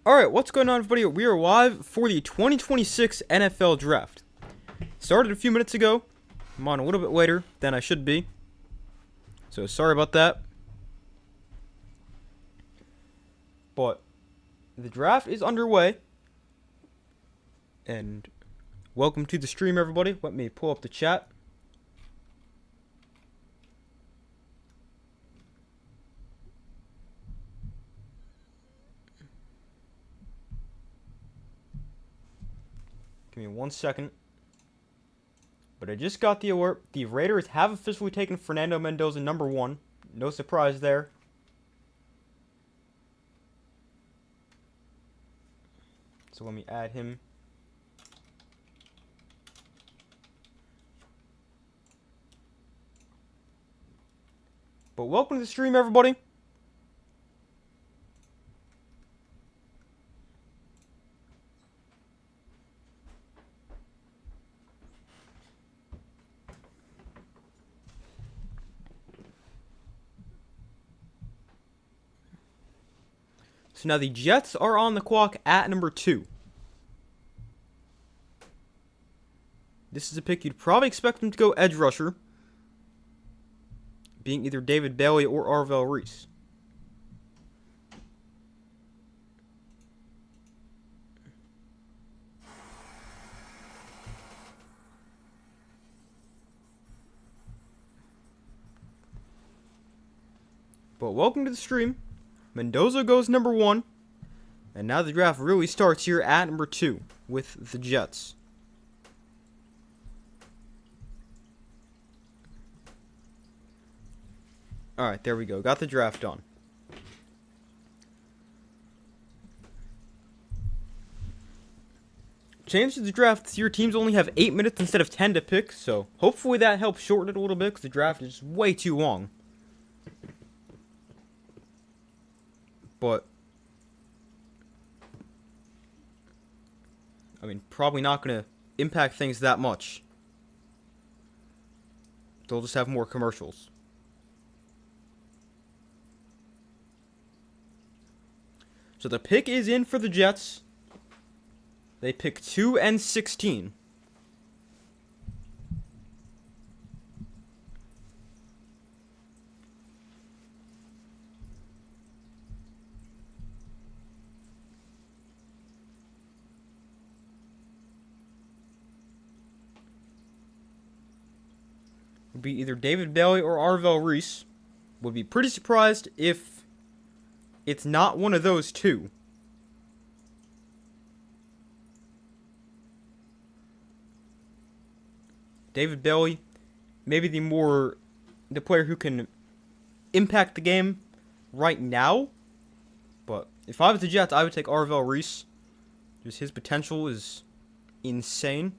Alright, what's going on, everybody? We are live for the 2026 NFL Draft. Started a few minutes ago. I'm on a little bit later than I should be. So, sorry about that. But, the draft is underway. And, welcome to the stream, everybody. Let me pull up the chat. Give me 1 second. But I just got the alert. The Raiders have officially taken Fernando Mendoza number 1. No surprise there. So let me add him. But welcome to the stream, everybody. So now the Jets are on the clock at number 2. This is a pick you'd probably expect them to go edge rusher, being either David Bailey or Arvell Reese. But welcome to the stream. Mendoza goes number 1. And now the draft really starts here at number 2 with the Jets. Alright, there we go. Got the draft done. Change to the draft this year. Teams only have 8 minutes instead of 10 to pick. So hopefully that helps shorten it a little bit because the draft is way too long. But, I mean, probably not going to impact things that much. They'll just have more commercials. So the pick is in for the Jets. They pick 2 and 16. Would be either David Bailey or Arvell Reese. Would be pretty surprised if it's not one of those two. David Bailey, maybe the player who can impact the game right now. But if I was the Jets, I would take Arvell Reese. Just his potential is insane.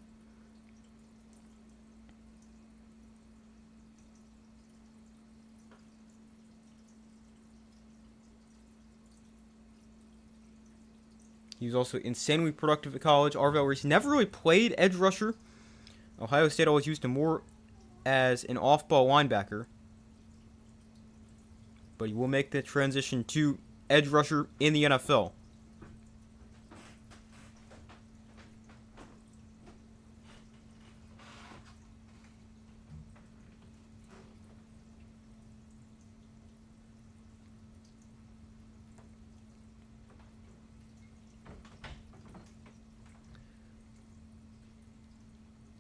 He was also insanely productive at college. Arvell Reese never really played edge rusher. Ohio State always used him more as an off-ball linebacker. But he will make the transition to edge rusher in the NFL.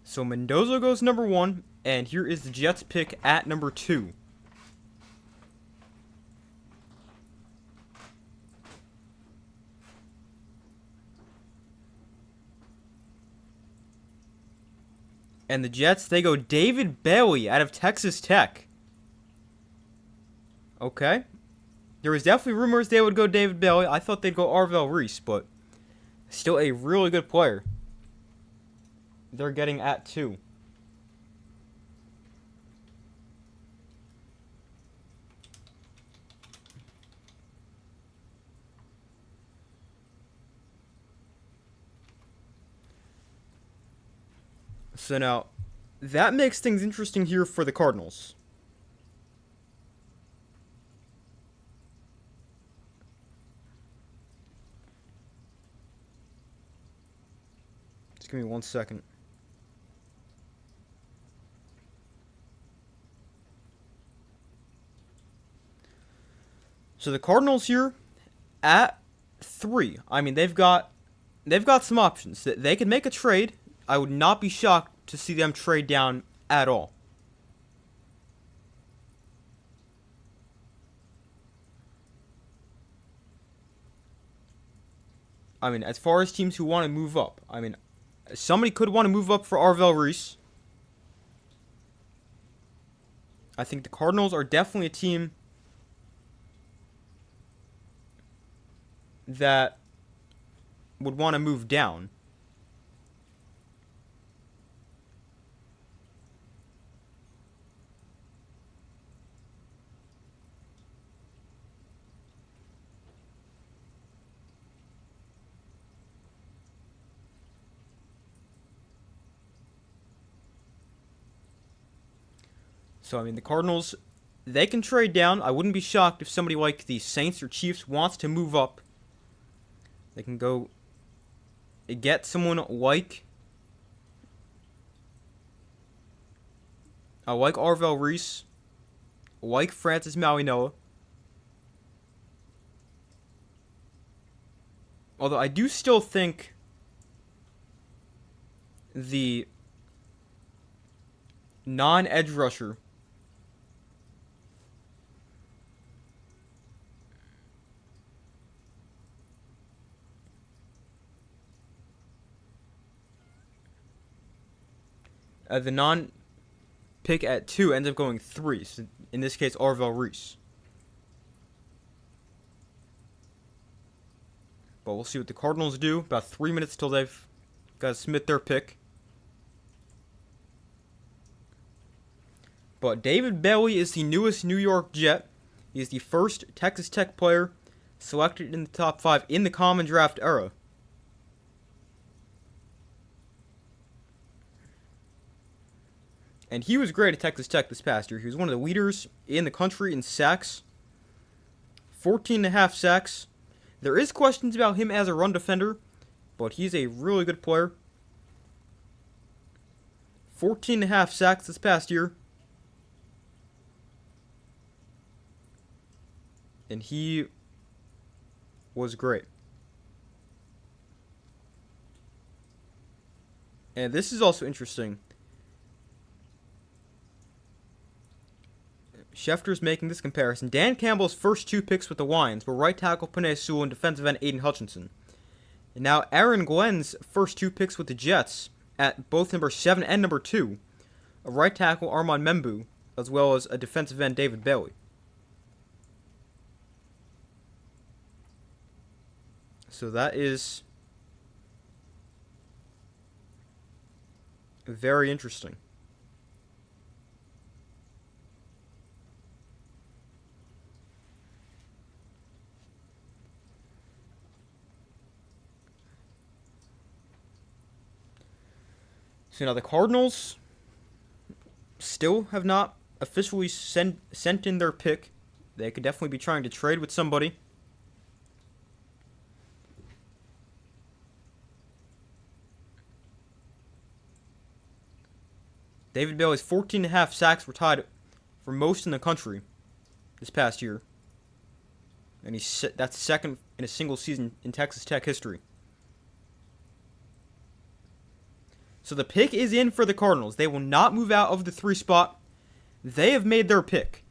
So Mendoza goes number 1, and here is the Jets pick at number 2. And the Jets, they go David Bailey out of Texas Tech. Okay. There was definitely rumors they would go David Bailey. I thought they'd go Arvell Reese, but still a really good player. They're getting at 2. So now, that makes things interesting here for the Cardinals. Just give me 1 second. So the Cardinals here at 3. I mean, they've got some options. They could make a trade. I would not be shocked to see them trade down at all. I mean, as far as teams who want to move up, I mean, somebody could want to move up for Arvell Reese. I think the Cardinals are definitely a team that would want to move down. So, I mean, the Cardinals, they can trade down. I wouldn't be shocked if somebody like the Saints or Chiefs wants to move up. They can go get someone like Arvell Reese, like Francis Mauigoa. Although I do still think the non-edge rusher the non-pick at 2 ends up going 3. So in this case, Arvell Reese. But we'll see what the Cardinals do. About 3 minutes till they've got to submit their pick. But David Bailey is the newest New York Jet. He is the first Texas Tech player selected in the top 5 in the Common Draft era. And he was great at Texas Tech this past year. He was one of the leaders in the country in sacks. 14.5 sacks. There is questions about him as a run defender, but he's a really good player. 14.5 sacks this past year. And he was great. And this is also interesting. Schefter's making this comparison. Dan Campbell's first 2 picks with the Lions were right tackle Penei Sewell and defensive end Aiden Hutchinson. And now Aaron Glenn's first 2 picks with the Jets at both number 7 and number 2, a right tackle Armand Membu, as well as a defensive end David Bailey. So that is very interesting. So now the Cardinals still have not officially sent in their pick. They could definitely be trying to trade with somebody. David Bailey's 14.5 sacks were tied for most in the country this past year. And that's second in a single season in Texas Tech history. So the pick is in for the Cardinals. They will not move out of the 3 spot. They have made their pick.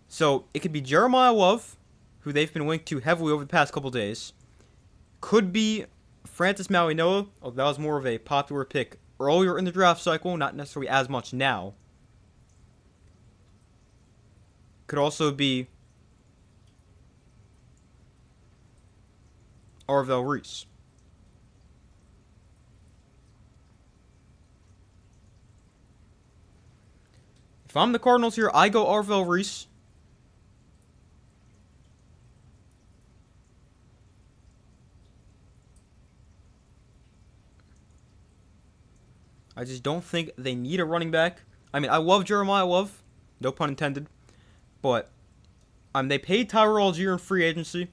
So it could be Jeremiah Love, who they've been linked to heavily over the past couple days. Could be Francis Mauigoa, although that was more of a popular pick earlier in the draft cycle, not necessarily as much now. Could also be Arvell Reese. If I'm the Cardinals here, I go Arvell Reese. I just don't think they need a running back. I mean, I love Jeremiah Love, no pun intended, but they paid Tyler Algier in free agency.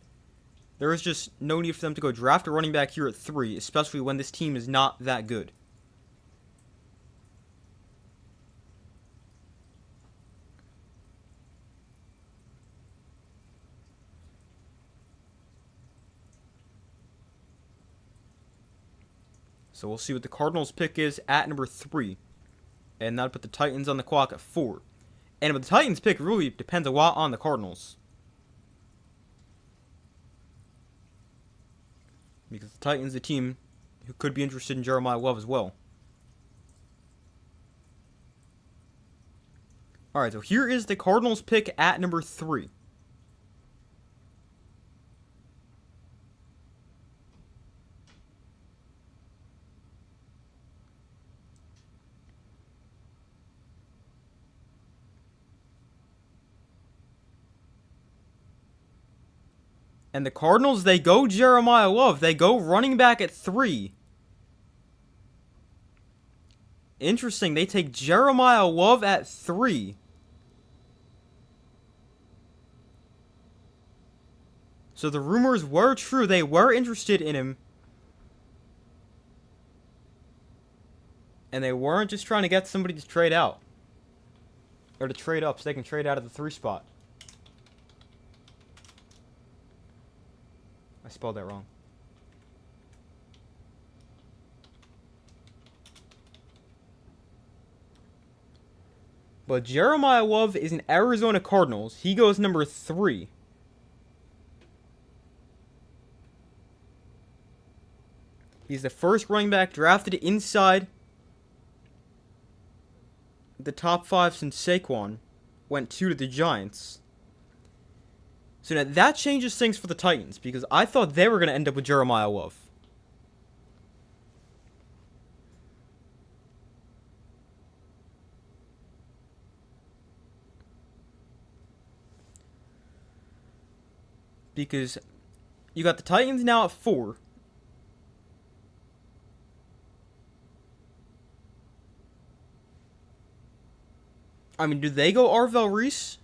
There is just no need for them to go draft a running back here at 3, especially when this team is not that good. So we'll see what the Cardinals' pick is at number 3. And that'll put the Titans on the clock at 4. And with the Titans' pick, really depends a lot on the Cardinals. Because the Titans, the team who could be interested in Jeremiah Love as well. Alright, so here is the Cardinals' pick at number 3. And the Cardinals, they go Jeremiah Love. They go running back at 3. Interesting, they take Jeremiah Love at 3. So the rumors were true. They were interested in him. And they weren't just trying to get somebody to trade out. Or to trade up so they can trade out of the 3 spot. I spelled that wrong. But Jeremiah Love is an Arizona Cardinals. He goes number 3. He's the first running back drafted inside the top 5 since Saquon went 2 to the Giants. So now that changes things for the Titans, because I thought they were going to end up with Jeremiah Love. Because you got the Titans now at 4. I mean, do they go Arvell Reese?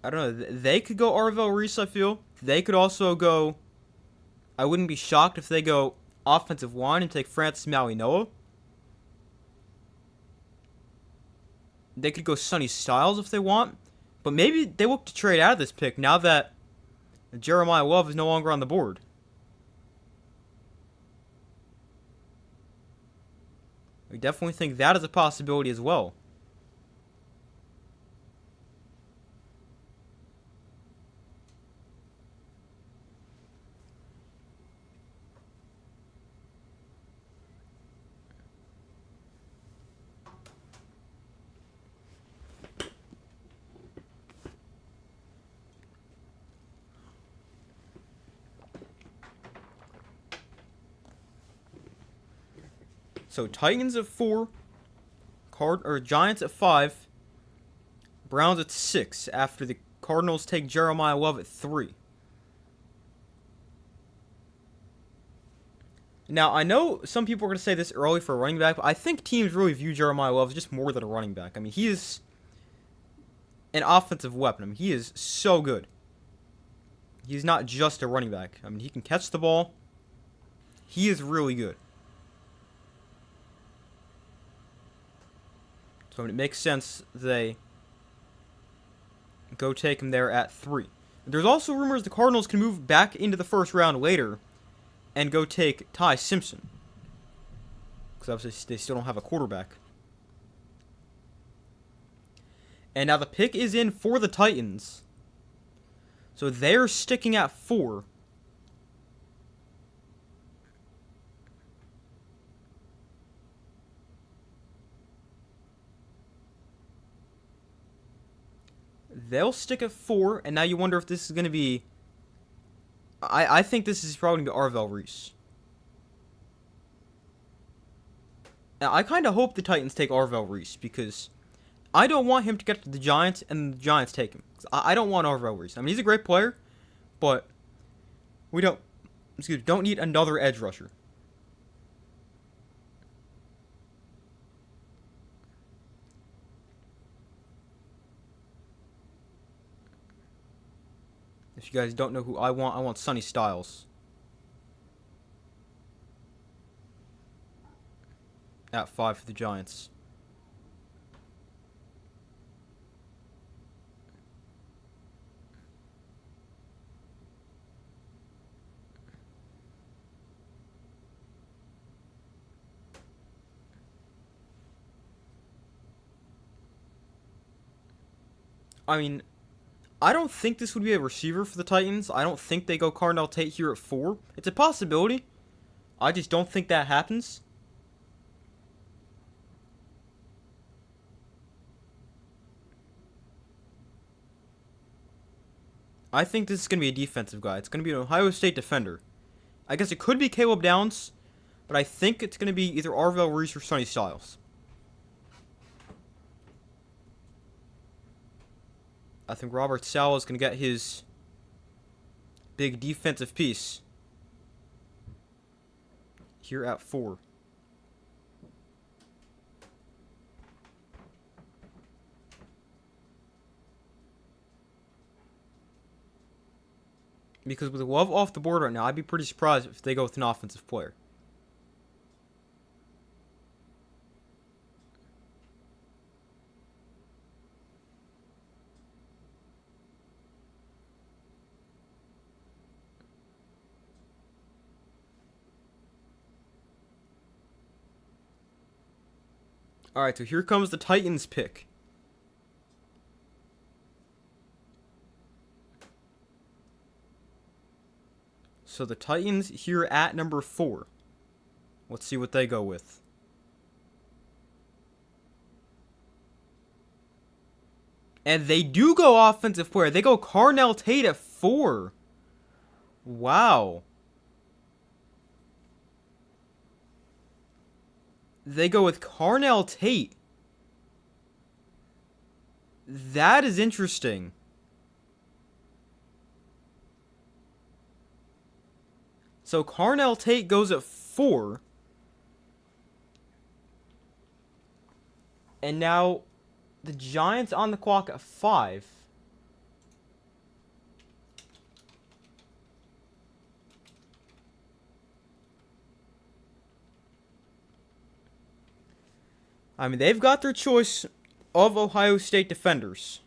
I don't know. They could go Arvell Reese, I feel. They could also go... I wouldn't be shocked if they go offensive line and take Francis Mauigoa. They could go Sonny Styles if they want. But maybe they look to trade out of this pick now that Jeremiah Love is no longer on the board. We definitely think that is a possibility as well. So Titans at 4, Giants at 5, Browns at 6 after the Cardinals take Jeremiah Love at 3. Now, I know some people are going to say this early for a running back, but I think teams really view Jeremiah Love as just more than a running back. I mean, he is an offensive weapon. I mean, he is so good. He's not just a running back. I mean, he can catch the ball. He is really good. So it makes sense they go take him there at 3. There's also rumors the Cardinals can move back into the first round later and go take Ty Simpson. Because obviously they still don't have a quarterback. And now the pick is in for the Titans. So they're sticking at 4. They'll stick at 4, and now you wonder if this is going to be... I think this is probably going to be Arvell Reese. Now, I kind of hope the Titans take Arvell Reese, because I don't want him to get to the Giants, and the Giants take him. I don't want Arvell Reese. I mean, he's a great player, but we don't need another edge rusher. If you guys don't know who I want Sonny Styles. At 5 for the Giants. I mean, I don't think this would be a receiver for the Titans. I don't think they go Carnell Tate here at 4. It's a possibility. I just don't think that happens. I think this is going to be a defensive guy. It's going to be an Ohio State defender. I guess it could be Caleb Downs, but I think it's going to be either Arvell Reese or Sonny Styles. I think Robert Saleh is going to get his big defensive piece here at 4. Because with Love off the board right now, I'd be pretty surprised if they go with an offensive player. Alright, so here comes the Titans pick. So the Titans here at number 4. Let's see what they go with. And they do go offensive player. They go Carnell Tate at 4. Wow. They go with Carnell Tate. That is interesting. So Carnell Tate goes at 4. And now the Giants on the clock at 5. I mean, they've got their choice of Ohio State defenders.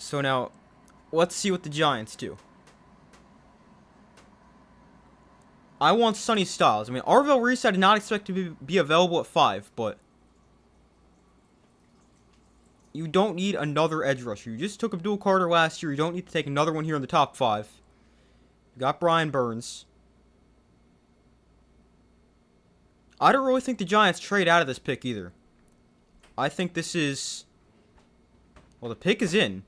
So now, let's see what the Giants do. I want Sonny Styles. I mean, Arvell Reese I did not expect to be available at 5, but you don't need another edge rusher. You just took Abdul Carter last year. You don't need to take another one here in the top 5. You got Brian Burns. I don't really think the Giants trade out of this pick either. I think this is... Well, the pick is in.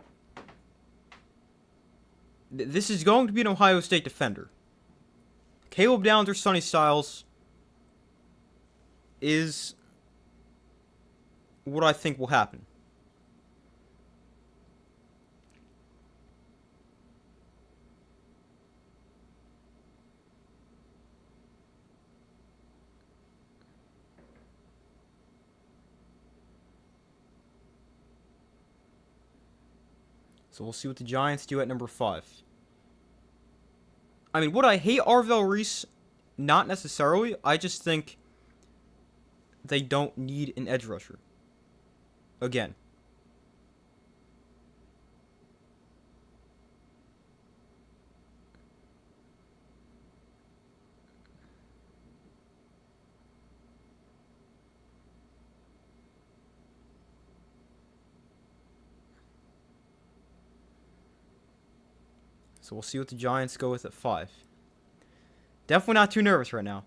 This is going to be an Ohio State defender. Caleb Downs or Sonny Styles is what I think will happen. So we'll see what the Giants do at number 5. I mean, would I hate Arvell Reese? Not necessarily. I just think they don't need an edge rusher. Again. So we'll see what the Giants go with at 5. Definitely not too nervous right now.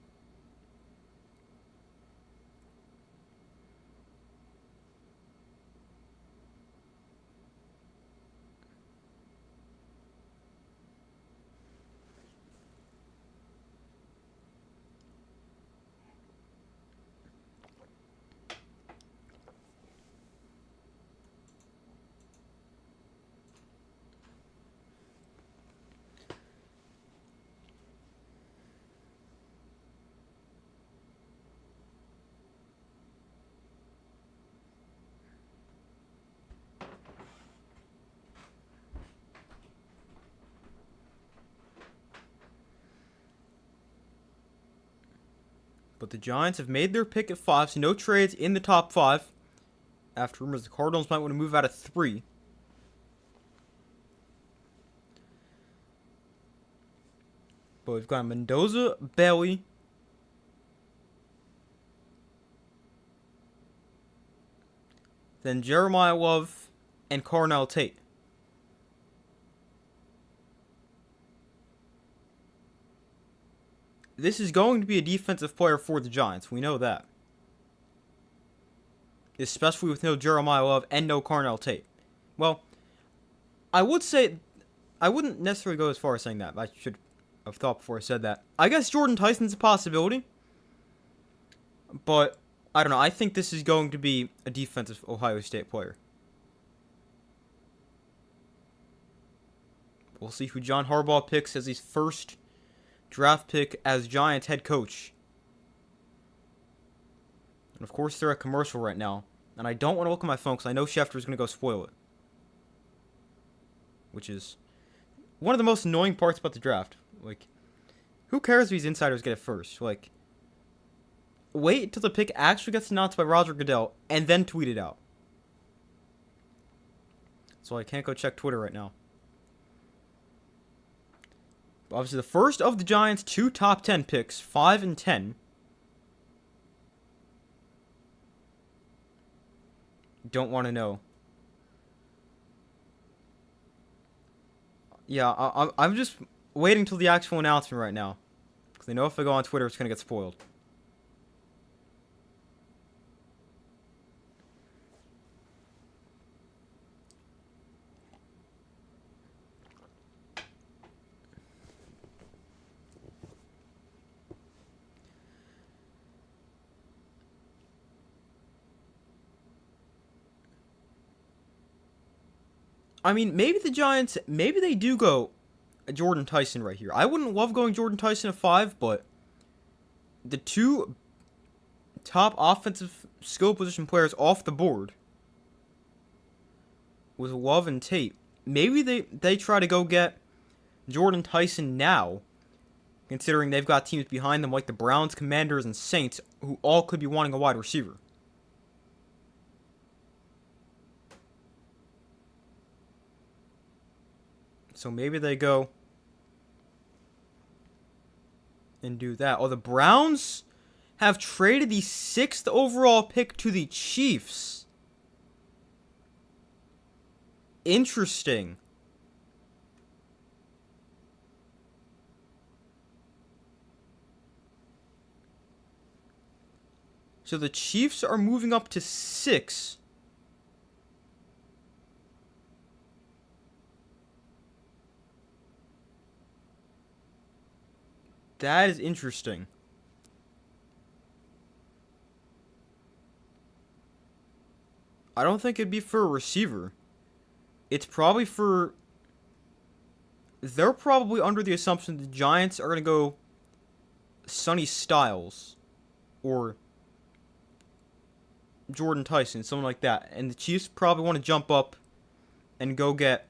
But the Giants have made their pick at 5, so no trades in the top 5. After rumors the Cardinals might want to move out of 3. But we've got Mendoza, Bailey, then Jeremiah Love, and Carnell Tate. This is going to be a defensive player for the Giants. We know that. Especially with no Jeremiah Love and no Carnell Tate. Well, I wouldn't necessarily go as far as saying that. I should have thought before I said that. I guess Jordan Tyson's a possibility. But, I don't know. I think this is going to be a defensive Ohio State player. We'll see who John Harbaugh picks as his first draft pick as Giants head coach. And of course, they're at commercial right now. And I don't want to look at my phone because I know Schefter's going to go spoil it. Which is one of the most annoying parts about the draft. Like, who cares if these insiders get it first? Like, wait until the pick actually gets announced by Roger Goodell and then tweet it out. So I can't go check Twitter right now. But obviously, the first of the Giants' 2 top 10 picks, 5 and 10. Don't want to know. Yeah, I'm just waiting till the actual announcement right now. Because I know if I go on Twitter, it's going to get spoiled. I mean, maybe the Giants, maybe they do go Jordan Tyson right here. I wouldn't love going Jordan Tyson at 5, but the 2 top offensive skill position players off the board with Love and Tate, maybe they try to go get Jordan Tyson now, considering they've got teams behind them like the Browns, Commanders, and Saints, who all could be wanting a wide receiver. So maybe they go and do that. Oh, the Browns have traded the 6th overall pick to the Chiefs. Interesting. So the Chiefs are moving up to 6. That is interesting. I don't think it'd be for a receiver. It's probably for... They're probably under the assumption the Giants are going to go Sonny Styles or Jordan Tyson, someone like that. And the Chiefs probably want to jump up and go get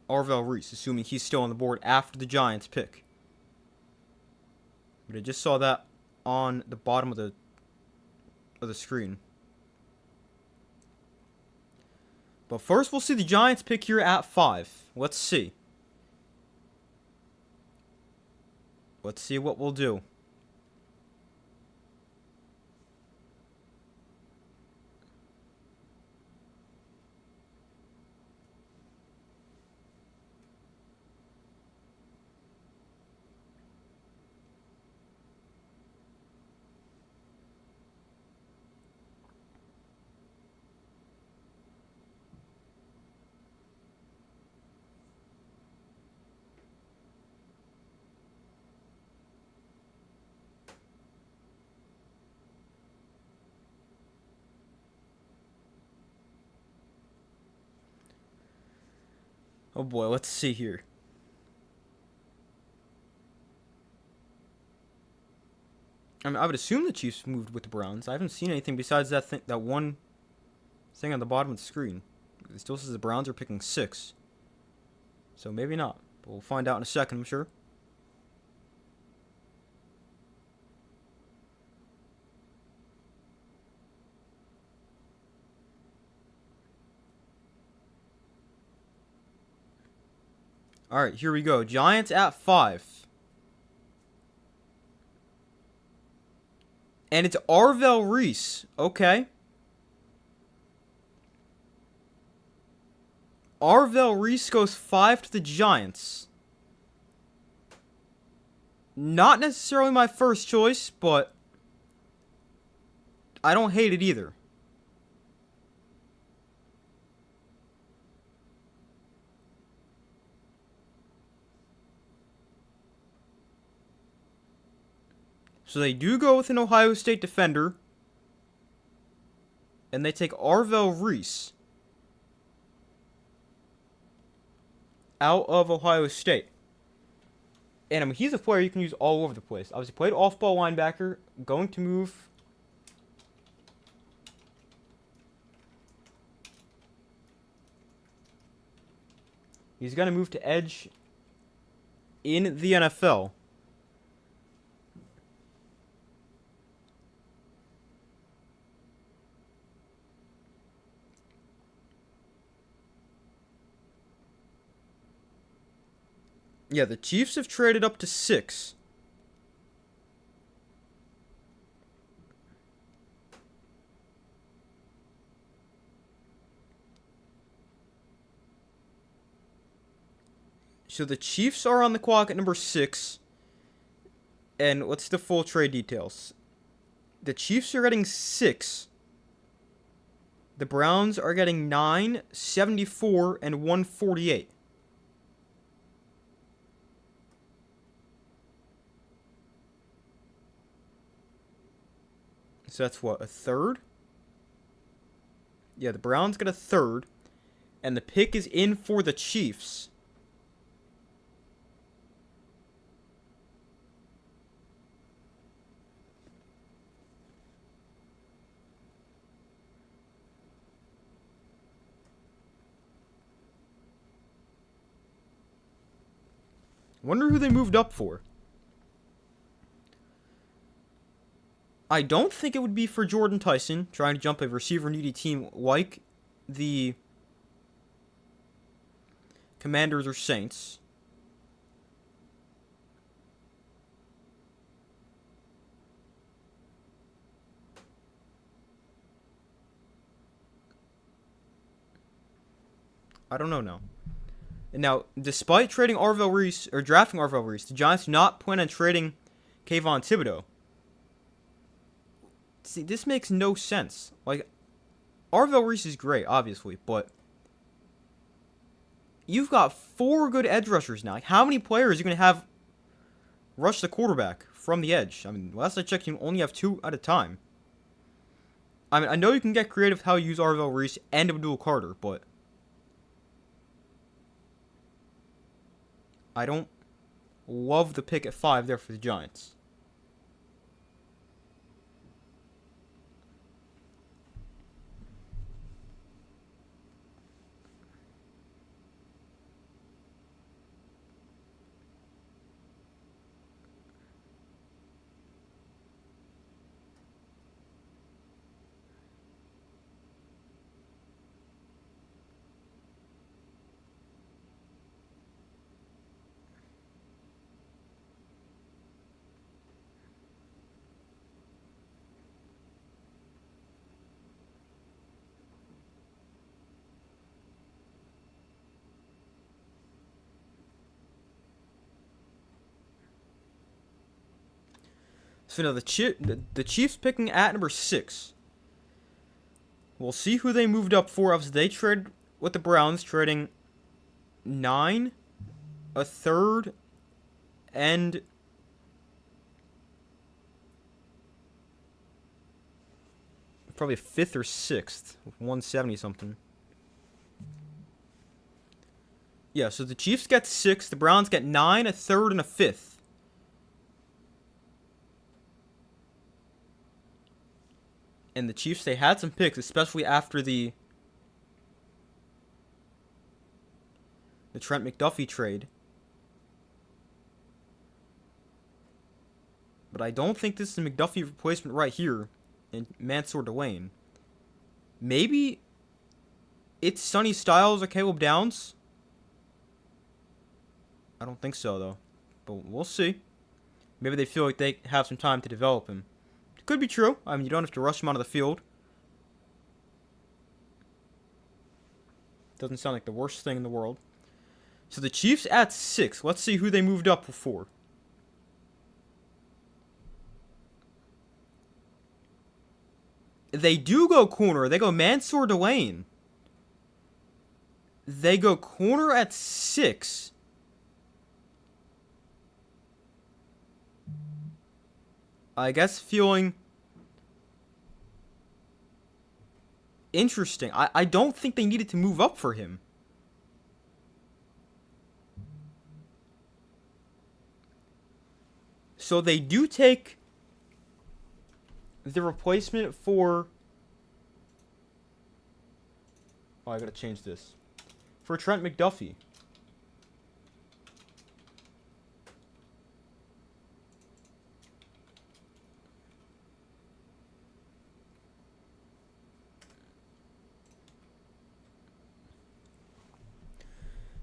Arvell Reese, assuming he's still on the board after the Giants pick. But I just saw that on the bottom of the screen. But first, we'll see the Giants pick here at 5. Let's see. Let's see what we'll do. Oh boy, let's see here. I mean, I would assume the Chiefs moved with the Browns. I haven't seen anything besides that one thing on the bottom of the screen. It still says the Browns are picking 6. So maybe not. But we'll find out in a second, I'm sure. All right, here we go. Giants at 5. And it's Arvell Reese. Okay. Arvell Reese goes 5 to the Giants. Not necessarily my first choice, but I don't hate it either. So they do go with an Ohio State defender. And they take Arvell Reese out of Ohio State. And I mean, he's a player you can use all over the place. Obviously, played off-ball linebacker. Going to move. He's going to move to edge in the NFL. Yeah, the Chiefs have traded up to 6. So the Chiefs are on the clock at number 6. And what's the full trade details? The Chiefs are getting 6. The Browns are getting 9, 74, and 148. So that's what, a third? Yeah, the Browns get a third. And the pick is in for the Chiefs. Wonder who they moved up for. I don't think it would be for Jordan Tyson, trying to jump a receiver-needy team like the Commanders or Saints. I don't know now. And now, despite trading Arvell Reese, or drafting Arvell Reese, the Giants do not plan on trading Kayvon Thibodeau. See, this makes no sense. Like, Arvell Reese is great, obviously, but you've got 4 good edge rushers now. Like, how many players are you going to have rush the quarterback from the edge? I mean, last I checked, you only have 2 at a time. I mean, I know you can get creative with how you use Arvell Reese and Abdul Carter, but I don't love the pick at 5 there for the Giants. So now the Chiefs picking at number 6. We'll see who they moved up for. Obviously, they traded with the Browns, trading 9, a third, and probably a 5th or 6th, 170 something. Yeah, so the Chiefs get 6, the Browns get 9, a third, and a 5th. And the Chiefs, they had some picks, especially after the Trent McDuffie trade. But I don't think this is a McDuffie replacement right here in Mansour Delane. Maybe it's Sonny Styles or Caleb Downs. I don't think so, though. But we'll see. Maybe they feel like they have some time to develop him. It could be true. I mean, you don't have to rush him onto the field. Doesn't sound like the worst thing in the world. So the Chiefs at 6. Let's see who they moved up for. They do go corner. They go Mansour Delane. They go corner at 6. I guess feeling interesting. I don't think they needed to move up for him. So they do take the replacement for... Oh, I gotta change this. For Trent McDuffie.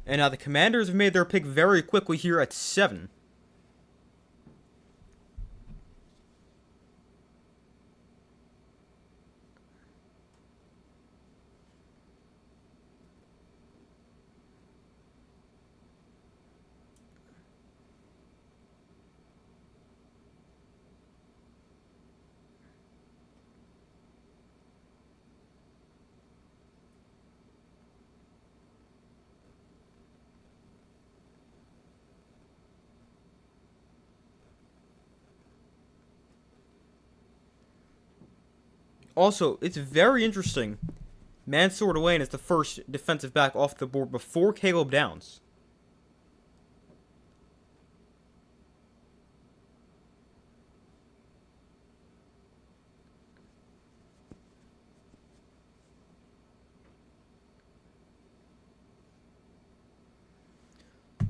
And now the Commanders have made their pick very quickly here at 7. Also, it's very interesting. Mansour Delane is the first defensive back off the board before Caleb Downs.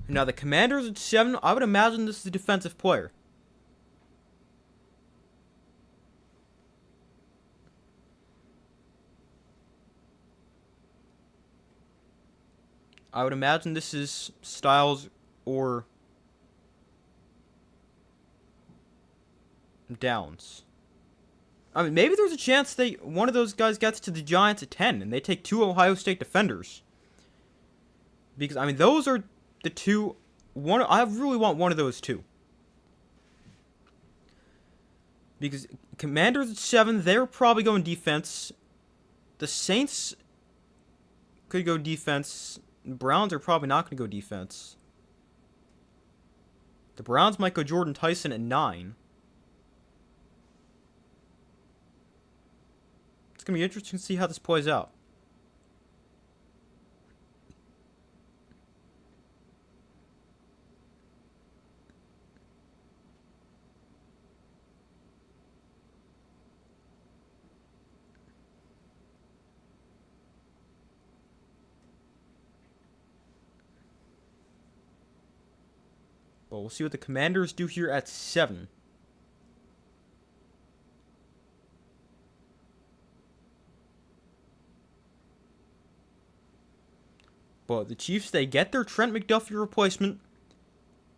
Now the Commanders at 7, I would imagine this is a defensive player. I would imagine this is Styles or Downs. I mean, maybe there's a chance one of those guys gets to the Giants at 10 and they take 2 Ohio State defenders. Because, I mean, those are the two. I really want one of those two. Because Commanders at 7, they're probably going defense. The Saints could go defense. Browns are probably not going to go defense. The Browns might go Jordan Tyson at 9. It's going to be interesting to see how this plays out. But we'll see what the Commanders do here at 7. But the Chiefs, they get their Trent McDuffie replacement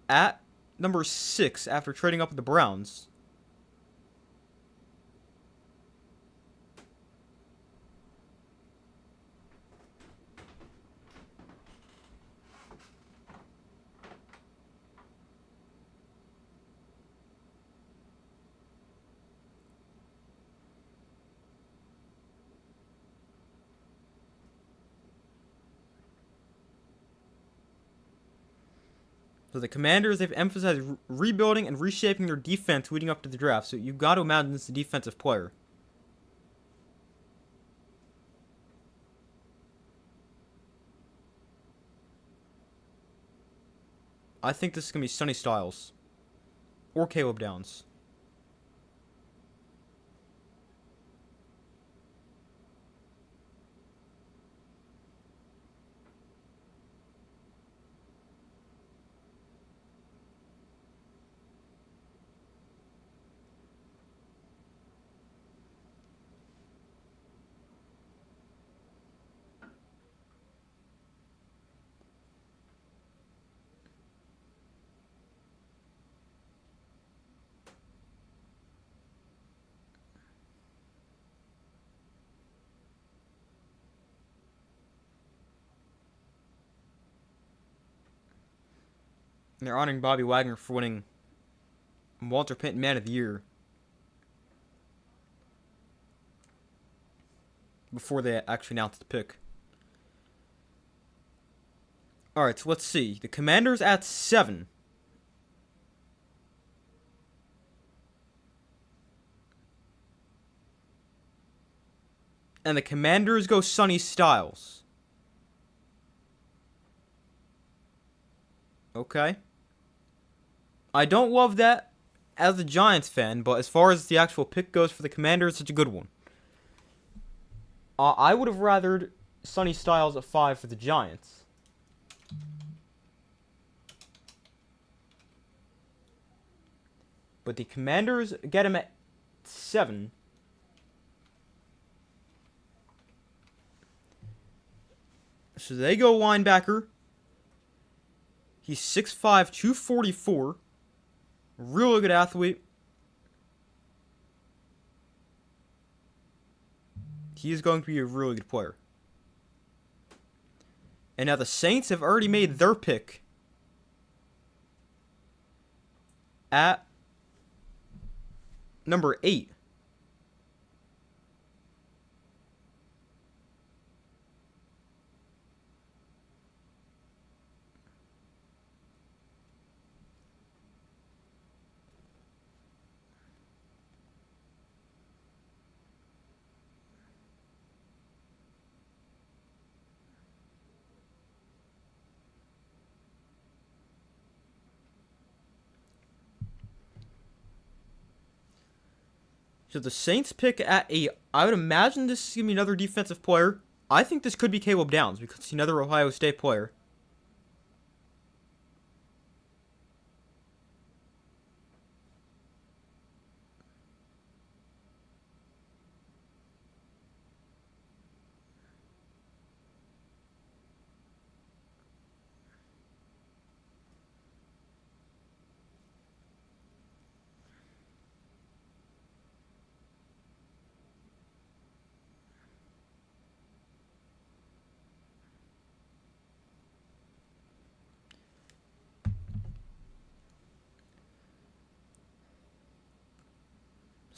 at number 6 after trading up with the Browns. So the Commanders, they've emphasized rebuilding and reshaping their defense leading up to the draft. So you've got to imagine this is a defensive player. I think this is going to be Sonny Styles. Or Caleb Downs. And they're honoring Bobby Wagner for winning Walter Payton Man of the Year before they actually announced the pick. Alright, so let's see. The Commanders at 7. And the Commanders go Sonny Styles. Okay. I don't love that as a Giants fan, but as far as the actual pick goes for the Commanders, it's a good one. I would have rathered Sonny Styles at 5 for the Giants. But the Commanders get him at 7. So they go linebacker. He's 6'5", 244. Really good athlete. He is going to be a really good player. And now the Saints have already made their pick at number 8. So the Saints pick at 8. I would imagine this is going to be another defensive player. I think this could be Caleb Downs because he's another Ohio State player.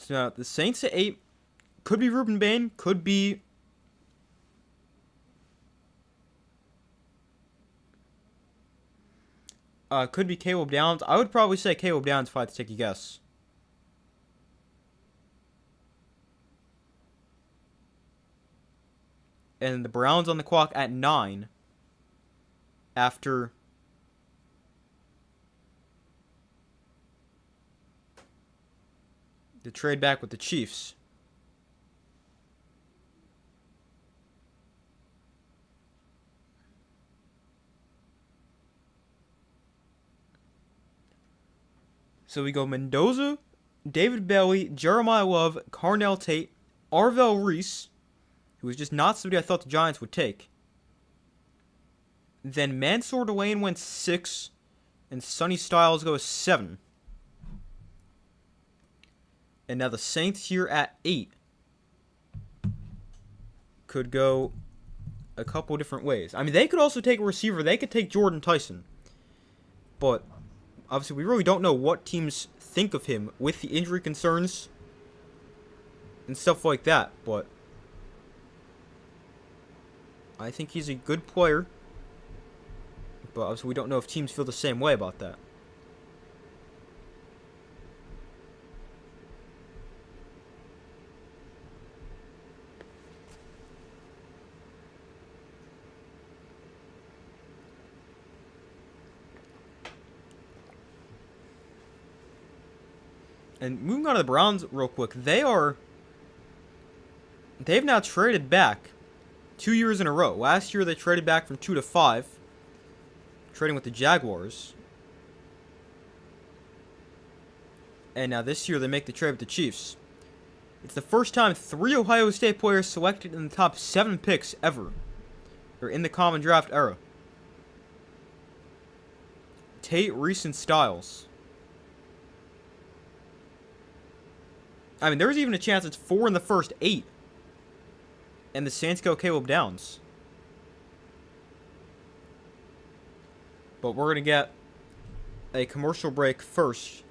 So the Saints at 8 could be Ruben Bain, could be Caleb Downs. I would probably say Caleb Downs if I had to take a guess. And the Browns on the clock at 9 after the trade back with the Chiefs. So we go Mendoza, David Bailey, Jeremiah Love, Carnell Tate, Arvell Reese, who was just not somebody I thought the Giants would take. Then Mansour Delane went 6, and Sonny Styles goes 7. And now the Saints here at 8 could go a couple different ways. I mean, they could also take a receiver. They could take Jordan Tyson. But obviously, we really don't know what teams think of him with the injury concerns and stuff like that. But I think he's a good player. But obviously, we don't know if teams feel the same way about that. And moving on to the Browns real quick, they've now traded back 2 years in a row. Last year they traded back from 2 to 5, trading with the Jaguars. And now this year they make the trade with the Chiefs. It's the first time 3 Ohio State players selected in the top 7 picks ever are in the common draft era. Tate, Reese, and Styles. I mean, there's even a chance it's 4 in the first 8. And the Saints go Caleb Downs. But we're going to get a commercial break first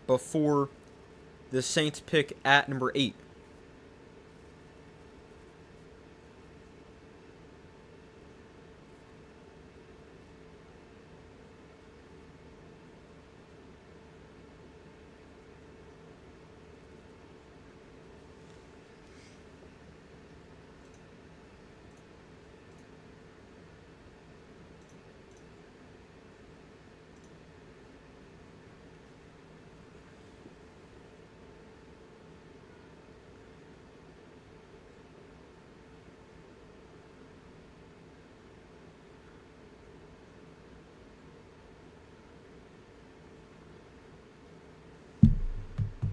before the Saints pick at number 8.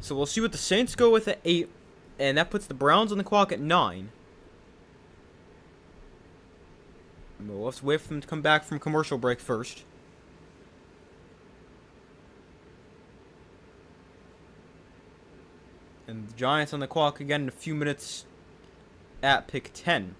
So we'll see what the Saints go with at 8, and that puts the Browns on the clock at 9. We'll have to wait for them to come back from commercial break first. And the Giants on the clock again in a few minutes at pick 10.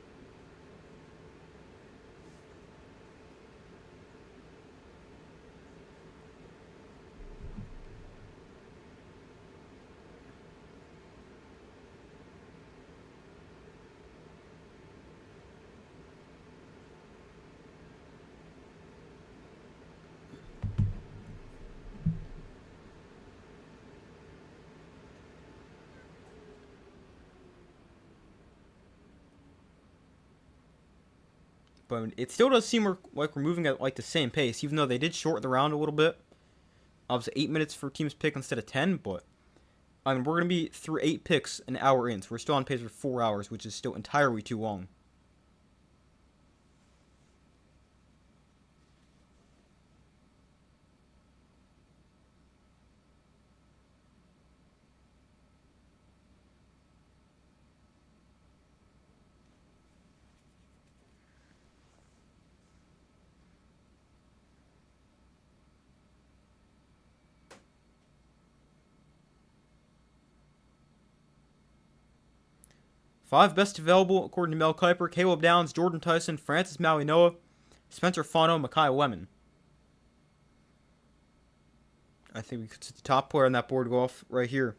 But it still does seem like we're moving at like the same pace, even though they did shorten the round a little bit. Obviously, 8 minutes for teams pick instead of 10, but I mean, we're going to be through 8 picks an hour in, so we're still on pace for 4 hours, which is still entirely too long. Five best available, according to Mel Kiper: Caleb Downs, Jordan Tyson, Francis Mauigoa, Spencer Fano, Mekhi Lemon. I think we could see the top player on that board go off right here.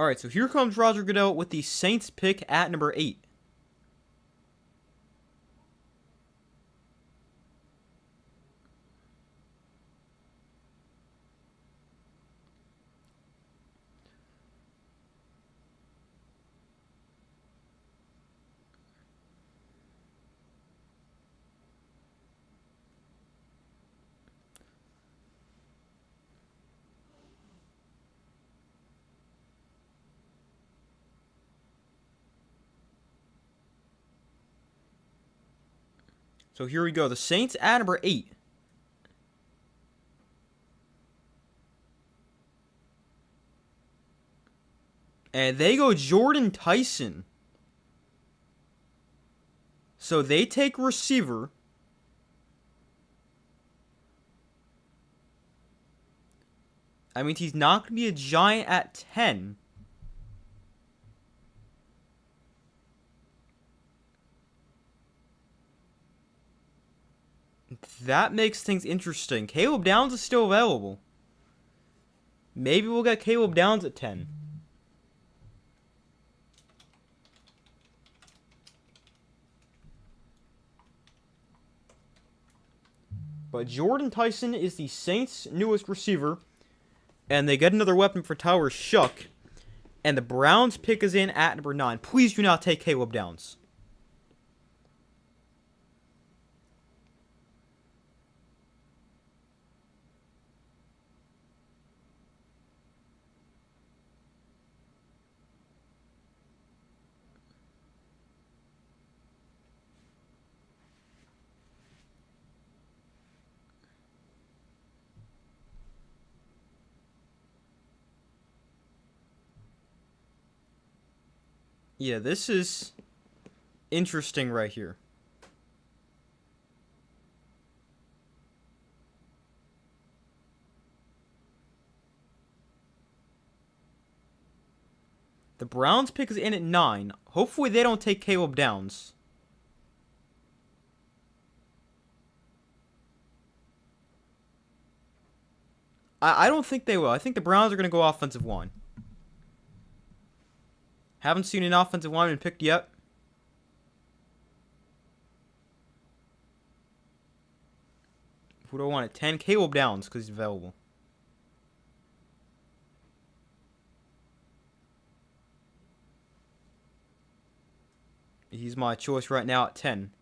Alright, so here comes Roger Goodell with the Saints pick at number 8. So here we go. The Saints at number 8. And they go Jordan Tyson. So they take receiver. I mean, he's not going to be a Giant at 10. That makes things interesting. Caleb Downs is still available. Maybe we'll get Caleb Downs at 10. But Jordan Tyson is the Saints' newest receiver. And they get another weapon for Tyler Shough. And the Browns pick is in at number 9. Please do not take Caleb Downs. Yeah, this is interesting right here. The Browns pick is in at 9. Hopefully they don't take Caleb Downs. I don't think they will. I think the Browns are going to go offensive line. Haven't seen an offensive lineman picked yet. Who do I want at 10? Caleb Downs, because he's available. He's my choice right now at 10.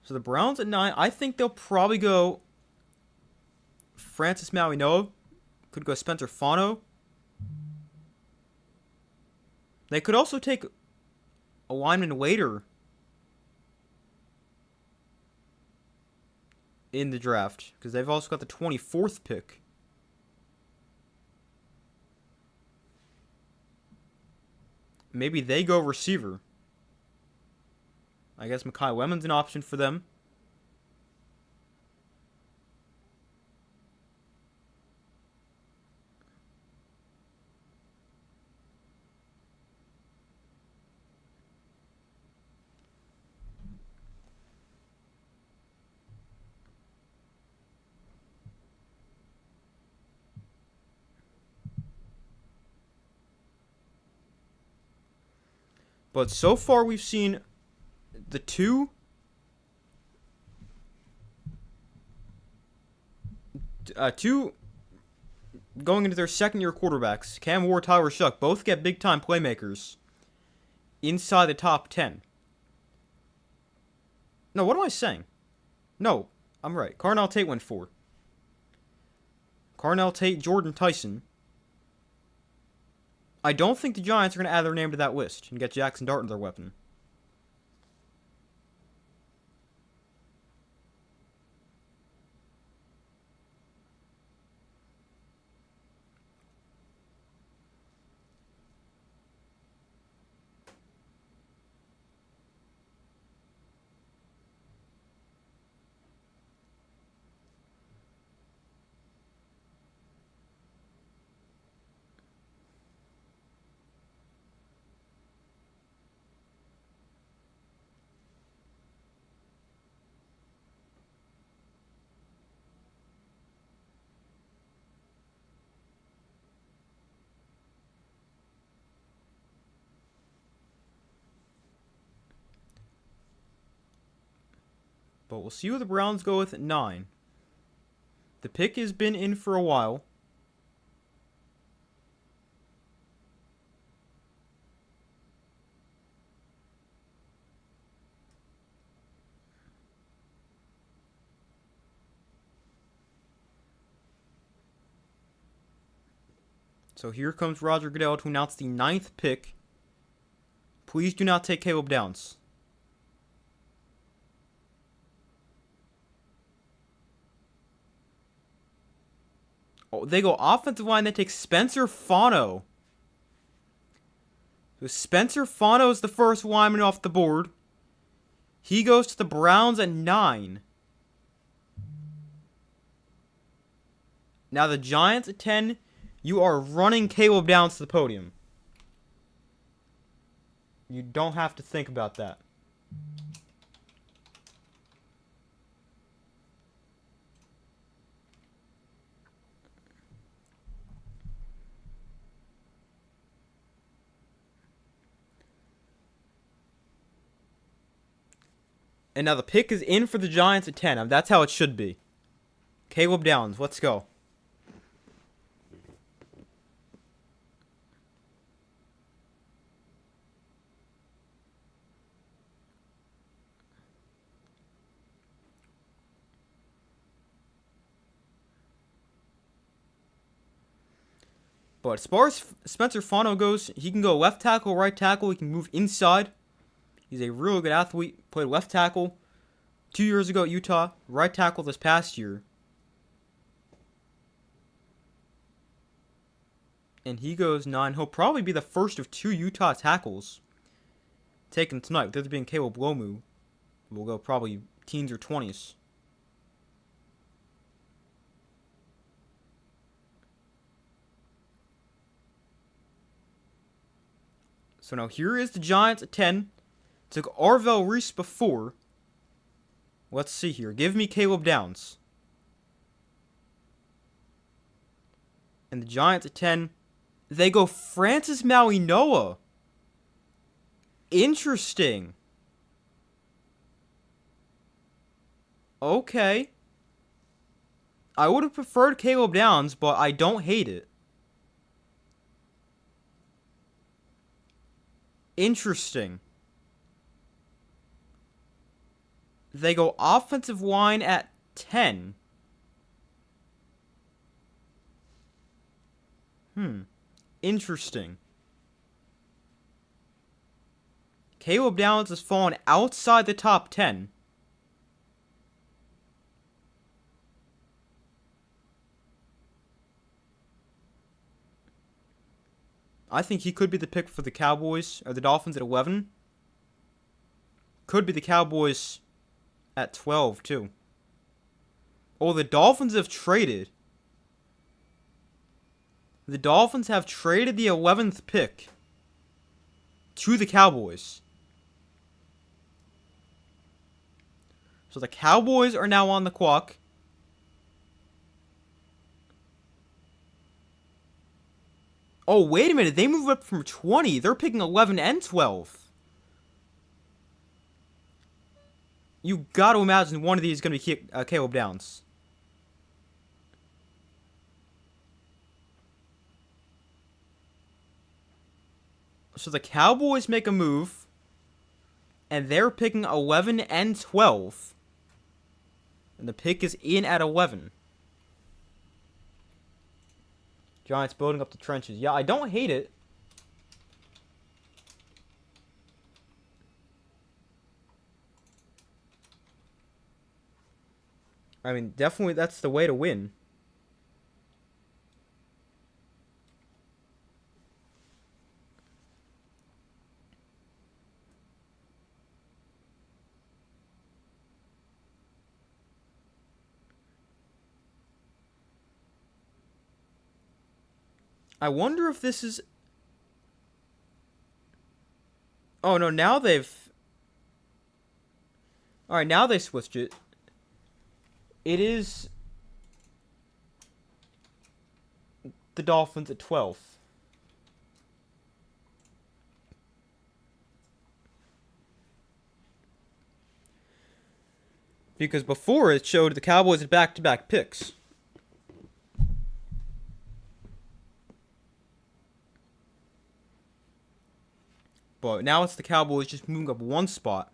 So the Browns at 9. I think they'll probably go Francis Mauigoa. Could go Spencer Fano. They could also take a lineman later in the draft, because they've also got the 24th pick. Maybe they go receiver. I guess Mekhi Lemons an option for them. But so far we've seen the two going into their second-year quarterbacks, Cam Ward, Tyler Shuck, both get big-time playmakers inside the top 10. No, what am I saying? No, I'm right. Carnell Tate went 4. Carnell Tate, Jordan Tyson. I don't think the Giants are going to add their name to that list and get Jackson Dart in their weapon. But we'll see who the Browns go with at 9. The pick has been in for a while. So here comes Roger Goodell to announce the 9th pick. Please do not take Caleb Downs. Oh, they go offensive line. They take Spencer Fano. So Spencer Fano is the first lineman off the board. He goes to the Browns at 9. Now the Giants at 10. You are running Caleb Downs to the podium. You don't have to think about that. And now the pick is in for the Giants at 10. That's how it should be. Caleb Downs, let's go. But as far as Spencer Fano goes, he can go left tackle, right tackle. He can move inside. He's a really good athlete. Played left tackle 2 years ago at Utah. Right tackle this past year. And he goes 9. He'll probably be the first of 2 Utah tackles taken tonight. With the other being Caleb Lomu. We'll go probably teens or 20s. So now here is the Giants at 10. Took Arvell Reese before. Let's see here. Give me Caleb Downs. And the Giants at 10. They go Francis Mauigoa. Interesting. Okay. I would have preferred Caleb Downs, but I don't hate it. Interesting. They go offensive line at 10. Interesting. Caleb Downs has fallen outside the top 10. I think he could be the pick for the Cowboys or the Dolphins at 11. Could be the Cowboys at 12 too. Oh, the Dolphins have traded. The Dolphins have traded the 11th pick to the Cowboys. So the Cowboys are now on the clock. Oh, wait a minute. They moved up from 20. They're picking 11 and 12. You got to imagine one of these is going to be Caleb Downs. So the Cowboys make a move, and they're picking 11 and 12. And the pick is in at 11. Giants building up the trenches. Yeah, I don't hate it. I mean, definitely that's the way to win. I wonder if this is... Oh, no, now they've... Alright, now they switched it. It is... the Dolphins at 12. Because before it showed the Cowboys had back-to-back picks. But now it's the Cowboys just moving up one spot.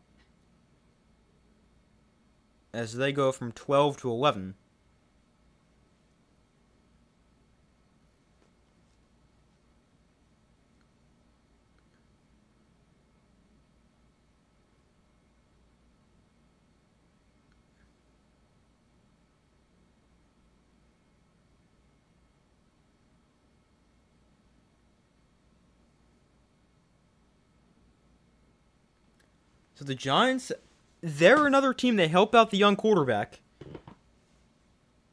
As they go from 12 to 11. So the Giants, they're another team. They help out the young quarterback.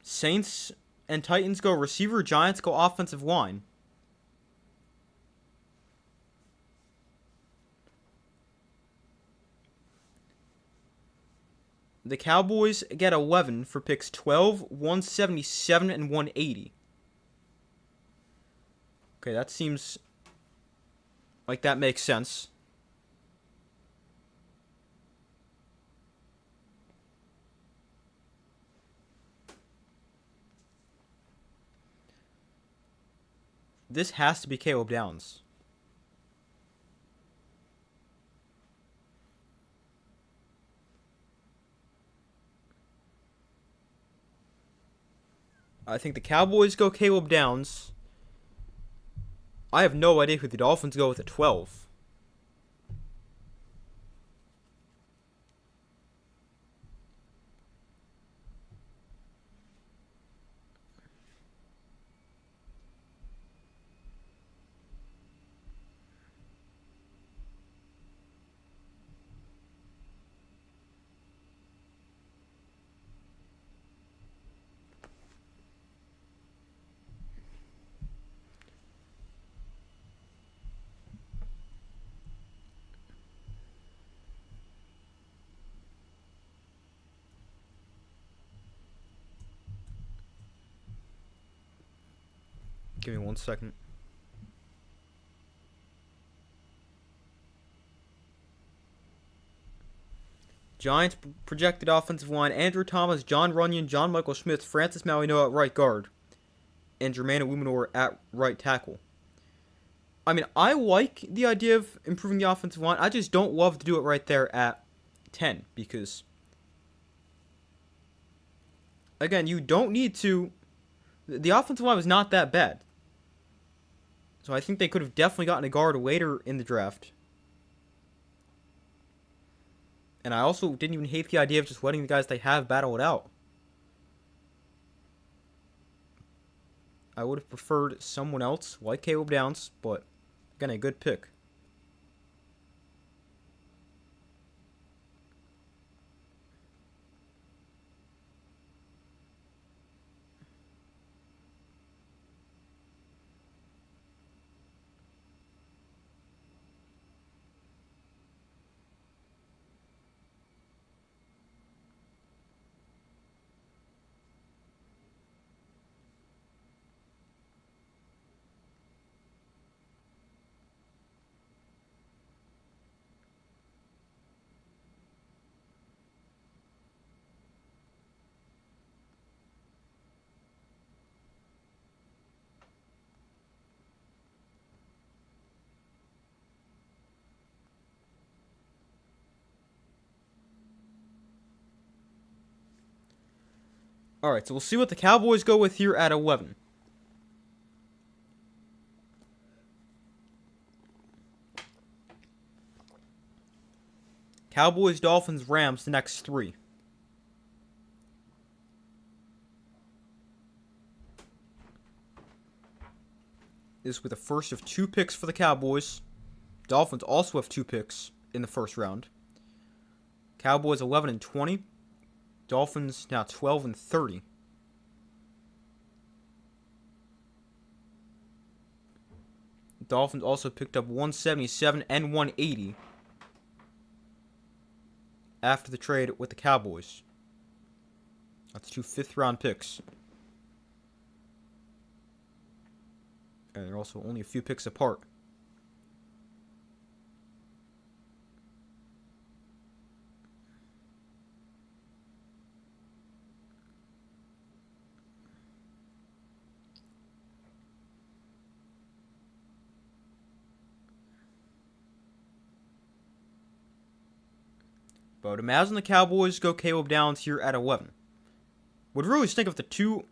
Saints and Titans go receiver. Giants go offensive line. The Cowboys get 11 for picks 12, 177, and 180. Okay, that seems like that makes sense. This has to be Caleb Downs. I think the Cowboys go Caleb Downs. I have no idea who the Dolphins go with at 12. Give me 1 second. Giants projected offensive line: Andrew Thomas, John Runyon, John Michael Schmitz, Francis Mauigoa at right guard, and Jermaine Illuminor at right tackle. I mean, I like the idea of improving the offensive line. I just don't love to do it right there at 10 because, again, you don't need to. The offensive line was not that bad. So I think they could have definitely gotten a guard later in the draft. And I also didn't even hate the idea of just letting the guys they have battle it out. I would have preferred someone else like Caleb Downs, but again, a good pick. Alright, so we'll see what the Cowboys go with here at 11. Cowboys, Dolphins, Rams, the next 3. This with the first of 2 picks for the Cowboys. Dolphins also have 2 picks in the first round. Cowboys 11 and 20. Dolphins now 12 and 30. Dolphins also picked up 177 and 180 after the trade with the Cowboys. That's 2 fifth-round picks. And they're also only a few picks apart. But imagine the Cowboys go Caleb Downs here at 11. Would really stink if the 2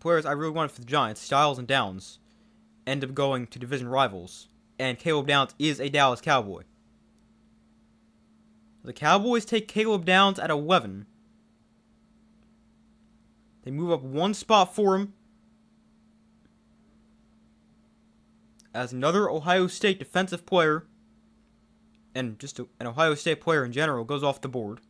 players I really wanted for the Giants, Styles and Downs, end up going to division rivals, and Caleb Downs is a Dallas Cowboy. The Cowboys take Caleb Downs at 11. They move up 1 spot for him as another Ohio State defensive player, and just an Ohio State player in general, goes off the board.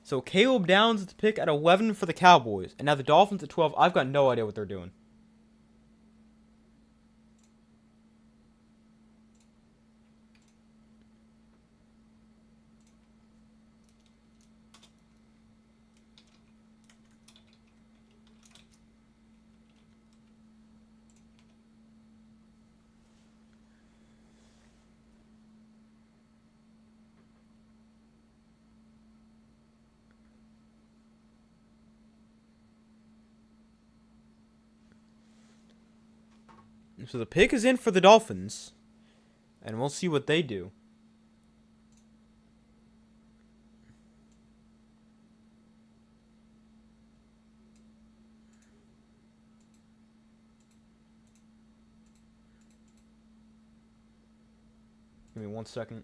So Caleb Downs is the pick at 11 for the Cowboys. And now the Dolphins at 12, I've got no idea what they're doing. So the pick is in for the Dolphins, and we'll see what they do. Give me 1 second.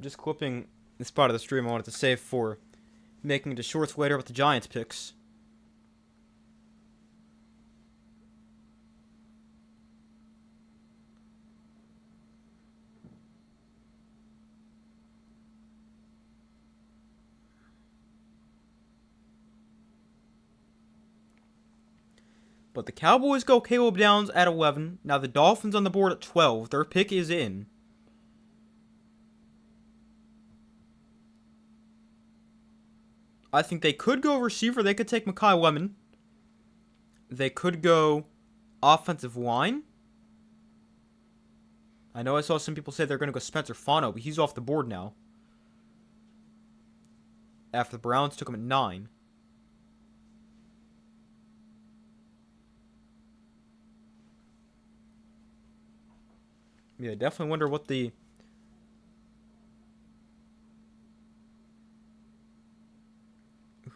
Just clipping this part of the stream I wanted to save for making it to shorts later with the Giants picks. But the Cowboys go Caleb Downs at 11. Now the Dolphins on the board at 12. Their pick is in. I think they could go receiver. They could take Mekhi Lemon. They could go offensive line. I know I saw some people say they're going to go Spencer Fano, but he's off the board now. After the Browns took him at 9. Yeah, I definitely wonder what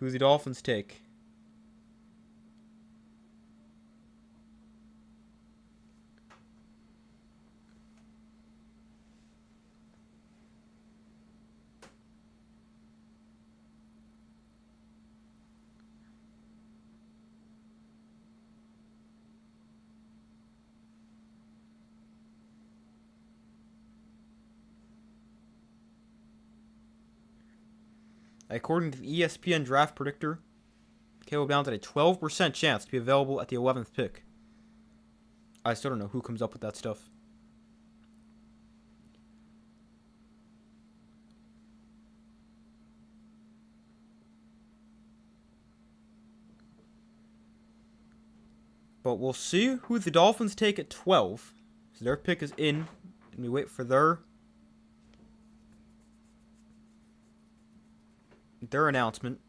who the Dolphins take. According to the ESPN draft predictor, Caleb Downs had a 12% chance to be available at the 11th pick. I still don't know who comes up with that stuff. But we'll see who the Dolphins take at 12. So their pick is in, and we wait for their announcement.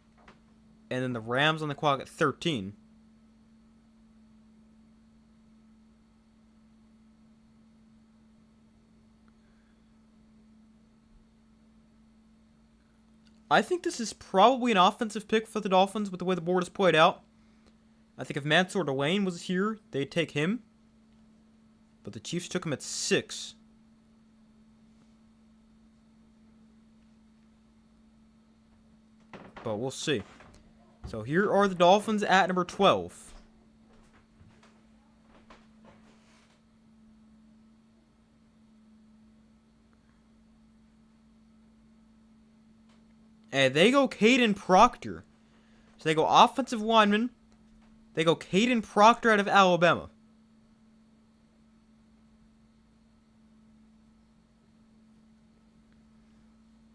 And then the Rams on the clock at 13. I think this is probably an offensive pick for the Dolphins with the way the board is played out. I think if Mansour Delane was here, they'd take him. But the Chiefs took him at 6. But we'll see. So here are the Dolphins at number 12. And they go Caden Proctor. So they go offensive lineman. They go Caden Proctor out of Alabama.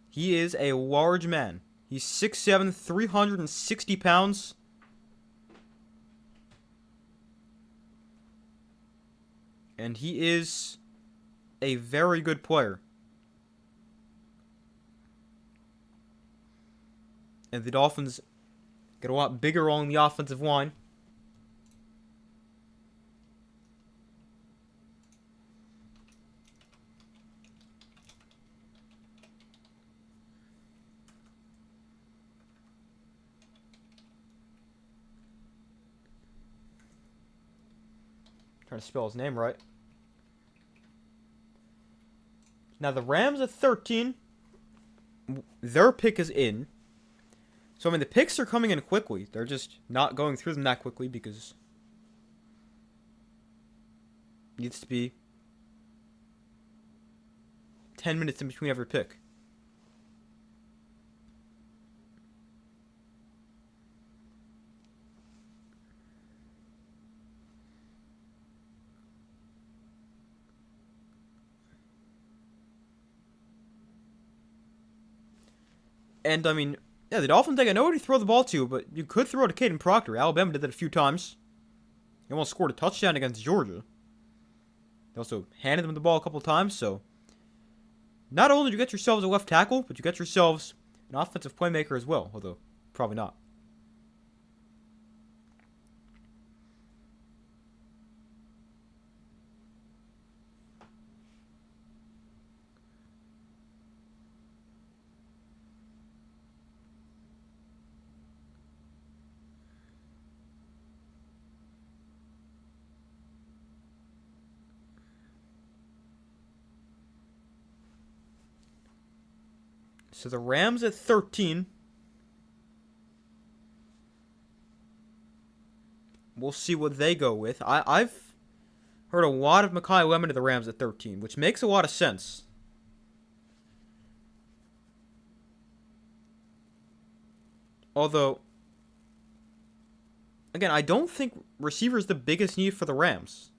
He is a large man. He's 6'7", 360 pounds. And he is a very good player. And the Dolphins get a lot bigger on the offensive line. Trying to spell his name right. Now the Rams at 13. Their pick is in. So, I mean, the picks are coming in quickly. They're just not going through them that quickly because it needs to be 10 minutes in between every pick. And, I mean, yeah, the Dolphins, I know who to throw the ball to, but you could throw it to Caden Proctor. Alabama did that a few times. He almost scored a touchdown against Georgia. They also handed them the ball a couple times, so not only do you get yourselves a left tackle, but you get yourselves an offensive playmaker as well, although probably not. So the Rams at 13. We'll see what they go with. I've heard a lot of Mekhi Lemon to the Rams at 13, which makes a lot of sense. Although, again, I don't think receiver is the biggest need for the Rams.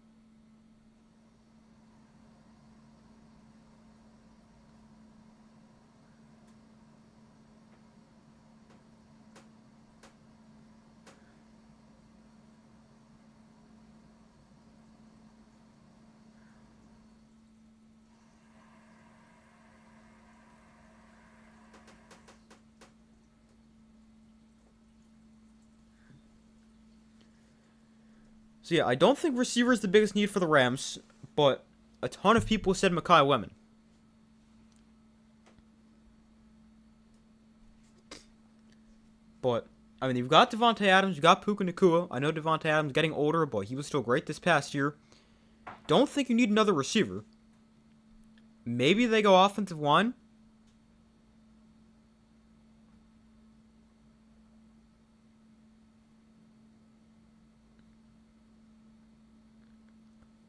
So yeah, I don't think receiver is the biggest need for the Rams, but a ton of people said Mekhi Lemon. But, I mean, you've got Devontae Adams, you've got Puka Nacua. I know Devontae Adams getting older, but he was still great this past year. Don't think you need another receiver. Maybe they go offensive line.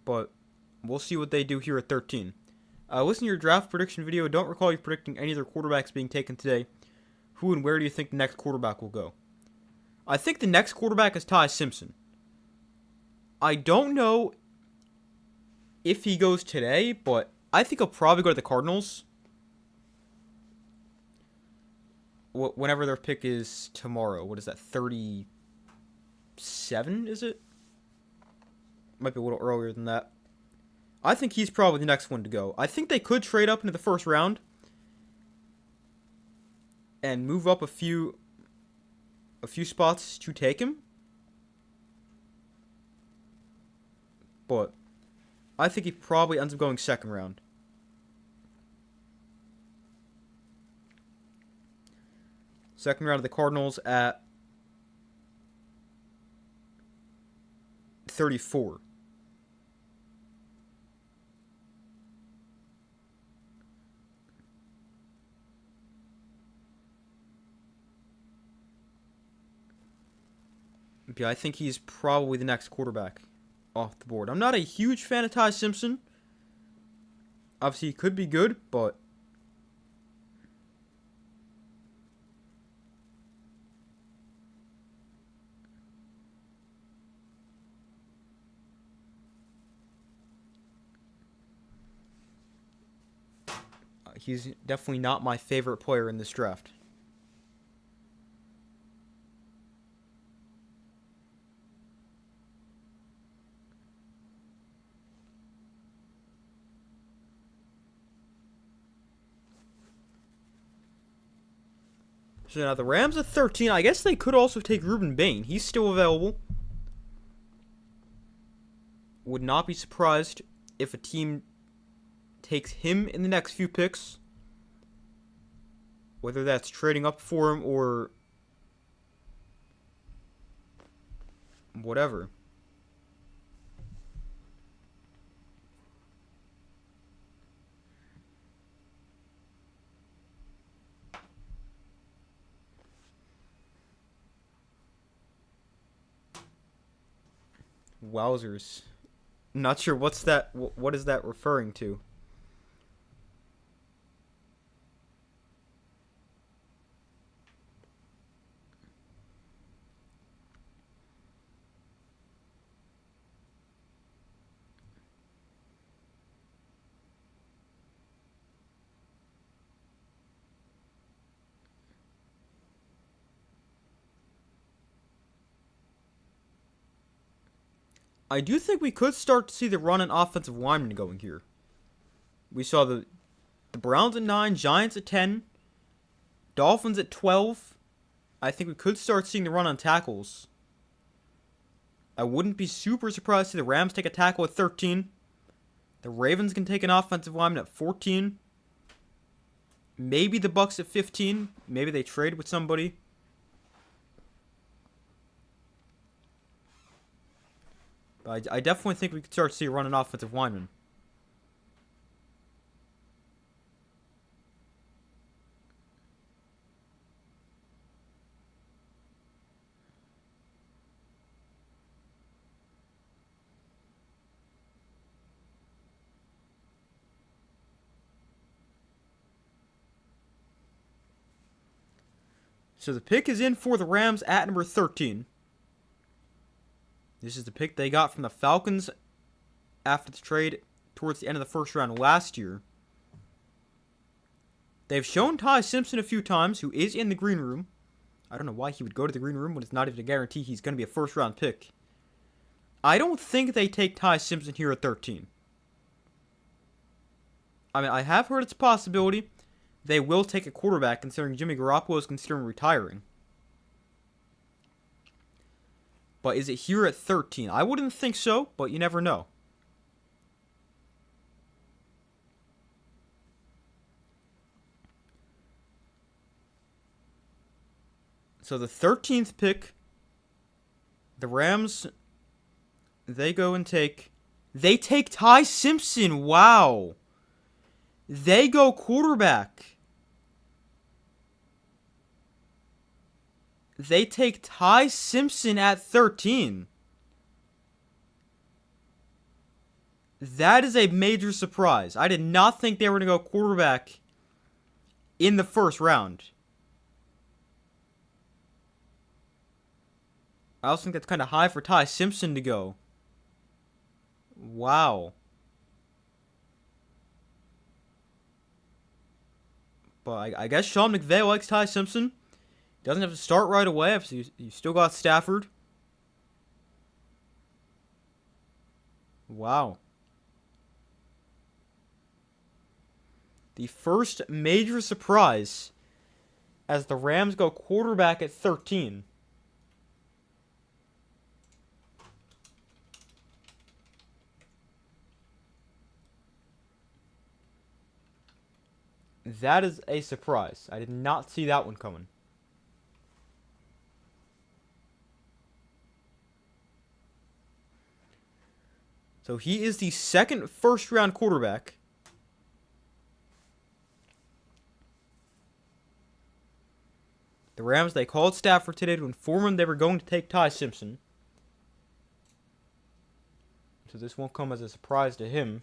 But we'll see what they do here at 13. Listen to your draft prediction video. Don't recall you predicting any of their quarterbacks being taken today. Who and where do you think the next quarterback will go? I think the next quarterback is Ty Simpson. I don't know if he goes today, but I think he'll probably go to the Cardinals. Whenever their pick is tomorrow. What is that, 37, is it? Might be a little earlier than that. I think he's probably the next one to go. I think they could trade up into the first round and move up a few spots to take him. But I think he probably ends up going second round. Second round of the Cardinals at 34. Yeah, I think he's probably the next quarterback off the board. I'm not a huge fan of Ty Simpson. Obviously, he could be good, but he's definitely not my favorite player in this draft. So now the Rams at 13. I guess they could also take Ruben Bain. He's still available. Would not be surprised if a team takes him in the next few picks. Whether that's trading up for him or whatever. Wowzers. Not sure what's that. What is that referring to? I do think we could start to see the run on offensive linemen going here. We saw the Browns at 9, Giants at 10, Dolphins at 12. I think we could start seeing the run on tackles. I wouldn't be super surprised to see the Rams take a tackle at 13. The Ravens can take an offensive lineman at 14. Maybe the Bucks at 15. Maybe they trade with somebody. But I definitely think we could start to see a run on offensive lineman. So the pick is in for the Rams at number 13. This is the pick they got from the Falcons after the trade towards the end of the first round last year. They've shown Ty Simpson a few times, who is in the green room. I don't know why he would go to the green room when it's not even a guarantee he's going to be a first round pick. I don't think they take Ty Simpson here at 13. I mean, I have heard it's a possibility they will take a quarterback, considering Jimmy Garoppolo is considering retiring. But is it here at 13? I wouldn't think so, but you never know. So the 13th pick, the Rams, they go and take Ty Simpson. Wow. They go quarterback. They take Ty Simpson at 13. That is a major surprise. I did not think they were going to go quarterback in the first round. I also think that's kind of high for Ty Simpson to go. Wow. But I guess Sean McVay likes Ty Simpson. Doesn't have to start right away. So you still got Stafford. Wow. The first major surprise as the Rams go quarterback at 13. That is a surprise. I did not see that one coming. So he is the second first-round quarterback. The Rams, they called Stafford today to inform him they were going to take Ty Simpson. So this won't come as a surprise to him.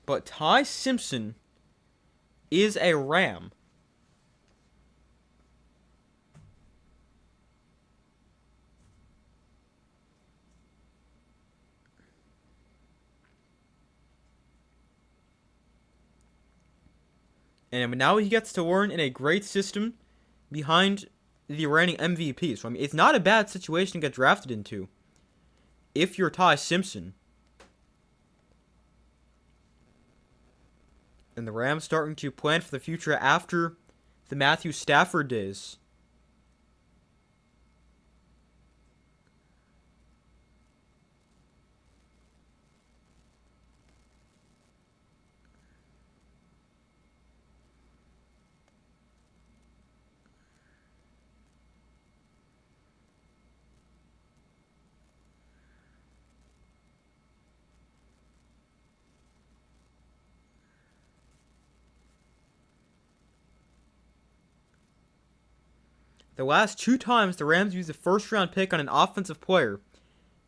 But Ty Simpson is a Ram. And now he gets to learn in a great system behind the reigning MVP. So, I mean, it's not a bad situation to get drafted into if you're Ty Simpson. And the Rams starting to plan for the future after the Matthew Stafford days. The last two times the Rams used a first-round pick on an offensive player,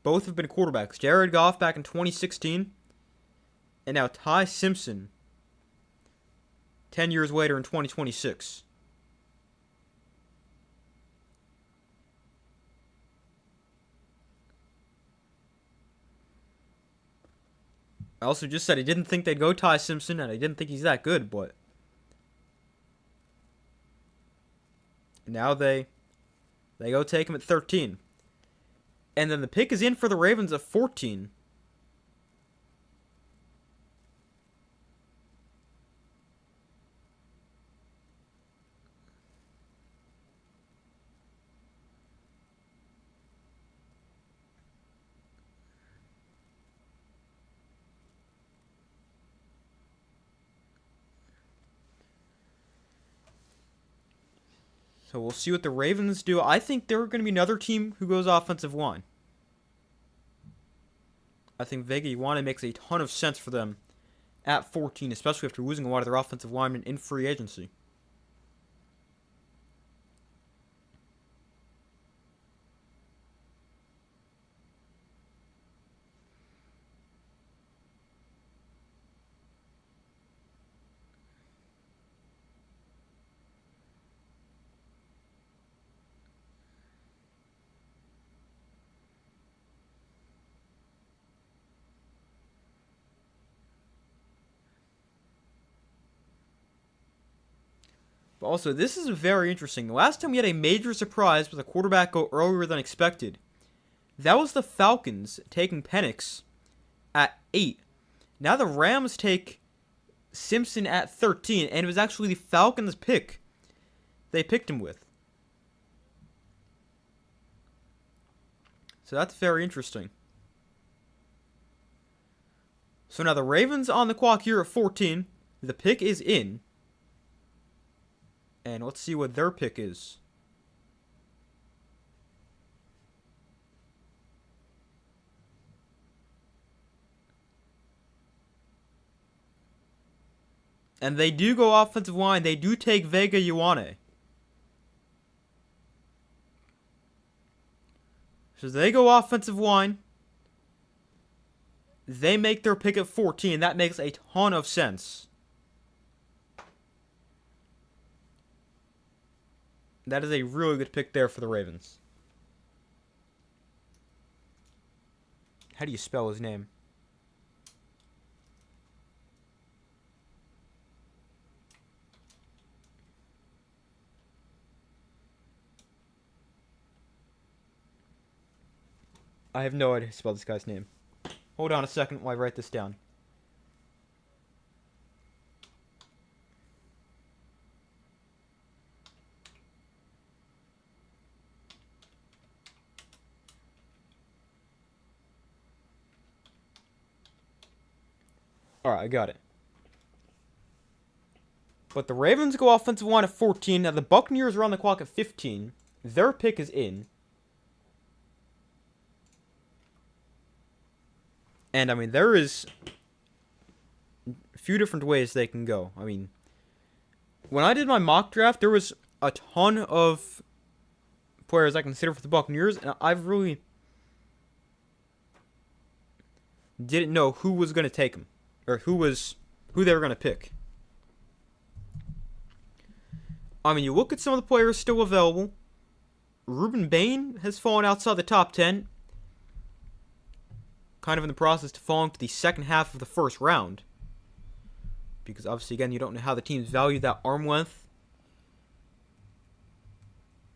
both have been quarterbacks. Jared Goff back in 2016, and now Ty Simpson 10 years later in 2026. I also just said I didn't think they'd go Ty Simpson, and I didn't think he's that good, but now they go take him at 13. And then the pick is in for the Ravens at 14. So we'll see what the Ravens do. I think they're going to be another team who goes offensive line. I think Vega Ioane makes a ton of sense for them at 14, especially after losing a lot of their offensive linemen in free agency. But also, this is very interesting. The last time we had a major surprise with a quarterback go earlier than expected, that was the Falcons taking Penix at 8. Now the Rams take Simpson at 13, and it was actually the Falcons' pick they picked him with. So that's very interesting. So now the Ravens on the clock here at 14. The pick is in. And let's see what their pick is. And they do go offensive line. They do take Vega Ioane. So they go offensive line. They make their pick at 14. That makes a ton of sense. That is a really good pick there for the Ravens. How do you spell his name? I have no idea how to spell this guy's name. Hold on a second while I write this down. Alright, I got it. But the Ravens go offensive line at 14. Now the Buccaneers are on the clock at 15. Their pick is in. And, I mean, there is a few different ways they can go. I mean, when I did my mock draft, there was a ton of players I consider for the Buccaneers, and I really didn't know who was going to take them, or who they were going to pick. I mean, you look at some of the players still available. Ruben Bain has fallen outside the top 10. Kind of in the process to falling to the second half of the first round. Because obviously, again, you don't know how the teams value that arm length.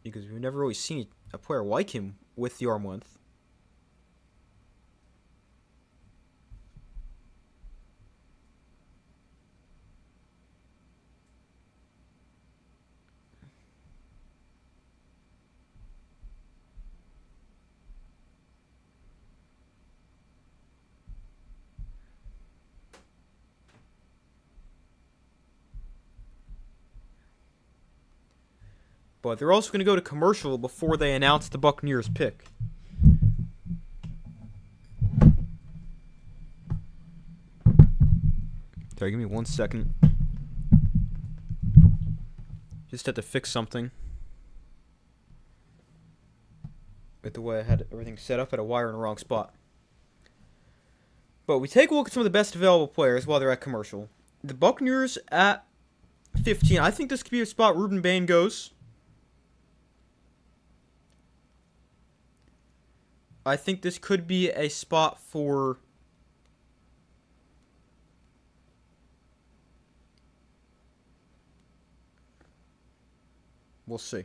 Because we've never really seen a player like him with the arm length. But they're also going to go to commercial before they announce the Buccaneers pick. Sorry, give me 1 second. Just had to fix something. With the way I had everything set up, I had a wire in the wrong spot. But we take a look at some of the best available players while they're at commercial. The Buccaneers at 15. I think this could be a spot Ruben Bain goes. I think this could be a spot for we'll see.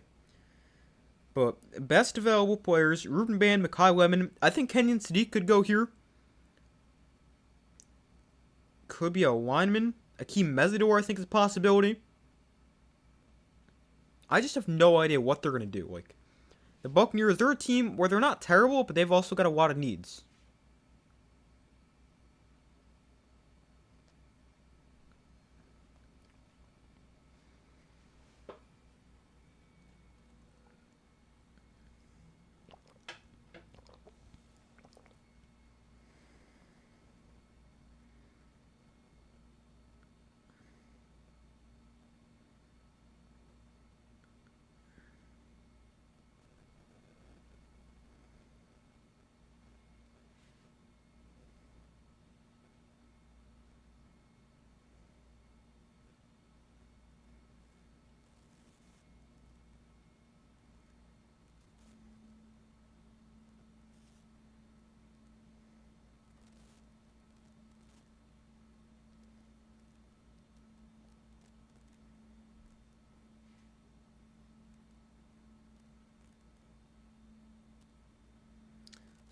But best available players, Ruben Band, Makai Lemon. I think Kenyon Sadiq could go here. Could be a lineman. Akeem Mesidor, I think, is a possibility. I just have no idea what they're going to do. Like, the Buccaneers, they're a team where they're not terrible, but they've also got a lot of needs.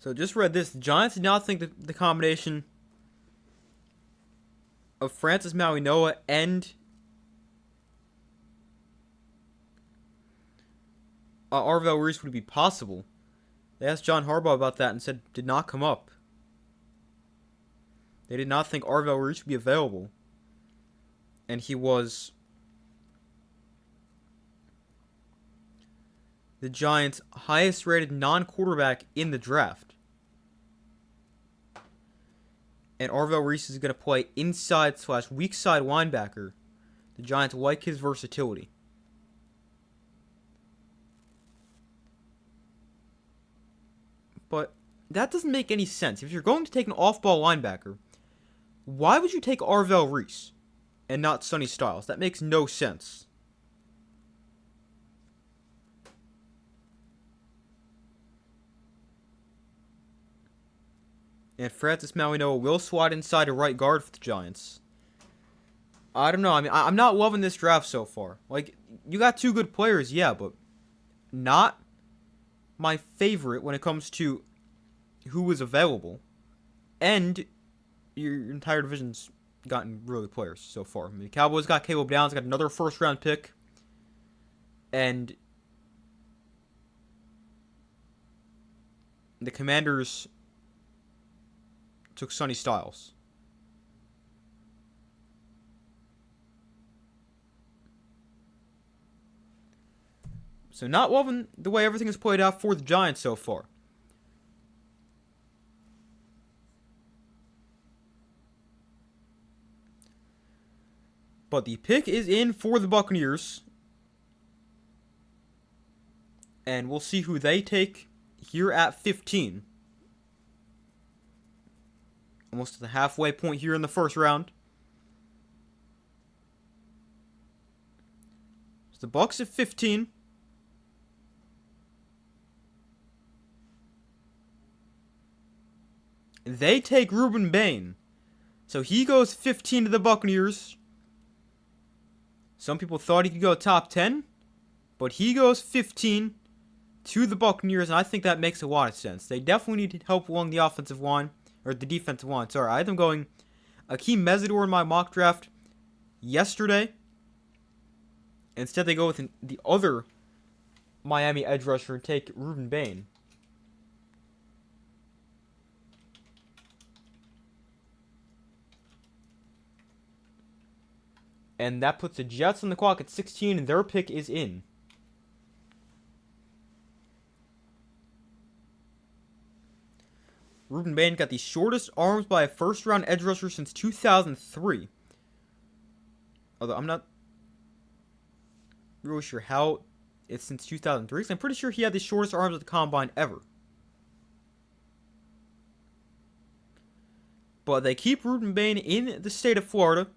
So just read this. The Giants did not think that the combination of Francis Mauigoa and Arvell Reese would be possible. They asked John Harbaugh about that and said did not come up. They did not think Arvell Reese would be available. And he was the Giants' highest rated non-quarterback in the draft. And Arvell Reese is going to play inside/weak side linebacker. The Giants like his versatility. But that doesn't make any sense. If you're going to take an off-ball linebacker, why would you take Arvell Reese and not Sonny Styles? That makes no sense. And Francis Mauigoa will slide inside to right guard for the Giants. I don't know. I mean, I'm not loving this draft so far. Like, you got two good players, yeah, but not my favorite when it comes to who was available. And your entire division's gotten really good players so far. I mean, the Cowboys got Caleb Downs, got another first-round pick. And the Commanders took Sonny Styles. So not loving the way everything has played out for the Giants so far. But the pick is in for the Buccaneers. And we'll see who they take here at 15. Almost to the halfway point here in the first round. So the Bucs at 15. They take Ruben Bain. So he goes 15 to the Buccaneers. Some people thought he could go top 10. But he goes 15 to the Buccaneers. And I think that makes a lot of sense. They definitely need help along the offensive line. Or the defensive line. Sorry, I had them going Akeem Mesidor in my mock draft yesterday. Instead, they go with the other Miami edge rusher and take Ruben Bain. And that puts the Jets on the clock at 16, and their pick is in. Ruben Bain got the shortest arms by a first-round edge rusher since 2003. Although I'm not really sure how it's since 2003, because I'm pretty sure he had the shortest arms at the combine ever. But they keep Ruben Bain in the state of Florida.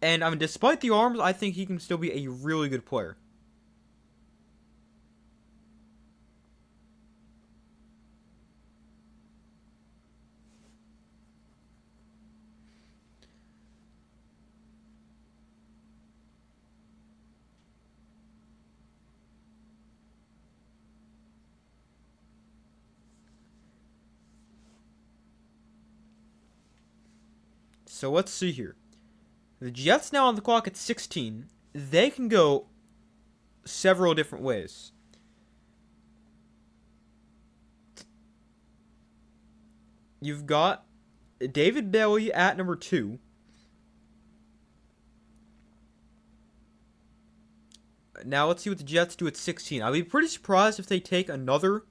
And I mean, despite the arms, I think he can still be a really good player. So let's see here. The Jets now on the clock at 16. They can go several different ways. You've got David Bailey at number 2. Now let's see what the Jets do at 16. I'd be pretty surprised if they take another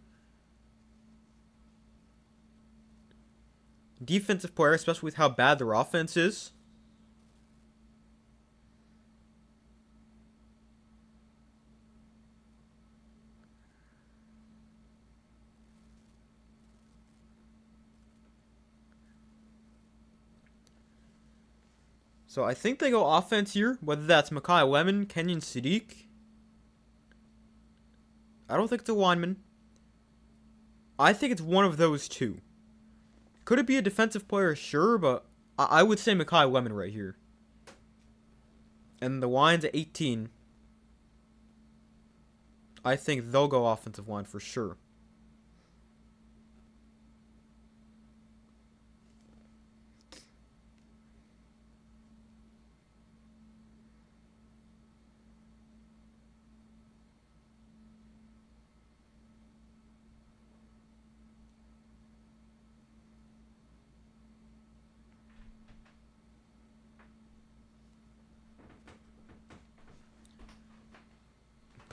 defensive player, especially with how bad their offense is. So I think they go offense here, whether that's Makai Lemon, Kenyon Sadiq. I don't think it's a lineman. I think it's one of those two. Could it be a defensive player? Sure, but I would say Makai Lemon right here. And the line's at 18. I think they'll go offensive line for sure.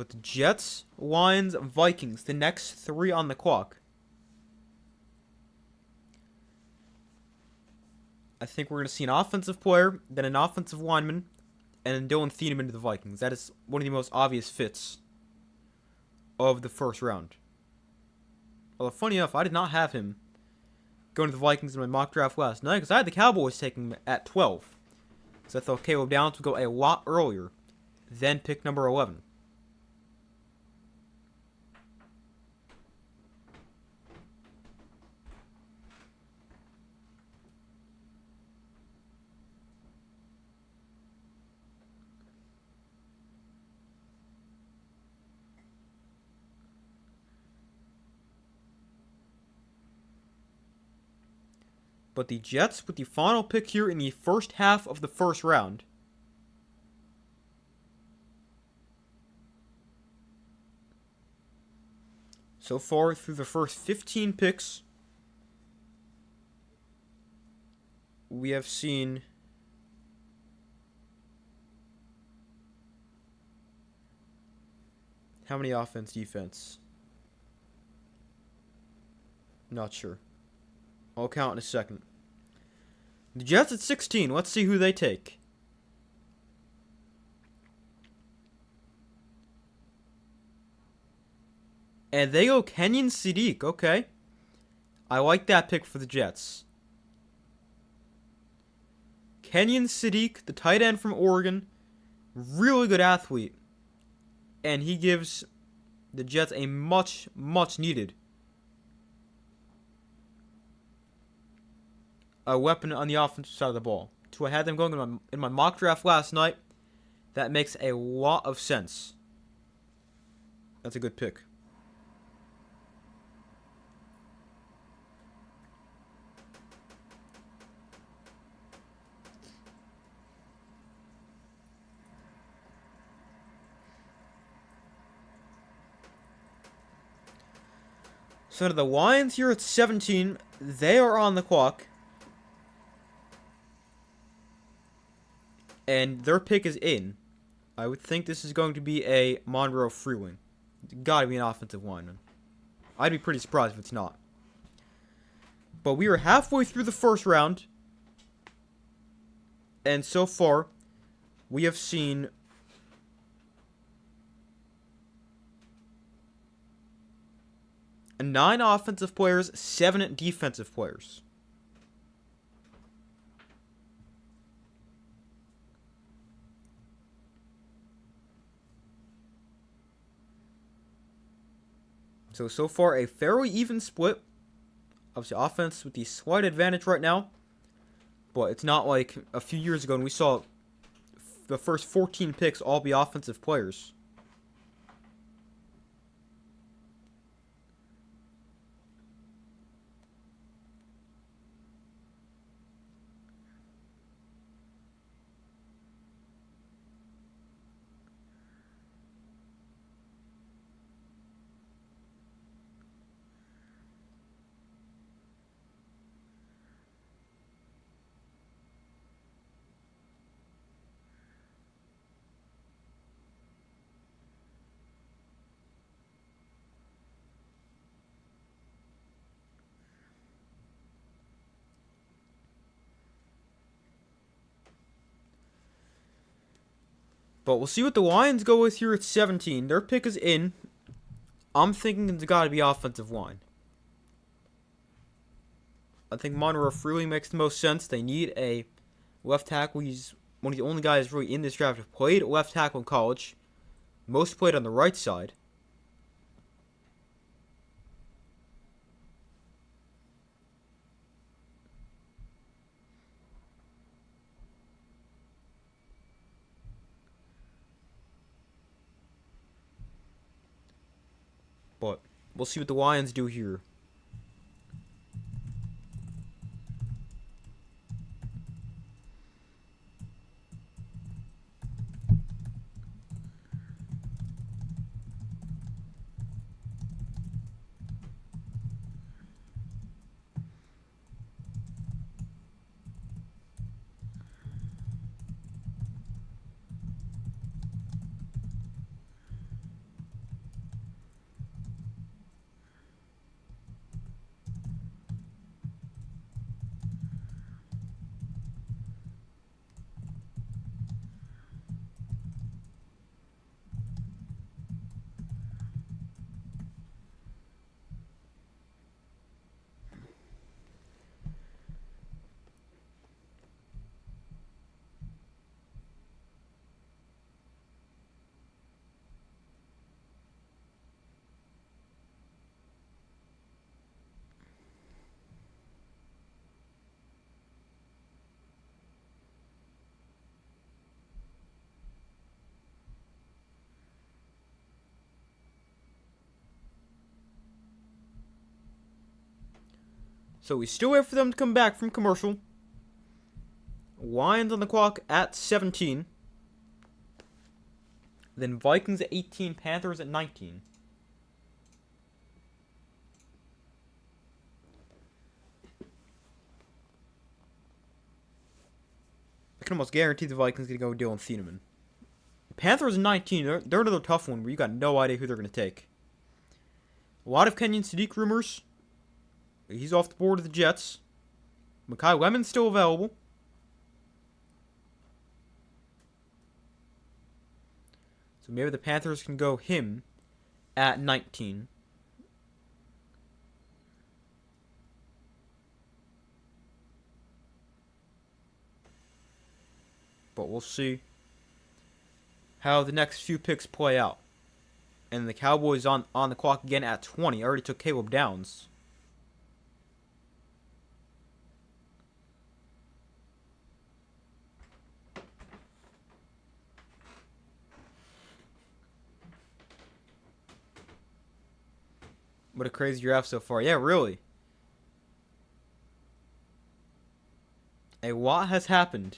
But the Jets, Lions, Vikings, the next 3 on the clock. I think we're going to see an offensive player, then an offensive lineman, and then Dylan Thieneman to the Vikings. That is one of the most obvious fits of the first round. Although, funny enough, I did not have him going to the Vikings in my mock draft last night, because I had the Cowboys taking him at 12. So I thought Caleb Downs would go a lot earlier than pick number 11. But the Jets, with the final pick here in the first half of the first round, so far through the first 15 picks, we have seen how many offense, defense? Not sure. I'll count in a second. The Jets at 16. Let's see who they take. And they go Kenyon Sadiq. Okay. I like that pick for the Jets. Kenyon Sadiq, the tight end from Oregon. Really good athlete. And he gives the Jets a much, much needed a weapon on the offensive side of the ball. So I had them going in my mock draft last night. That makes a lot of sense. That's a good pick. So the Lions here at 17, they are on the clock. And their pick is in. I would think this is going to be a Monroe Freeling. It's gotta be an offensive lineman. I'd be pretty surprised if it's not. But we are halfway through the first round. And so far, we have seen nine offensive players, 7 defensive players. So far a fairly even split. Obviously offense with the slight advantage right now. But it's not like a few years ago when we saw the first 14 picks all be offensive players. But we'll see what the Lions go with here at 17. Their pick is in. I'm thinking it's got to be offensive line. I think Monroe Freely makes the most sense. They need a left tackle. He's one of the only guys really in this draft who played left tackle in college. Most played on the right side. But we'll see what the Lions do here. So we still wait for them to come back from commercial. Lions on the clock at 17. Then Vikings at 18, Panthers at 19. I can almost guarantee the Vikings are going to go Dylan Thieneman. Panthers at 19, they're another tough one where you got no idea who they're going to take. A lot of Kenyon Sadiq rumors. He's off the board of the Jets. Mekhi Lemon's still available. So maybe the Panthers can go him at 19. But we'll see how the next few picks play out. And the Cowboys on the clock again at 20. I already took Caleb Downs. What a crazy draft so far. Yeah, really. A lot has happened.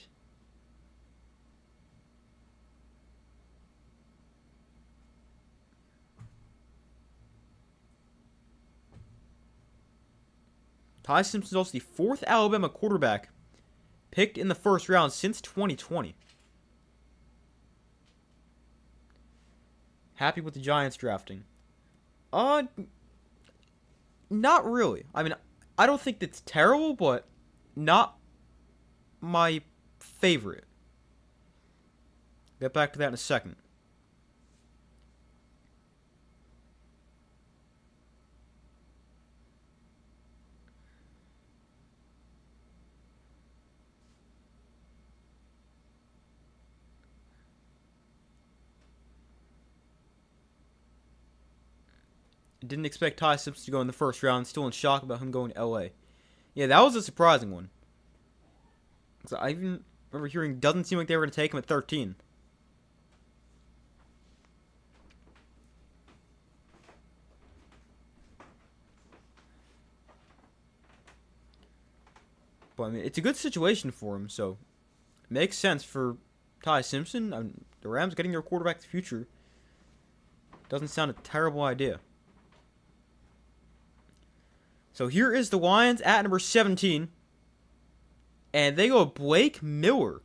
Ty Simpson is also the fourth Alabama quarterback picked in the first round since 2020. Happy with the Giants drafting. Not really. I mean, I don't think it's terrible, but not my favorite. Get back to that in a second. Didn't expect Ty Simpson to go in the first round. Still in shock about him going to LA. Yeah, that was a surprising one. I even remember hearing doesn't seem like they were going to take him at 13. But I mean, it's a good situation for him, so it makes sense for Ty Simpson. The Rams getting their quarterback of the future doesn't sound a terrible idea. So here is the Lions at number 17. And they go Blake Miller,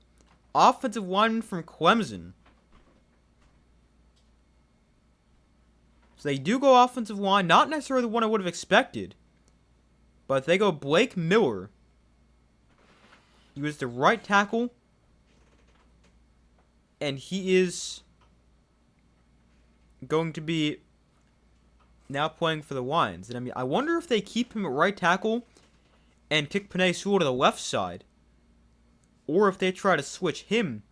offensive lineman from Clemson. So they do go offensive line, not necessarily the one I would have expected. But they go Blake Miller. He was the right tackle And he is going to be now playing for the Lions. And I mean, I wonder if they keep him at right tackle and kick Penei Sewell to the left side, or if they try to switch him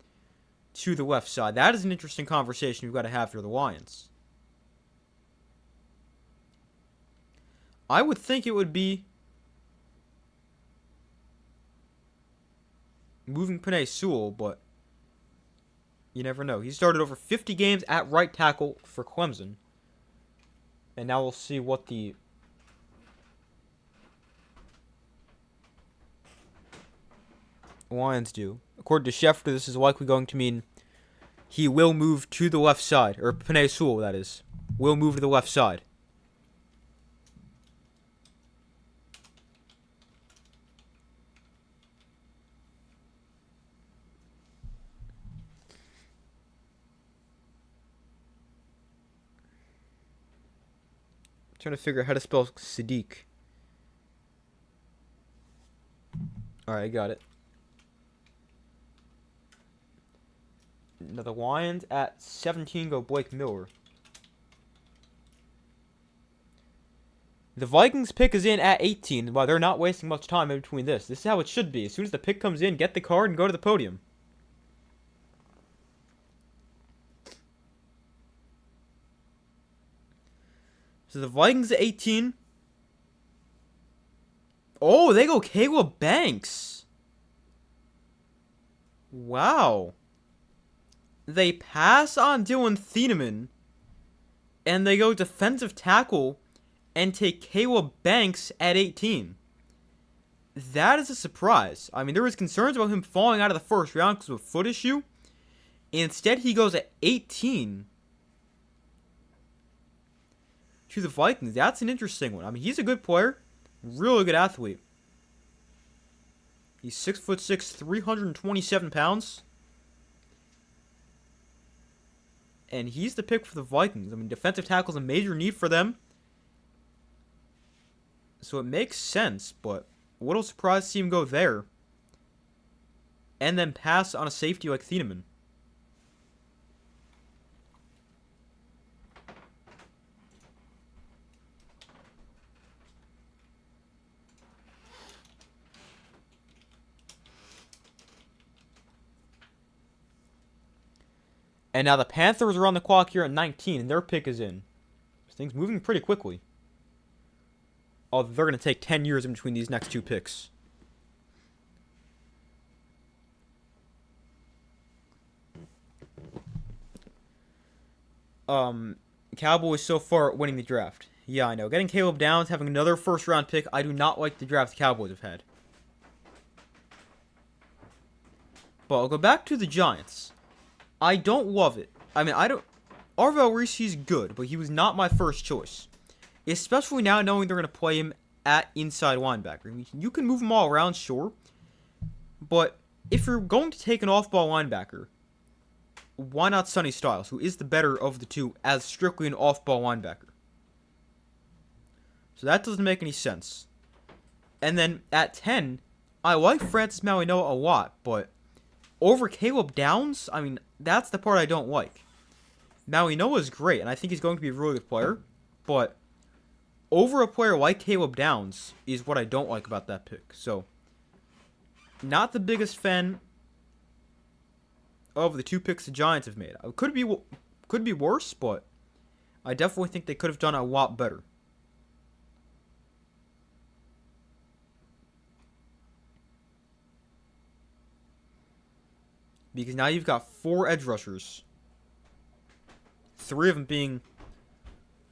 to the left side. That is an interesting conversation we've got to have for the Lions. I would think it would be moving Penei Sewell, but you never know. He started over 50 games at right tackle for Clemson. And now we'll see what the Lions do. According to Schefter, this is likely going to mean he will move to the left side. Or Penei Sewell, that is. Will move to the left side. Trying to figure out how to spell Sadiq. Alright, I got it. Now the Lions at 17 go Blake Miller. The Vikings pick is in at 18. While they're not wasting much time in between this. This is how it should be. As soon as the pick comes in, get the card and go to the podium. So the Vikings at 18. Oh, they go Caleb Banks. Wow. They pass on Dylan Thieneman. And they go defensive tackle and take Caleb Banks at 18. That is a surprise. I mean, there was concerns about him falling out of the first round because of a foot issue. Instead, he goes at 18 to the Vikings. That's an interesting one. I mean, he's a good player. Really good athlete. He's 6'6", 327 pounds. And he's the pick for the Vikings. I mean, defensive tackle is a major need for them. So it makes sense, but a little surprised to see him go there. And then pass on a safety like Thieneman. And now the Panthers are on the clock here at 19, and their pick is in. This thing's moving pretty quickly. Oh, they're going to take 10 years in between these next two picks. Cowboys so far winning the draft. Yeah, I know. Getting Caleb Downs, having another first-round pick. I do not like the draft the Cowboys have had. But I'll go back to the Giants. I don't love it. I mean, Arvell Reese, he's good, but he was not my first choice. Especially now knowing they're going to play him at inside linebacker. I mean, you can move him all around, sure. But if you're going to take an off-ball linebacker, why not Sonny Styles, who is the better of the two as strictly an off-ball linebacker? So that doesn't make any sense. And then at 10, I like Francis Mauigoa a lot, but over Caleb Downs, I mean, that's the part I don't like. Mauigoa is great, and I think he's going to be a really good player, but over a player like Caleb Downs is what I don't like about that pick. So, not the biggest fan of the two picks the Giants have made. It could be worse, but I definitely think they could have done a lot better. Because now you've got 4 edge rushers. 3 of them being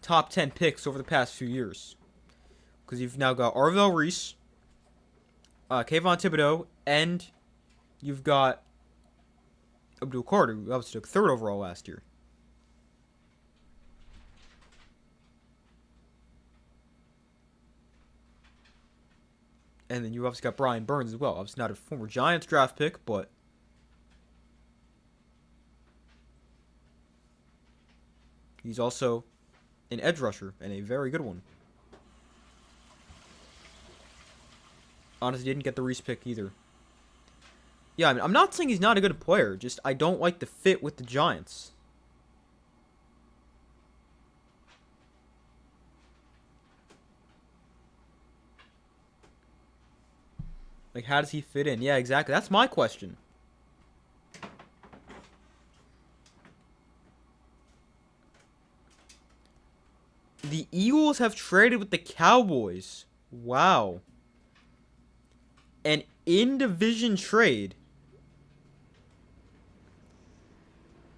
top 10 picks over the past few years. Because you've now got Arvell Reese, Kayvon Thibodeau, and you've got Abdul Carter, who obviously took 3rd overall last year. And then you obviously got Brian Burns as well. Obviously not a former Giants draft pick, but he's also an edge rusher, and a very good one. Honestly, didn't get the Reese pick either. Yeah, I mean, I'm not saying he's not a good player. Just I don't like the fit with the Giants. Like, how does he fit in? Yeah, exactly. That's my question. The Eagles have traded with the Cowboys. Wow. An in-division trade.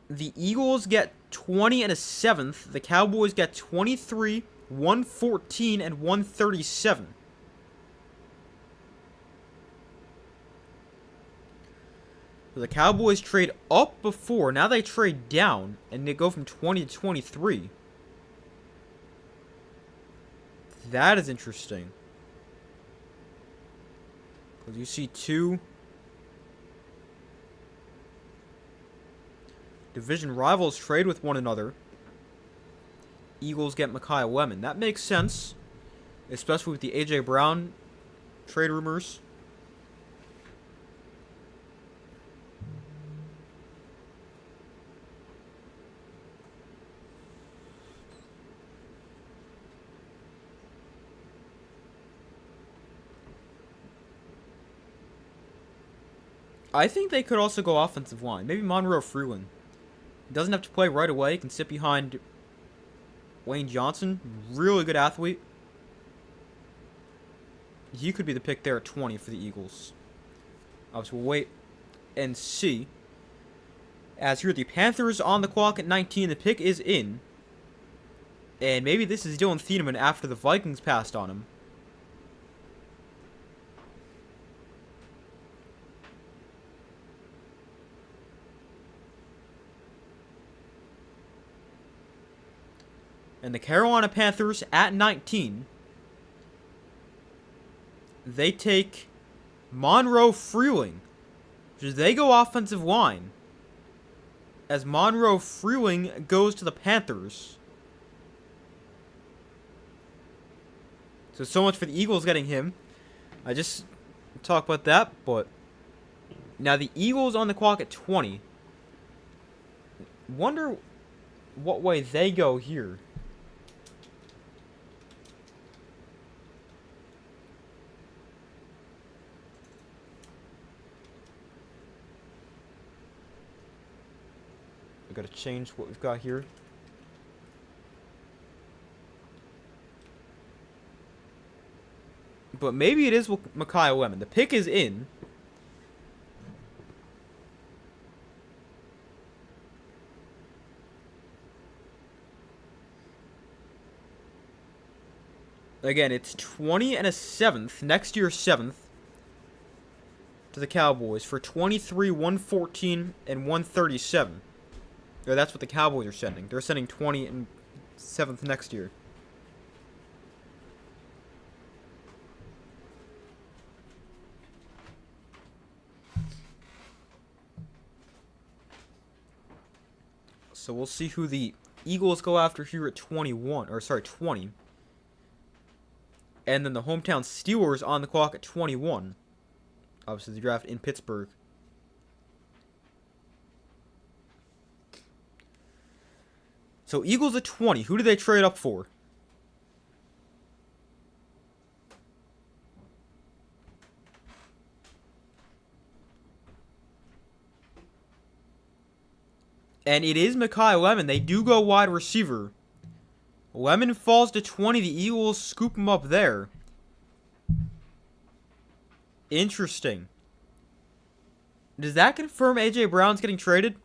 The Eagles get 20 and a seventh. The Cowboys get 23, 114, and 137. So the Cowboys trade up before. Now they trade down, and they go from 20 to 23. That is interesting. Because you see two division rivals trade with one another. Eagles get Micaiah Lemon. That makes sense. Especially with the A.J. Brown trade rumors. I think they could also go offensive line. Maybe Monroe Freeland. He doesn't have to play right away. He can sit behind Wayne Johnson. Really good athlete. He could be the pick there at 20 for the Eagles. Obviously, we'll wait and see. As here, the Panthers on the clock at 19. The pick is in. And maybe this is Dylan Thieneman after the Vikings passed on him. And the Carolina Panthers at 19. They take Monroe Freeling. They go offensive line. As Monroe Freeling goes to the Panthers. So much for the Eagles getting him. I just talked about that, but now the Eagles on the clock at 20. Wonder what way they go here. We gotta change what we've got here. But maybe it is Micaiah Lemon. The pick is in. Again, it's 20 and a seventh. Next year's 7th. To the Cowboys for 23, 114, and 137. Or that's what the Cowboys are sending. They're sending 20 and 7th next year. So we'll see who the Eagles go after here at 21. Or sorry, 20. And then the hometown Steelers on the clock at 21. Obviously the draft in Pittsburgh. So Eagles at 20. Who do they trade up for? And it is Micaiah Lemon. They do go wide receiver. Lemon falls to 20. The Eagles scoop him up there. Interesting. Does that confirm A.J. Brown's getting traded?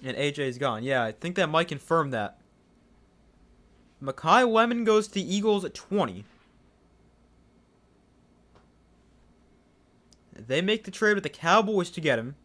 And A.J.'s gone. Yeah, I think that might confirm that. Micaiah Lemon goes to the Eagles at 20. They make the trade with the Cowboys to get him.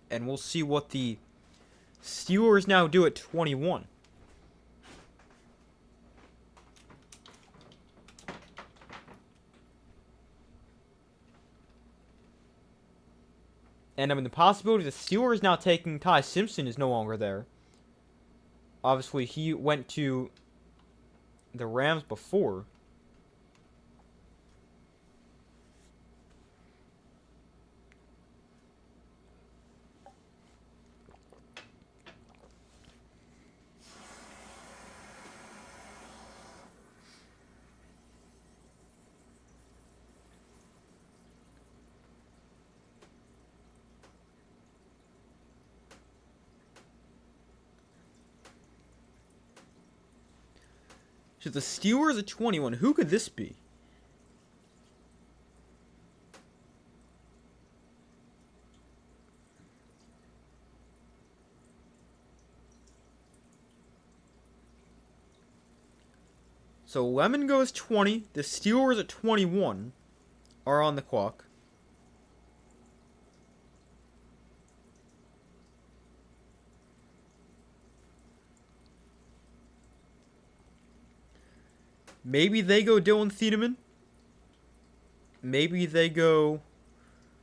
And we'll see what the Steelers now do at 21. And I mean, the possibility the Steelers now taking Ty Simpson is no longer there. Obviously, he went to the Rams before. So the Steelers at 21. Who could this be? So Lemon goes 20. The Steelers at 21 are on the clock. Maybe they go Dylan Thiedemann. Maybe they go...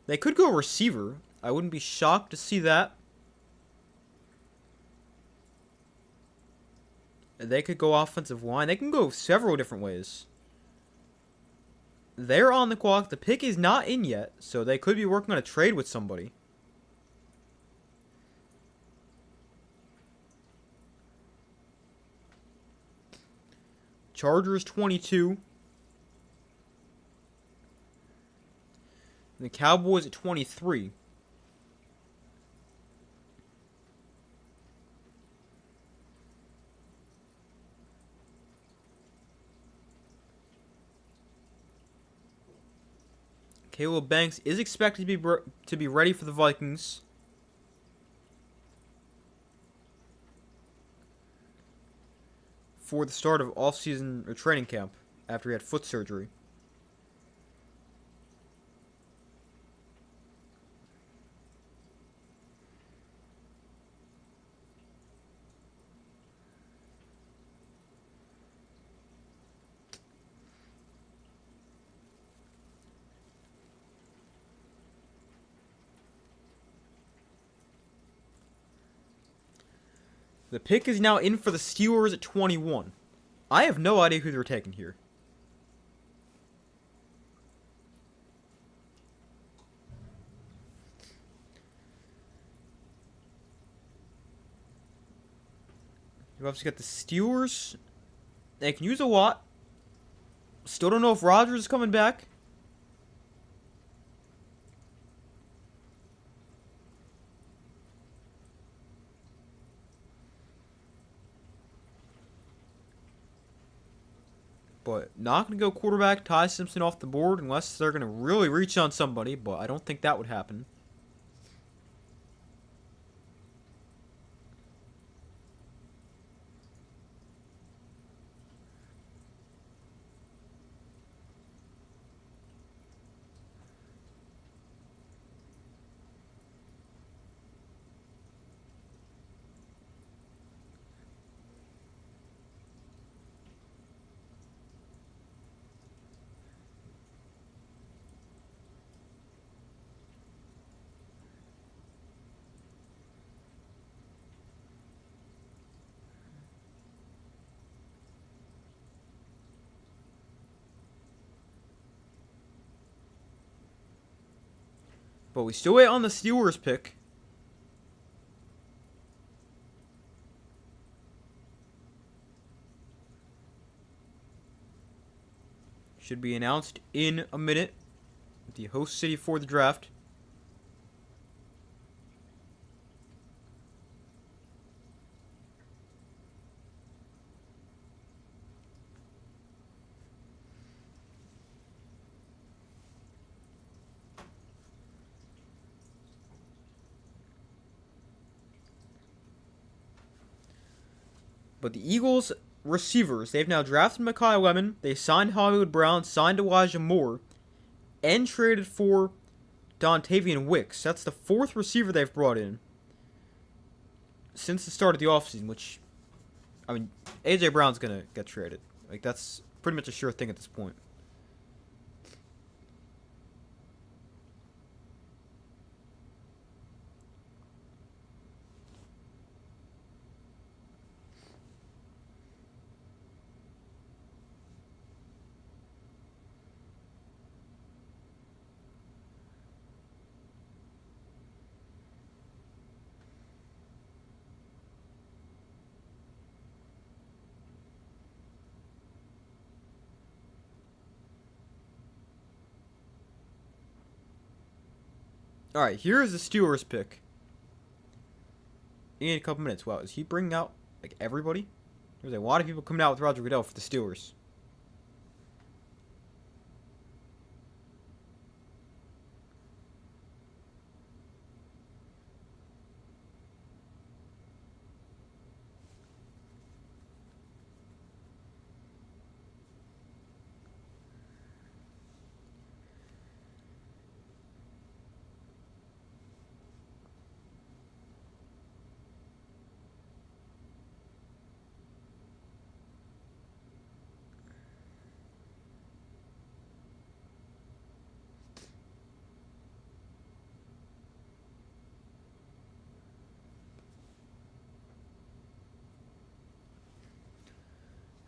They could go receiver. I wouldn't be shocked to see that. They could go offensive line. They can go several different ways. They're on the clock. The pick is not in yet, so they could be working on a trade with somebody. Chargers 22. And the Cowboys at 23. Caleb Banks is expected to be ready for the Vikings. For the start of off-season or training camp after he had foot surgery. The pick is now in for the Steelers at 21. I have no idea who they're taking here. You've obviously got the Steelers. They can use a lot. Still don't know if Rodgers is coming back. But not going to go quarterback, Ty Simpson off the board unless they're going to really reach on somebody. But I don't think that would happen. But we still wait on the Steelers pick. Should be announced in a minute. The host city for the draft. But the Eagles receivers, they've now drafted Mekhi Lemon, they signed Hollywood Brown, signed Elijah Moore, and traded for Dontavian Wicks. That's the fourth receiver they've brought in since the start of the offseason, which, I mean, A.J. Brown's going to get traded. Like, that's pretty much a sure thing at this point. All right, here is the Steelers pick. In a couple minutes. Wow, is he bringing out like everybody? There's a lot of people coming out with Roger Goodell for the Steelers.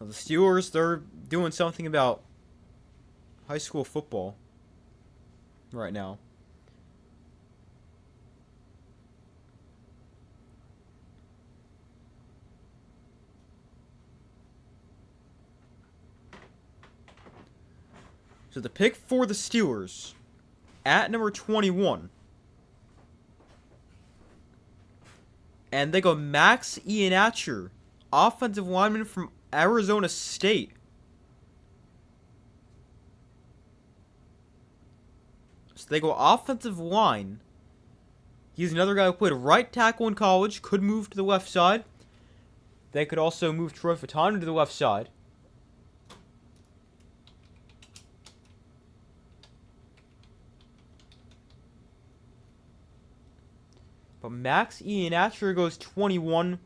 Now, the Steelers, they're doing something about high school football right now. So the pick for the Steelers at number 21. And they go Max Ihenacho, offensive lineman from Arizona State. So they go offensive line. He's another guy who played right tackle in college, could move to the left side. They could also move Troy Fautanu to the left side. But Max Ihenacho goes 21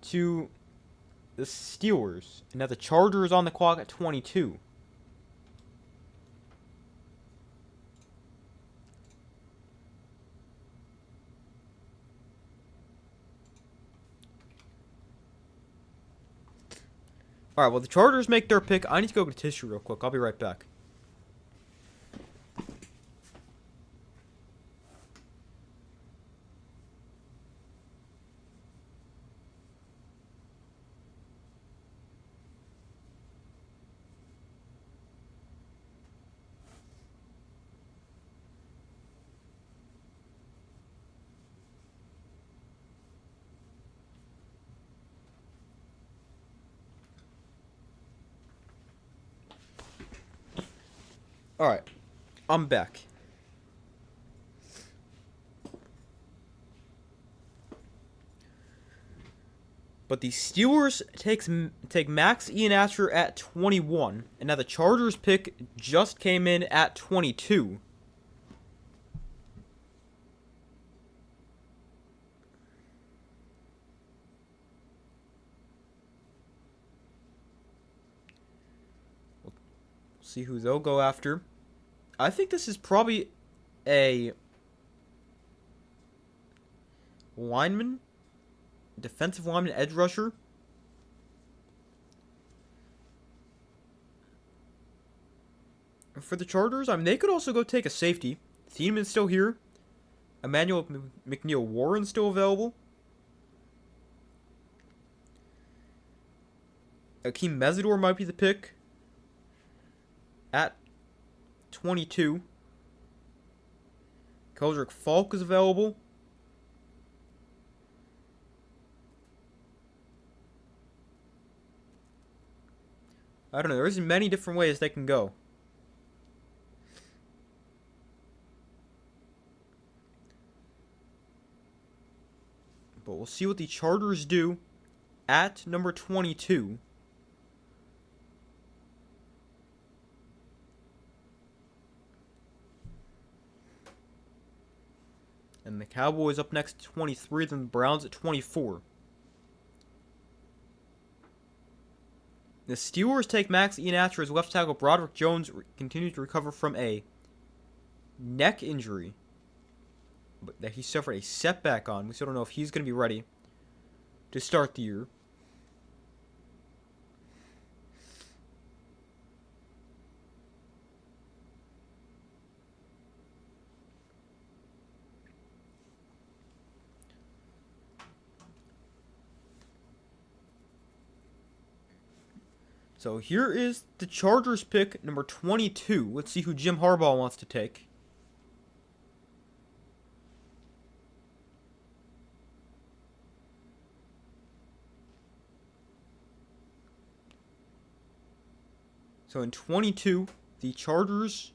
to the Steelers. And now the Chargers on the clock at 22. Alright, well, the Chargers make their pick. I need to go get tissue real quick. I'll be right back. Alright, I'm back. But the Steelers take Max Ihenacho at 21. And now the Chargers pick just came in at 22. We'll see who they'll go after. I think this is probably a lineman, defensive lineman, edge rusher. For the Chargers, I mean, they could also go take a safety. Thieleman's still here. Emmanuel McNeil Warren's still available. Akeem Mesidor might be the pick at 22. Keldrick Falk is available. I don't know. There's many different ways they can go. But we'll see what the Chargers do at number 22. And the Cowboys up next at 23, then the Browns at 24. The Steelers take Max Ihenacho as left tackle. Broderick Jones continues to recover from a neck injury that he suffered a setback on. We still don't know if he's going to be ready to start the year. So here is the Chargers pick, number 22. Let's see who Jim Harbaugh wants to take. So in 22, the Chargers,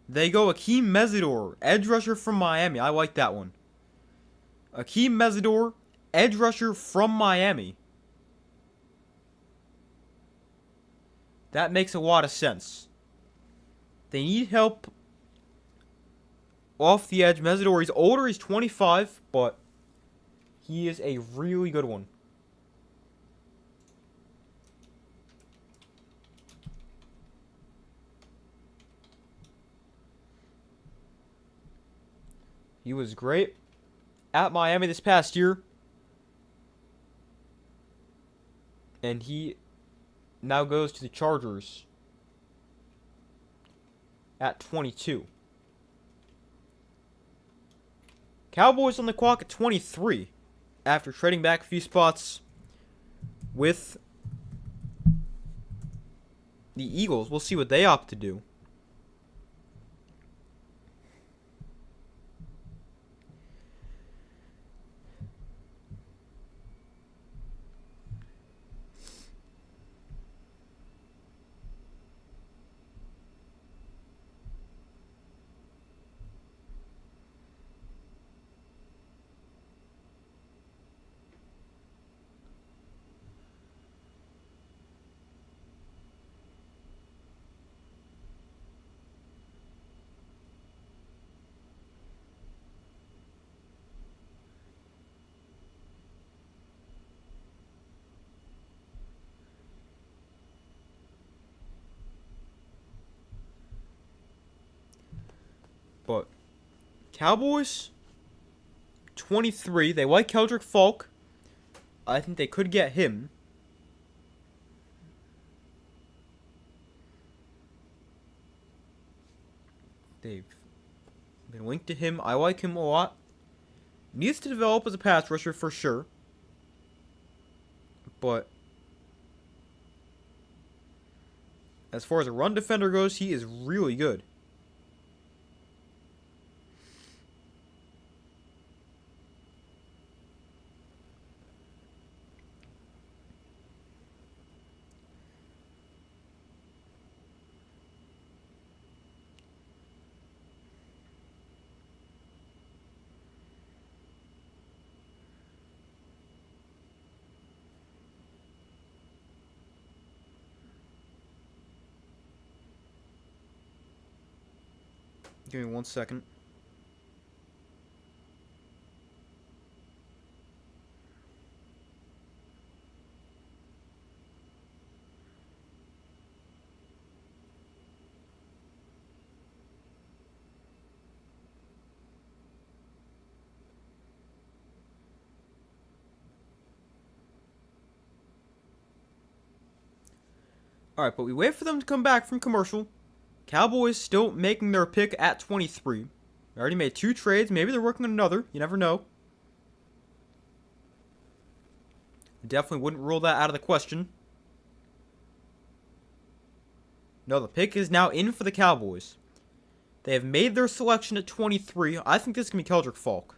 they go Akeem Mesidor, edge rusher from Miami. I like that one. Akeem Mesidor, edge rusher from Miami. That makes a lot of sense. They need help off the edge. Mesidor, he's older, he's 25, but he is a really good one. He was great at Miami this past year. And he now goes to the Chargers at 22. Cowboys on the clock at 23 after trading back a few spots with the Eagles. We'll see what they opt to do. But Cowboys 23. They like Keldrick Falk. I think they could get him. They've been linked to him. I like him a lot. Needs to develop as a pass rusher for sure. But as far as a run defender goes, he is really good. Give me 1 second. Alright, but we wait for them to come back from commercial. Cowboys still making their pick at 23. They already made 2 trades. Maybe they're working on another. You never know. Definitely wouldn't rule that out of the question. No, the pick is now in for the Cowboys. They have made their selection at 23. I think this is going to be Keldrick Falk.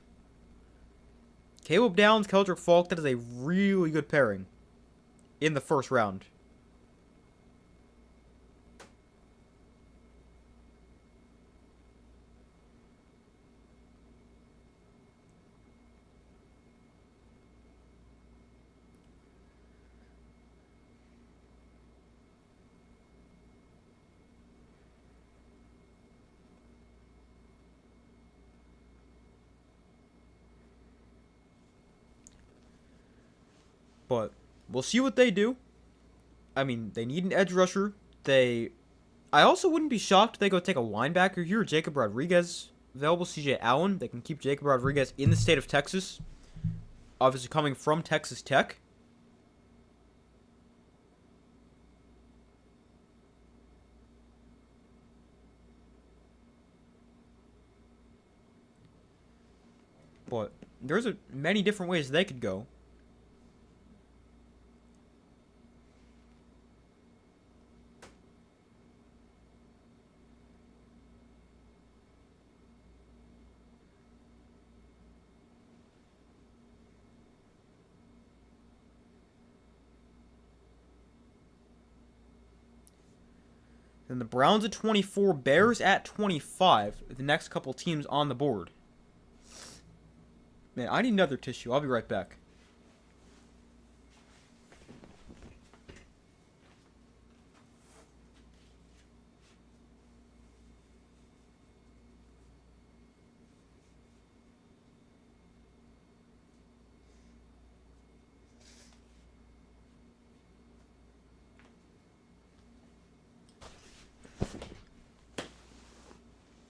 Caleb Downs, Keldrick Falk, that is a really good pairing in the first round. But we'll see what they do. I mean, they need an edge rusher. I also wouldn't be shocked if they go take a linebacker here. Jacob Rodriguez available. CJ Allen. They can keep Jacob Rodriguez in the state of Texas. Obviously coming from Texas Tech. But there's many different ways they could go. Then the Browns at 24, Bears at 25. The next couple teams on the board. Man, I need another tissue. I'll be right back.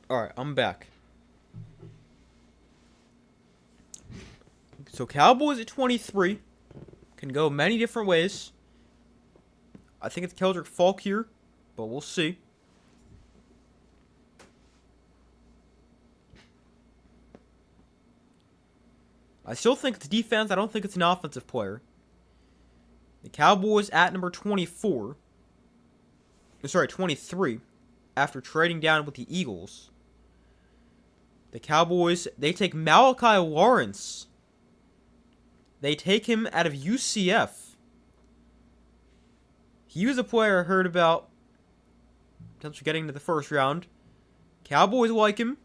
Alright, I'm back. So Cowboys at 23 can go many different ways. I think it's Keldrick Falk here, but we'll see. I still think it's defense. I don't think it's an offensive player. The Cowboys at number 24. Sorry, 23. After trading down with the Eagles. The Cowboys, they take Malachi Lawrence. They take him out of UCF. He was a player I heard about potentially getting into the first round. Cowboys like him.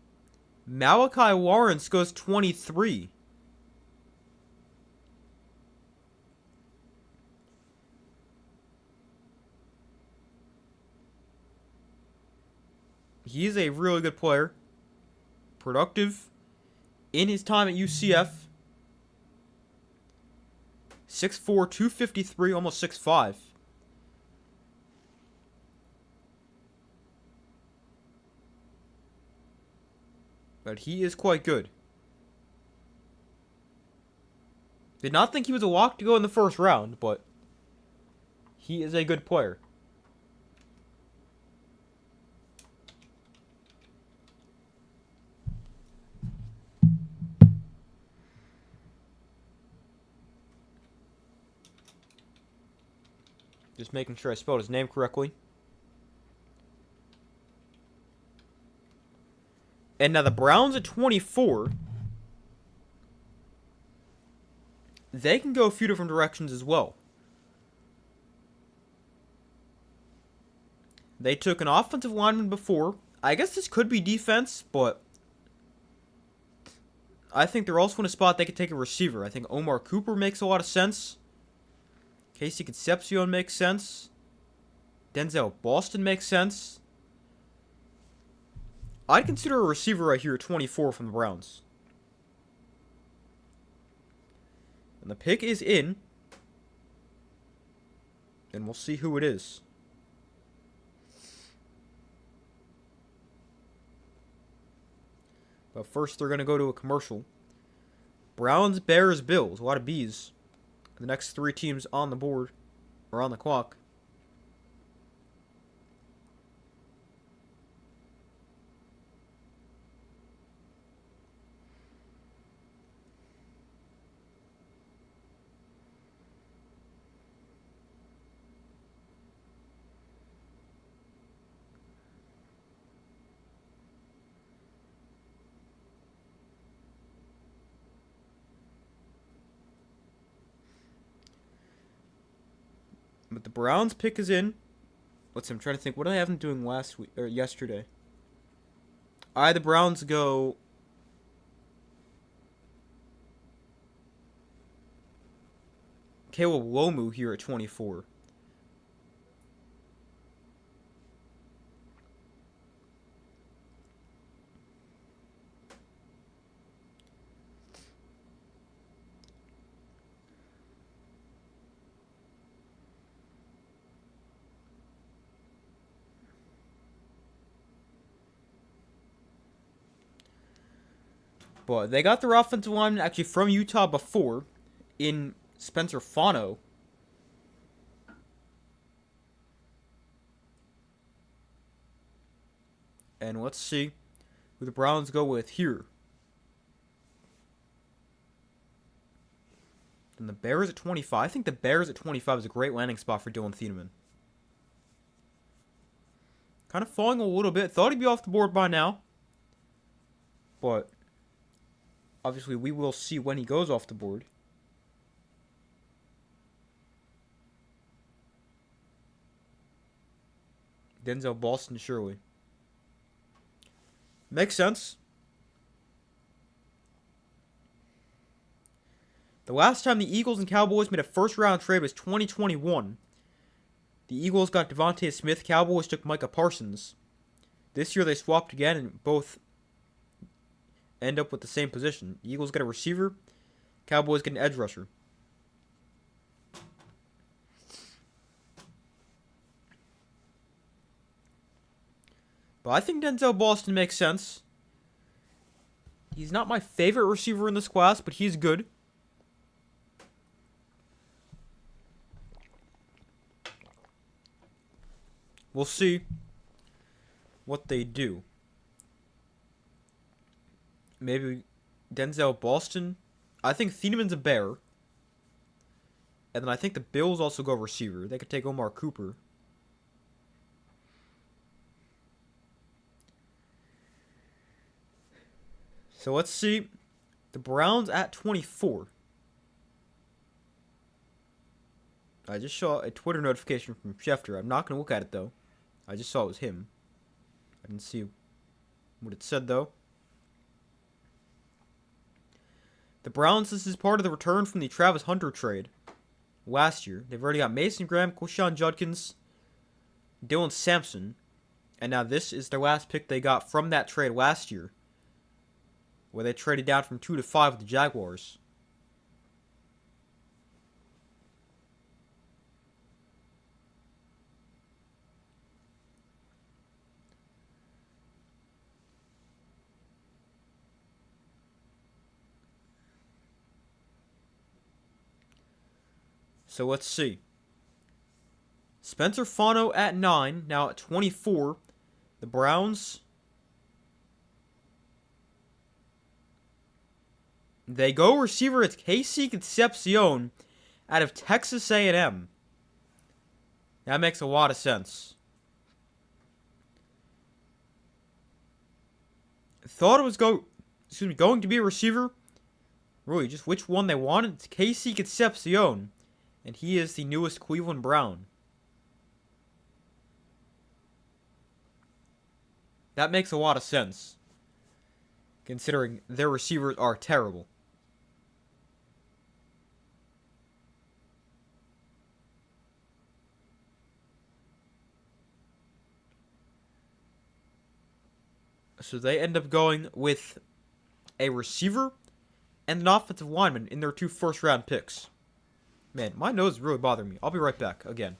Malachi Lawrence goes 23. He is a really good player. Productive in his time at UCF. 6'4", 253, almost 6'5". But he is quite good. Did not think he was a lock to go in the first round, but he is a good player. Just making sure I spelled his name correctly. And now the Browns at 24. They can go a few different directions as well. They took an offensive lineman before. I guess this could be defense, but I think they're also in a spot they could take a receiver. I think Omar Cooper makes a lot of sense. Casey Concepcion makes sense. Denzel Boston makes sense. I'd consider a receiver right here at 24 from the Browns. And the pick is in. And we'll see who it is. But first, they're going to go to a commercial. Browns, Bears, Bills. A lot of B's. The next three teams on the board, or on the clock. But the Browns pick is in. Let's see, I'm trying to think. What did I have them doing last week or yesterday? The Browns go Caleb Lomu here at 24. But they got their offensive lineman actually from Utah before in Spencer Fano. And let's see who the Browns go with here. And the Bears at 25. I think the Bears at 25 is a great landing spot for Dylan Thieneman. Kind of falling a little bit. Thought he'd be off the board by now. But obviously, we will see when he goes off the board. Denzel Boston Shirley. Makes sense. The last time the Eagles and Cowboys made a first round trade was 2021. The Eagles got Devontae Smith, Cowboys took Micah Parsons. This year they swapped again and both end up with the same position. Eagles get a receiver, Cowboys get an edge rusher. But I think Denzel Boston makes sense. He's not my favorite receiver in this class, but he's good. We'll see what they do. Maybe Denzel Boston. I think Thieneman's a Bear. And then I think the Bills also go receiver. They could take Omar Cooper. So let's see. The Browns at 24. I just saw a Twitter notification from Schefter. I'm not going to look at it, though. I just saw it was him. I didn't see what it said, though. The Browns, this is part of the return from the Travis Hunter trade last year. They've already got Mason Graham, Quashawn Judkins, Dylan Sampson, and now this is their last pick they got from that trade last year, where they traded down from 2 to 5 with the Jaguars. So let's see. Spencer Fano at 9, now at 24. The Browns, they go receiver. It's Casey Concepcion out of Texas A&M. That makes a lot of sense. Thought it was going to be a receiver. Really, just which one they wanted. It's Casey Concepcion, and he is the newest Cleveland Brown. That makes a lot of sense, considering their receivers are terrible. So they end up going with a receiver and an offensive lineman in their 2 first-round picks. Man, my nose is really bothering me. I'll be right back again.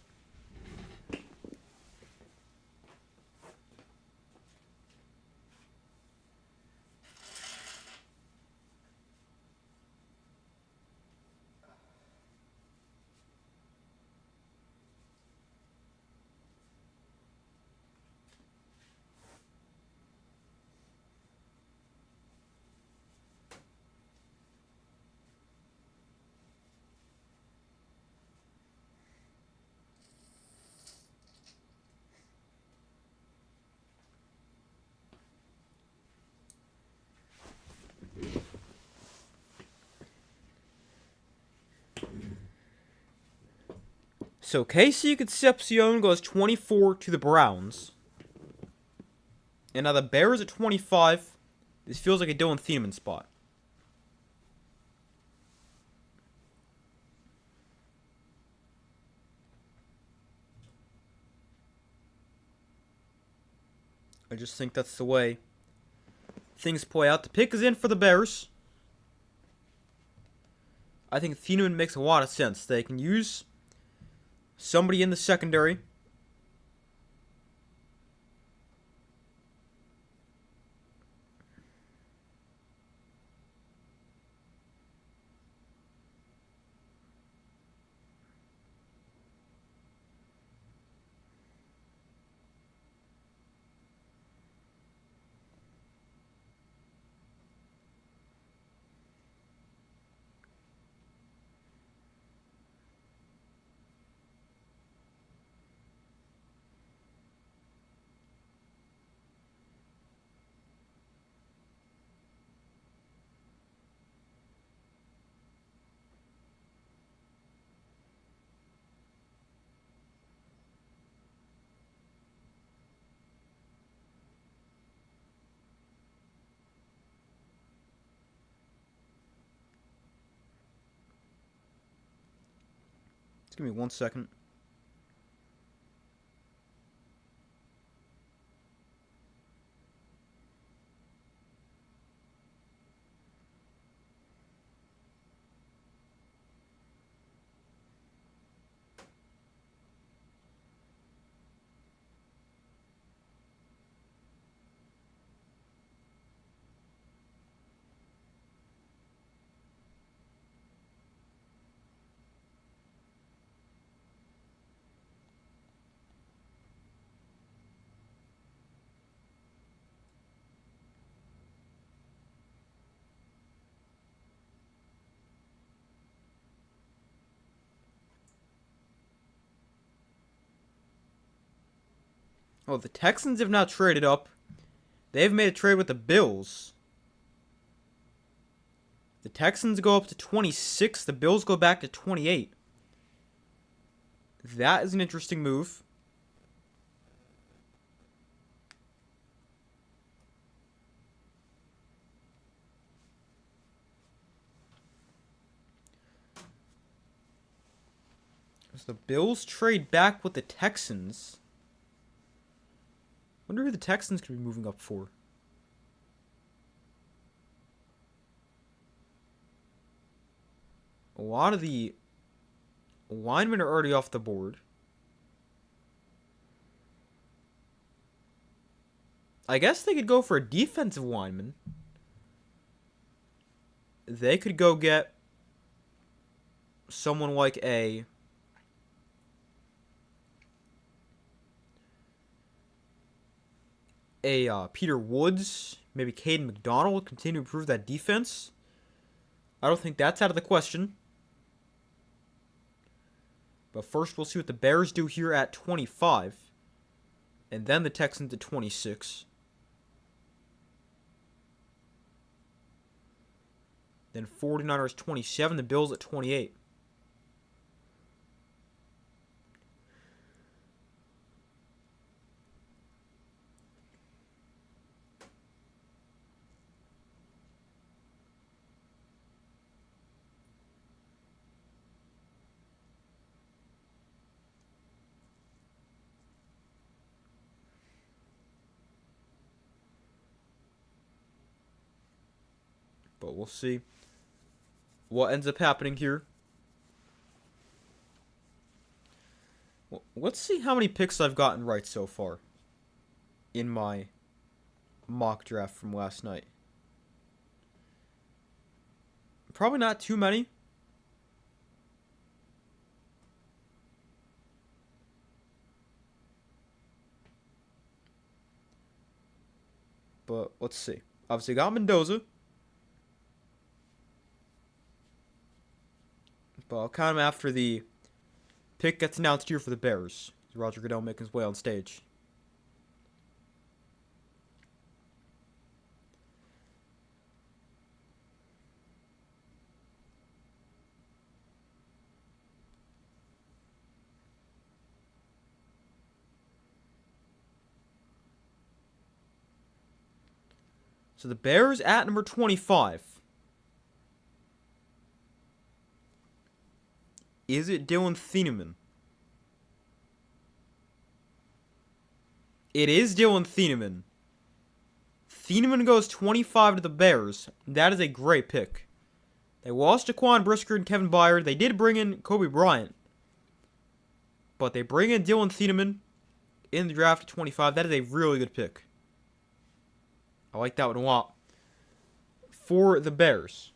So Casey Concepcion goes 24 to the Browns. And now the Bears at 25. This feels like a Dylan Thieneman spot. I just think that's the way things play out. The pick is in for the Bears. I think Thieneman makes a lot of sense. They can use somebody in the secondary. Just give me 1 second. Oh, the Texans have now traded up. They've made a trade with the Bills. The Texans go up to 26. The Bills go back to 28. That is an interesting move. As the Bills trade back with the Texans. Wonder who the Texans could be moving up for. A lot of the linemen are already off the board. I guess they could go for a defensive lineman. They could go get someone like a Peter Woods, maybe Caden McDonald, continue to improve that defense. I don't think that's out of the question. But first, we'll see what the Bears do here at 25. And then the Texans at 26. Then 49ers 27, the Bills at 28. But we'll see what ends up happening here. Well, let's see how many picks I've gotten right so far in my mock draft from last night. Probably not too many. But let's see. Obviously got Mendoza. But I'll count him after the pick gets announced here for the Bears. Roger Goodell making his way on stage. So the Bears at number 25. Is it Dylan Thieneman? It is Dylan Thieneman. Thieneman goes 25 to the Bears. That is a great pick. They lost Jaquan Brisker and Kevin Byard. They did bring in Kobe Bryant. But they bring in Dylan Thieneman in the draft at 25. That is a really good pick. I like that one a lot. For the Bears.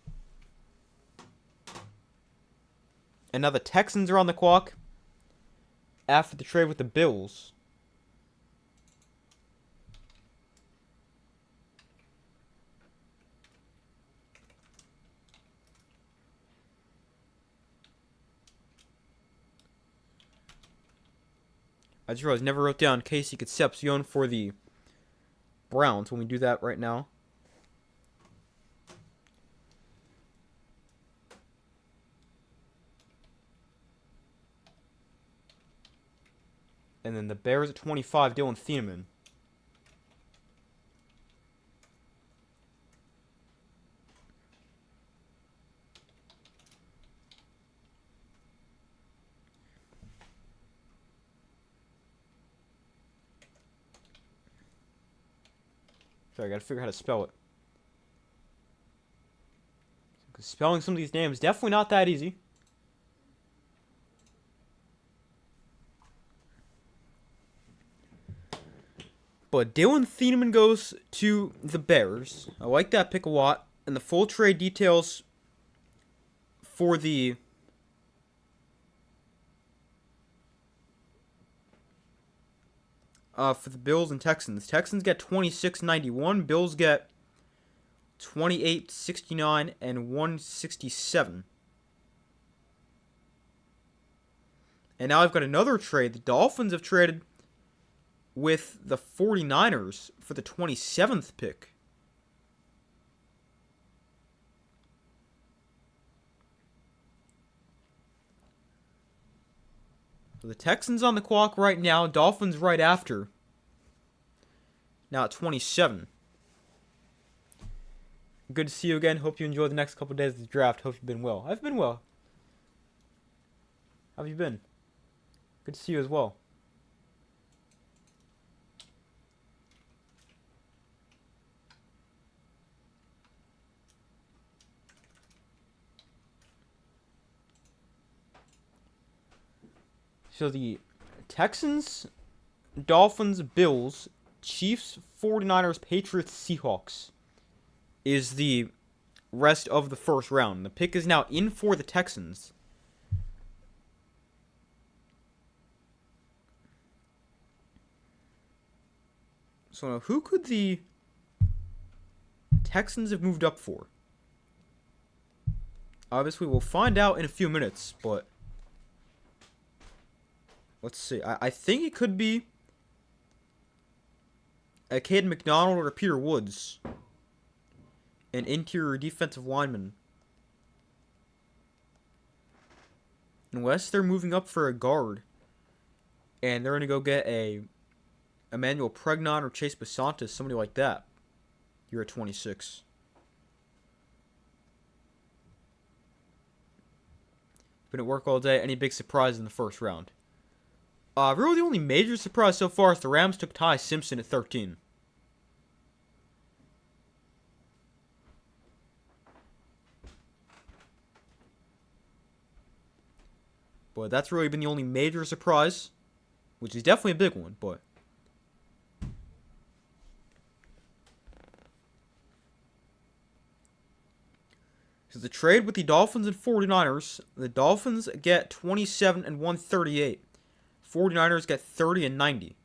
And now the Texans are on the clock after the trade with the Bills. I just realized I never wrote down Casey Concepcion for the Browns when we do that right now. And then the Bears at 25, Dylan Thieneman. Sorry, I gotta figure out how to spell it. Because spelling some of these names definitely not that easy. But Dylan Thieneman goes to the Bears. I like that pick a lot. And the full trade details for the Bills and Texans. Texans get 26.91. Bills get 28.69 and 167. And now I've got another trade. The Dolphins have traded with the 49ers for the 27th pick. So the Texans on the clock right now, Dolphins right after. Now at 27. Good to see you again. Hope you enjoy the next couple of days of the draft. Hope you've been well. I've been well. How have you been? Good to see you as well. So the Texans, Dolphins, Bills, Chiefs, 49ers, Patriots, Seahawks is the rest of the first round. The pick is now in for the Texans. So now who could the Texans have moved up for? Obviously, we'll find out in a few minutes, but let's see. I think it could be a Caden McDonald or a Peter Woods, an interior defensive lineman. Unless they're moving up for a guard, and they're going to go get a Emmanuel Pregnon or Chase Basantis, somebody like that. You're at 26. Been at work all day. Any big surprise in the first round? Really the only major surprise so far is the Rams took Ty Simpson at 13. But that's really been the only major surprise, which is definitely a big one, but so the trade with the Dolphins and 49ers, the Dolphins get 27 and 138. 49ers get 30 and 90.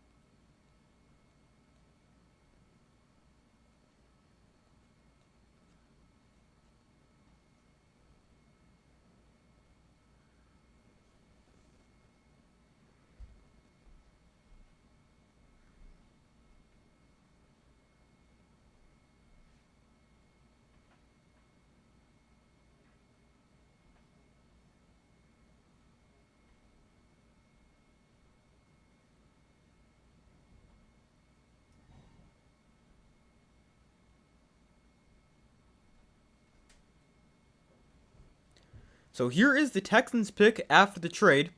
So here is the Texans pick after the trade.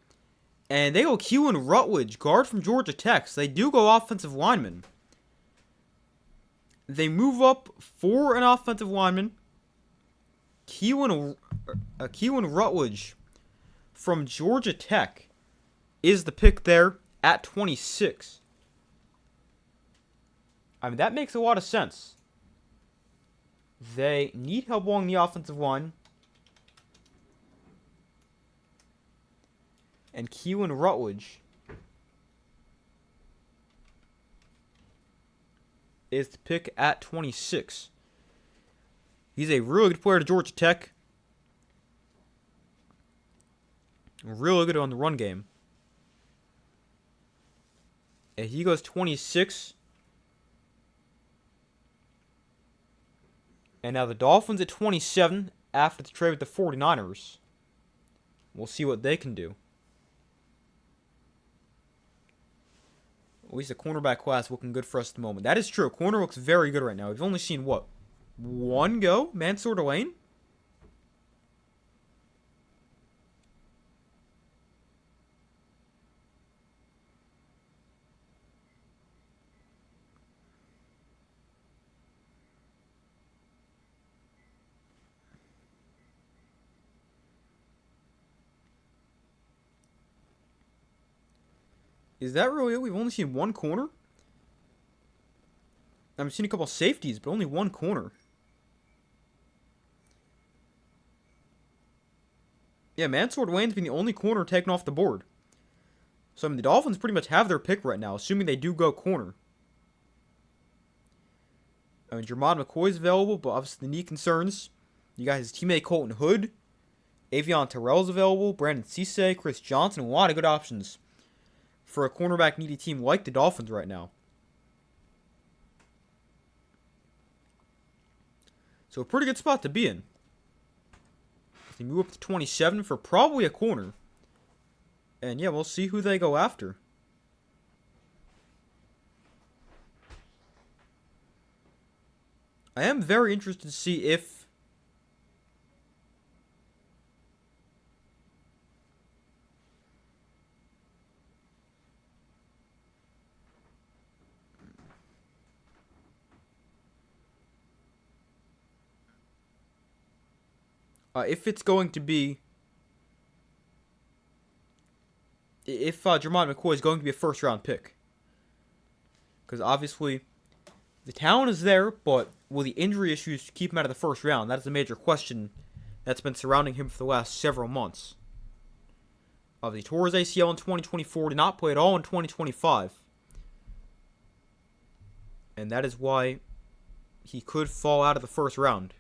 And they go Keelan Rutledge, guard from Georgia Tech. So they do go offensive lineman. They move up for an offensive lineman. Keelan Rutledge from Georgia Tech is the pick there at 26. I mean, that makes a lot of sense. They need help along the offensive line. And Keelan Rutledge is the pick at 26. He's a really good player to Georgia Tech. Really good on the run game. And he goes 26. And now the Dolphins at 27 after the trade with the 49ers. We'll see what they can do. At least the cornerback class looking good for us at the moment. That is true. Corner looks very good right now. We've only seen, what, one go? Mansour Delane? Is that really it? We've only seen one corner? I've seen a couple safeties, but only one corner. Yeah, Mansour Wayne's been the only corner taken off the board. So, I mean, the Dolphins pretty much have their pick right now, assuming they do go corner. I mean, Jermod McCoy's available, but obviously the knee concerns. You got his teammate Colton Hood. Avion Terrell's available. Brandon Cisse, Chris Johnson. A lot of good options for a cornerback needy team like the Dolphins right now. So a pretty good spot to be in. They move up to 27 for probably a corner. And yeah, we'll see who they go after. I am very interested to see if it's going to be if Jermod McCoy is going to be a first round pick. Because obviously the talent is there, but will the injury issues keep him out of the first round? That is a major question that's been surrounding him for the last several months. He tore his ACL in 2024, did not play at all in 2025. And that is why he could fall out of the first round.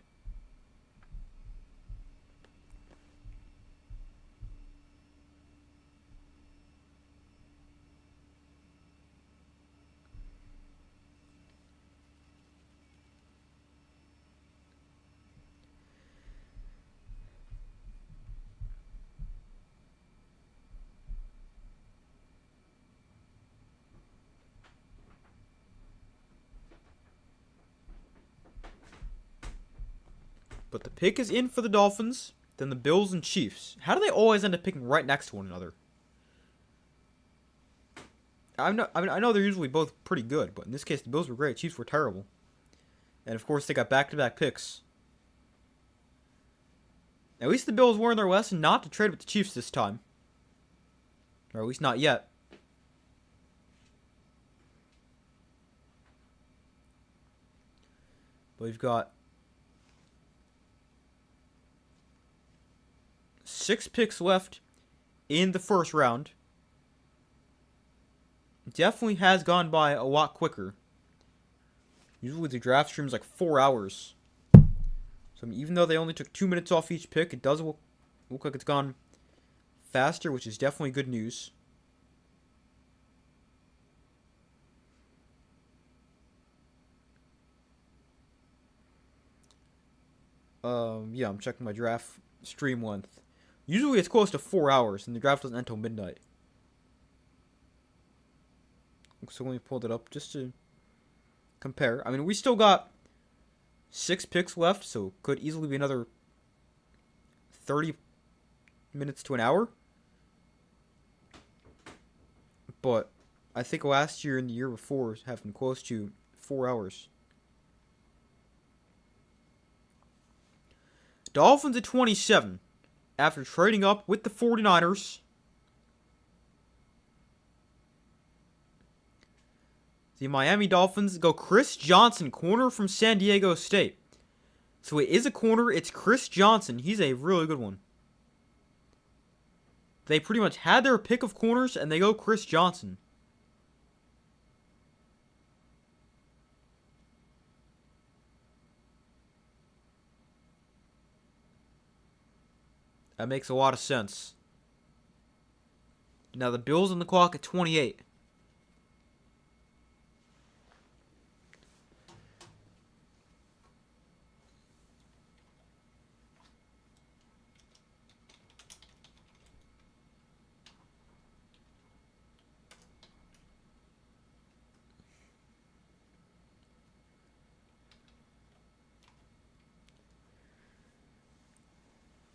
But the pick is in for the Dolphins, then the Bills and Chiefs. How do they always end up picking right next to one another? I know they're usually both pretty good, but in this case, the Bills were great, Chiefs were terrible. And of course, they got back-to-back picks. At least the Bills learned their lesson not to trade with the Chiefs this time. Or at least not yet. But we've got 6 picks left in the first round. It definitely has gone by a lot quicker. Usually the draft stream's like 4 hours. So I mean, even though they only took 2 minutes off each pick, it does look like it's gone faster, which is definitely good news. Yeah, I'm checking my draft stream length. Usually it's close to 4 hours, and the draft doesn't end until midnight. So let me pull it up just to compare. I mean, we still got 6 picks left, so could easily be another 30 minutes to an hour. But I think last year and the year before have been close to 4 hours. Dolphins at 27. After trading up with the 49ers. The Miami Dolphins go Chris Johnson, corner from San Diego State. So it is a corner. It's Chris Johnson. He's a really good one. They pretty much had their pick of corners, and they go Chris Johnson. That makes a lot of sense. Now the Bills on the clock at 28.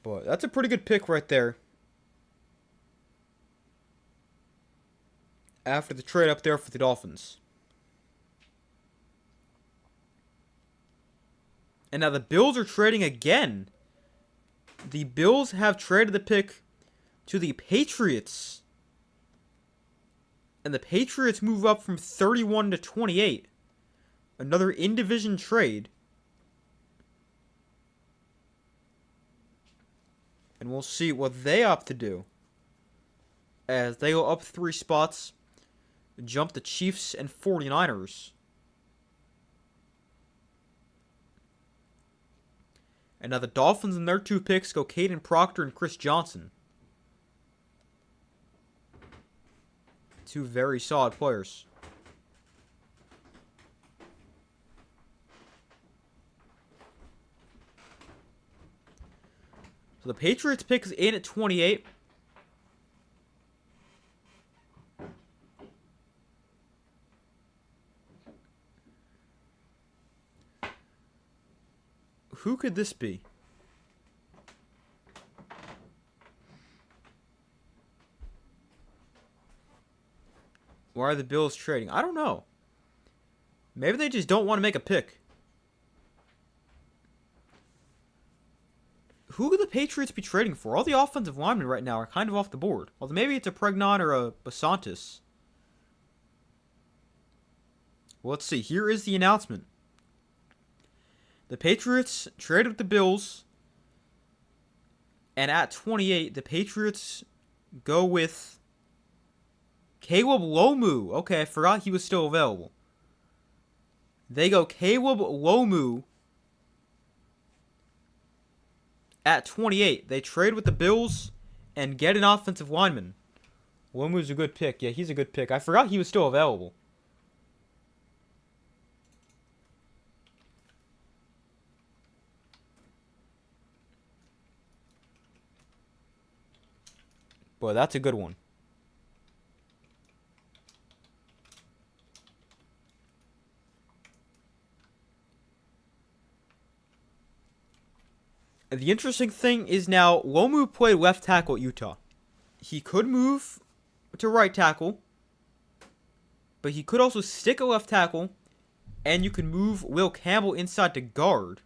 But that's a pretty good pick right there. After the trade up there for the Dolphins. And now the Bills are trading again. The Bills have traded the pick to the Patriots. And the Patriots move up from 31 to 28. Another in-division trade. And we'll see what they opt to do. As they go up 3 spots, jump the Chiefs and 49ers. And now the Dolphins and their 2 picks go Caden Proctor and Chris Johnson. 2 very solid players. So the Patriots pick is in at 28. Who could this be? Why are the Bills trading? I don't know. Maybe they just don't want to make a pick. Who could the Patriots be trading for? All the offensive linemen right now are kind of off the board. Although maybe it's a Pregnon or a Basantis. Well, let's see. Here is the announcement. The Patriots traded with the Bills. And at 28, the Patriots go with Caleb Lomu. Okay, I forgot he was still available. They go Caleb Lomu at 28. They trade with the Bills and get an offensive lineman. Lomu's a good pick. Yeah, he's a good pick. I forgot he was still available. Boy, that's a good one. The interesting thing is now, Lomu played left tackle at Utah. He could move to right tackle, but he could also stick a left tackle, and you can move Will Campbell inside to guard.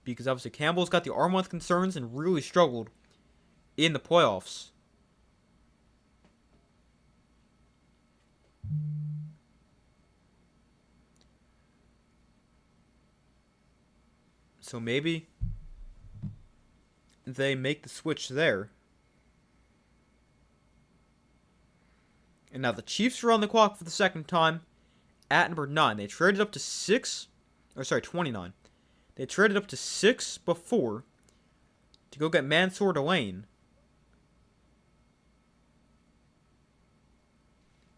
Because obviously Campbell's got the arm length concerns and really struggled in the playoffs. So maybe they make the switch there. And now the Chiefs are on the clock for the second time at number 9. They traded up to 29. They traded up to 6 before to go get Mansour Delane.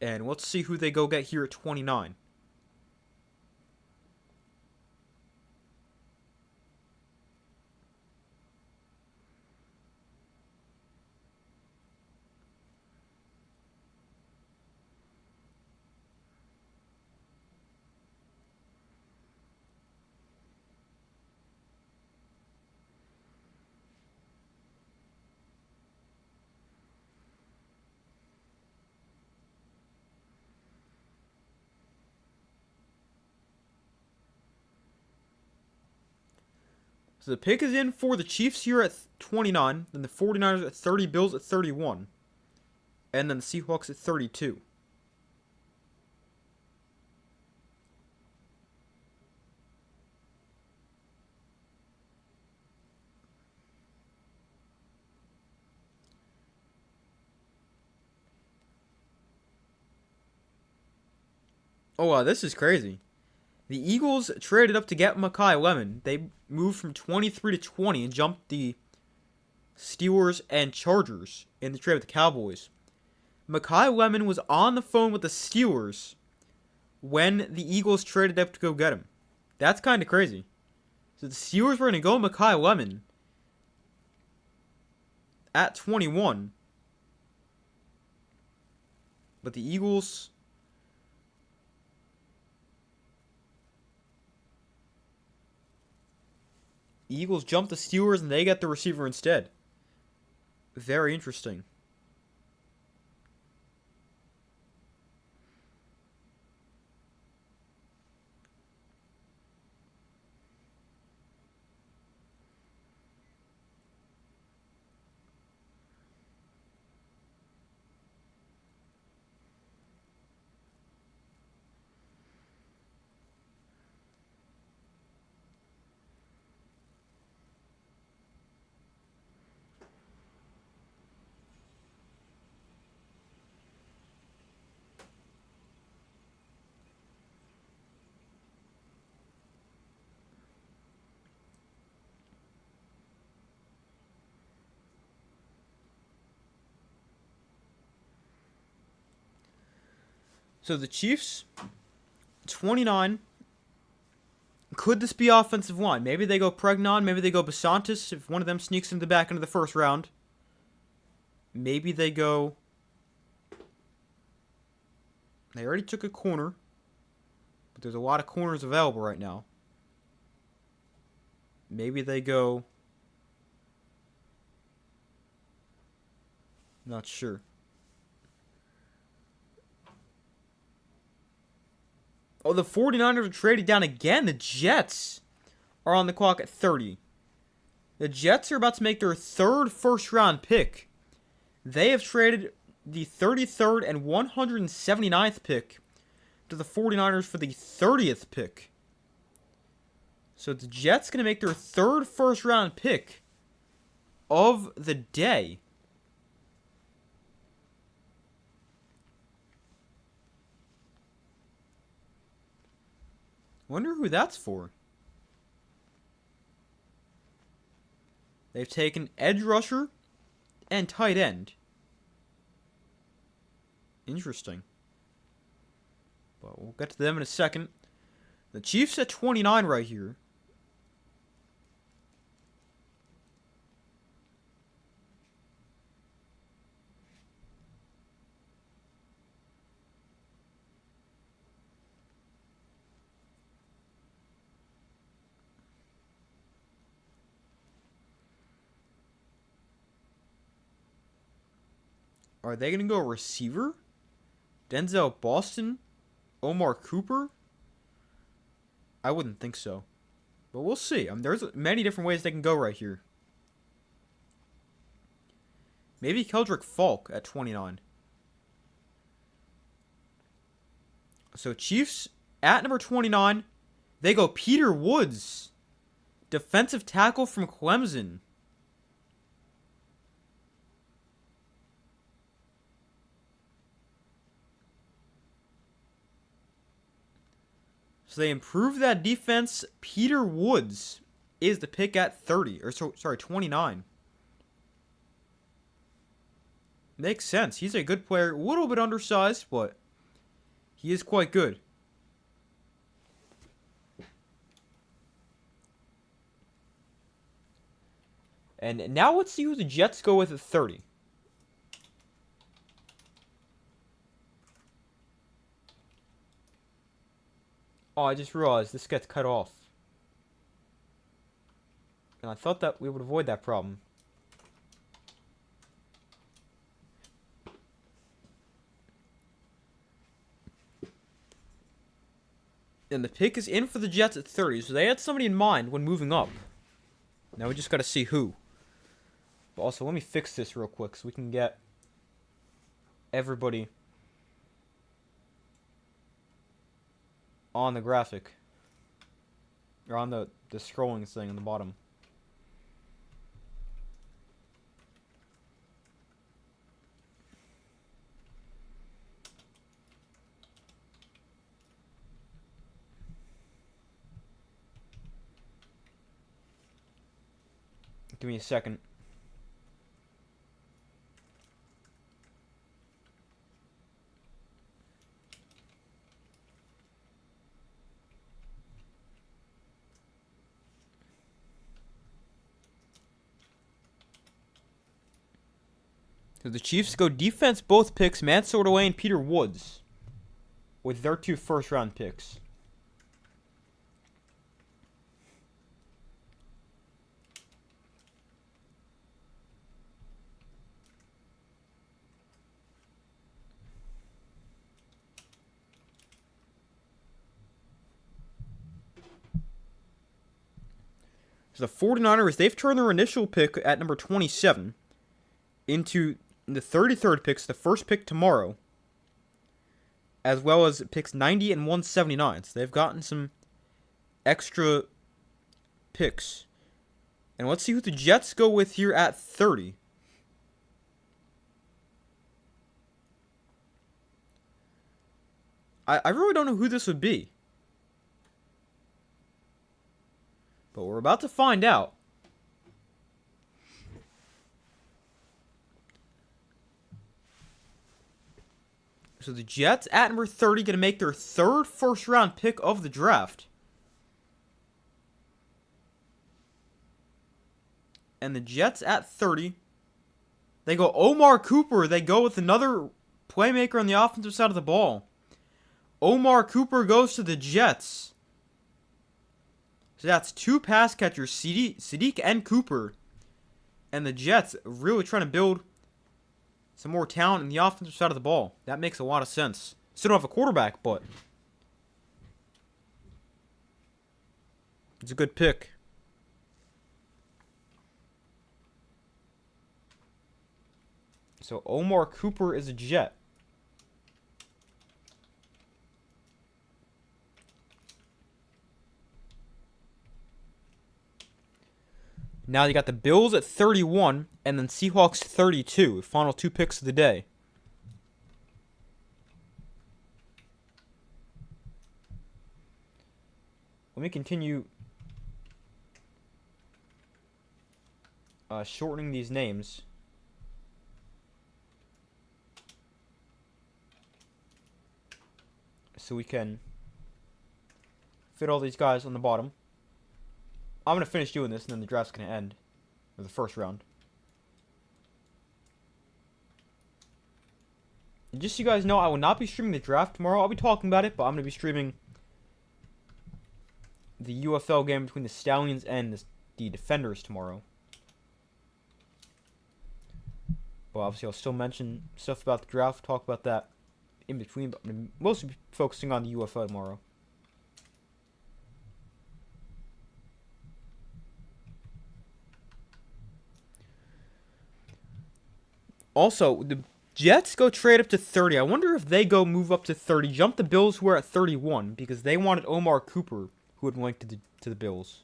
And let's see who they go get here at 29. So the pick is in for the Chiefs here at 29, then the 49ers at 30, Bills at 31, and then the Seahawks at 32. Oh, wow, this is crazy. The Eagles traded up to get Makai Lemon. They moved from 23 to 20 and jumped the Steelers and Chargers in the trade with the Cowboys. Makai Lemon was on the phone with the Steelers when the Eagles traded up to go get him. That's kind of crazy. So the Steelers were going to go Makai Lemon at 21. But the Eagles jump the Steelers and they get the receiver instead. Very interesting. So the Chiefs, 29. Could this be offensive line? Maybe they go Pregnon. Maybe they go Basantis if one of them sneaks in the back into the first round. Maybe they go... They already took a corner. But there's a lot of corners available right now. Maybe they go... Not sure. Oh, the 49ers are traded down again. The Jets are on the clock at 30. The Jets are about to make their third first-round pick. They have traded the 33rd and 179th pick to the 49ers for the 30th pick. So the Jets going to make their third first-round pick of the day. Wonder who that's for. They've taken edge rusher and tight end. Interesting. But we'll get to them in a second. The Chiefs at 29 right here. Are they going to go receiver? Denzel Boston? Omar Cooper? I wouldn't think so. But we'll see. There's many different ways they can go right here. Maybe Keldrick Falk at 29. So Chiefs at number 29. They go Peter Woods. Defensive tackle from Clemson. So they improve that defense. Peter Woods is the pick at 30. Or sorry, 29. Makes sense. He's a good player. A little bit undersized, but he is quite good. And now let's see who the Jets go with at 30. Oh, I just realized this gets cut off. And I thought that we would avoid that problem. And the pick is in for the Jets at 30. So they had somebody in mind when moving up. Now we just got to see who. But also, let me fix this real quick so we can get everybody on the graphic. Or on the scrolling thing on the bottom. Give me a second. So the Chiefs go defense both picks, Matt Sordaway and Peter Woods, with their 2 first-round picks. So the 49ers, they've turned their initial pick at number 27 into the 33rd picks, the first pick tomorrow, as well as picks 90 and 179. So they've gotten some extra picks. And let's see who the Jets go with here at 30. I really don't know who this would be. But we're about to find out. So the Jets at number 30 going to make their third first-round pick of the draft. And the Jets at 30, they go Omar Cooper. They go with another playmaker on the offensive side of the ball. Omar Cooper goes to the Jets. So that's two pass catchers, Sadiq and Cooper. And the Jets really trying to build some more talent in the offensive side of the ball. That makes a lot of sense. Still don't have a quarterback, but it's a good pick. So Omar Cooper is a Jet. Now you got the Bills at 31, and then Seahawks 32. Final two picks of the day. Let me continue shortening these names. So we can fit all these guys on the bottom. I'm going to finish doing this, and then the draft's going to end. Or the first round. And just so you guys know, I will not be streaming the draft tomorrow. I'll be talking about it, but I'm going to be streaming the UFL game between the Stallions and the Defenders tomorrow. But obviously, I'll still mention stuff about the draft, talk about that in between, but I'm going to mostly be focusing on the UFL tomorrow. Also, the Jets go trade up to 30. I wonder if they go move up to 30, jump the Bills who are at 31, because they wanted Omar Cooper, who had linked to the Bills.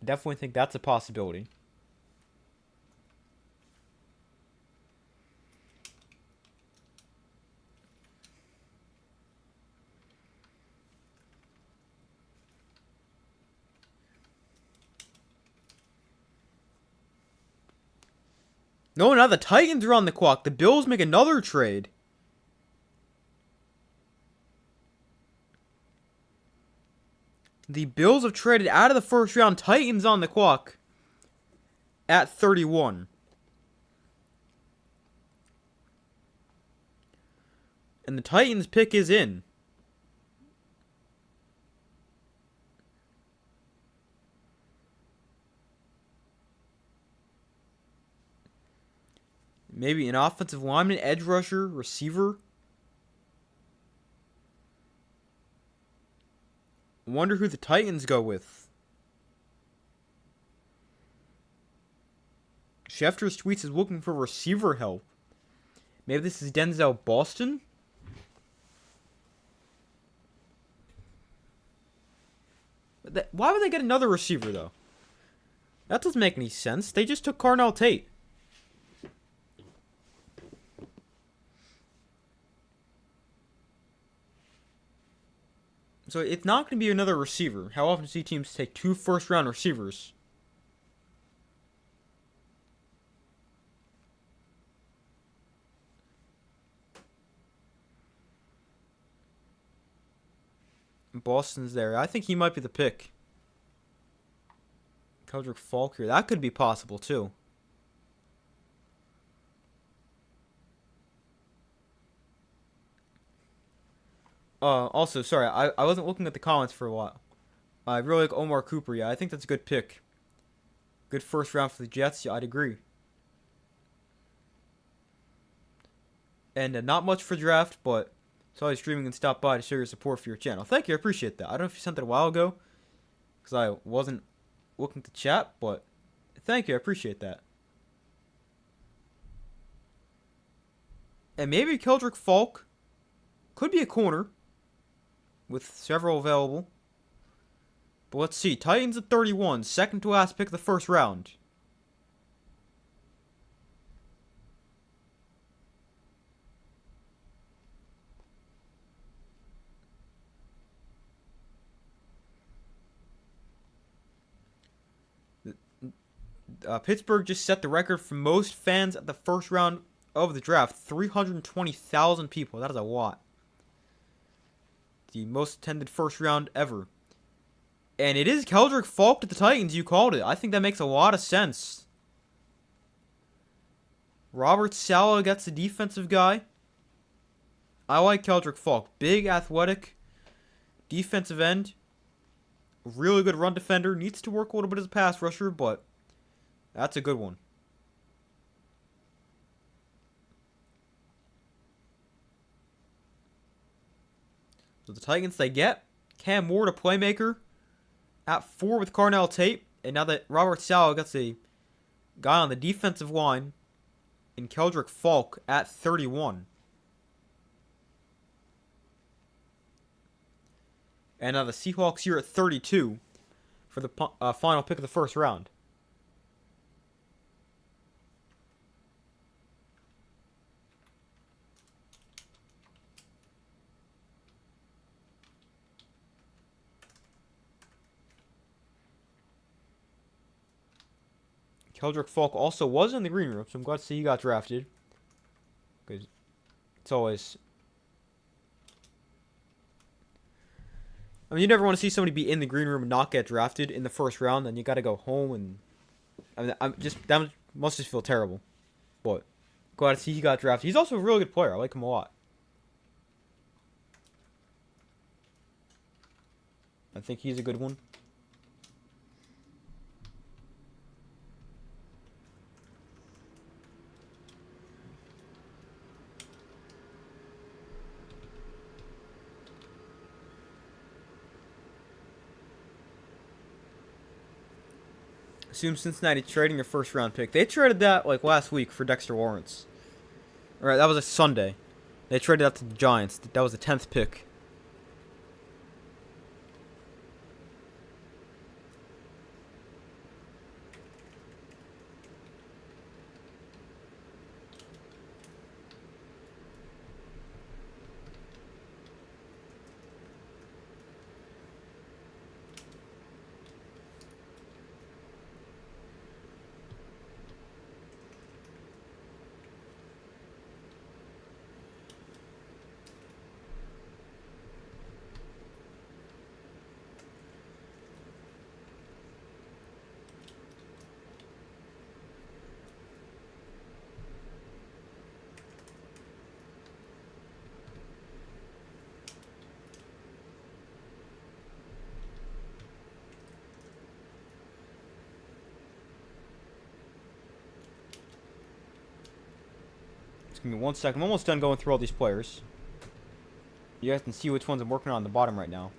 Definitely think that's a possibility. No, now the Titans are on the clock. The Bills make another trade. The Bills have traded out of the first round. Titans on the clock at 31. And the Titans pick is in. Maybe an offensive lineman, edge rusher, receiver. Wonder who the Titans go with. Schefter's tweets is looking for receiver help. Maybe this is Denzel Boston? Why would they get another receiver, though? That doesn't make any sense. They just took Carnell Tate. So it's not going to be another receiver. How often do you see teams take two first-round receivers? Boston's there. I think he might be the pick. Keldrick Falk here. That could be possible, too. Also, sorry, I wasn't looking at the comments for a while. I really like Omar Cooper. Yeah, I think that's a good pick. Good first round for the Jets. Yeah, I'd agree. And not much for draft, but saw you streaming and stopped by to show your support for your channel. Thank you, I appreciate that. I don't know if you sent that a while ago, because I wasn't looking to chat, but thank you, I appreciate that. And maybe Keldrick Falk could be a corner, with several available. But let's see. Titans at 31. Second to last pick of the first round. Pittsburgh just set the record for most fans at the first round of the draft. 320,000 people. That is a lot. The most attended first round ever. And it is Keldrick Falk to the Titans. You called it. I think that makes a lot of sense. Robert Saleh gets the defensive guy. I like Keldrick Falk. Big, athletic, defensive end. Really good run defender. Needs to work a little bit as a pass rusher, but that's a good one. So the Titans, they get Cam Ward, a playmaker, at 4 with Carnell Tate. And now that Robert Saleh gets a guy on the defensive line in Keldrick Falk at 31. And now the Seahawks here at 32 for the final pick of the first round. Keldrick Falk also was in the green room, so I'm glad to see he got drafted. Because it's always... I mean, you never want to see somebody be in the green room and not get drafted in the first round. Then you got to go home and... that must just feel terrible. But glad to see he got drafted. He's also a really good player. I like him a lot. I think he's a good one. Assume Cincinnati trading their first round pick. They traded that like last week for Dexter Lawrence. Alright, that was a Sunday. They traded that to the Giants. That was the 10th pick. Just give me 1 second. I'm almost done going through all these players. You guys can see which ones I'm working on the bottom right now.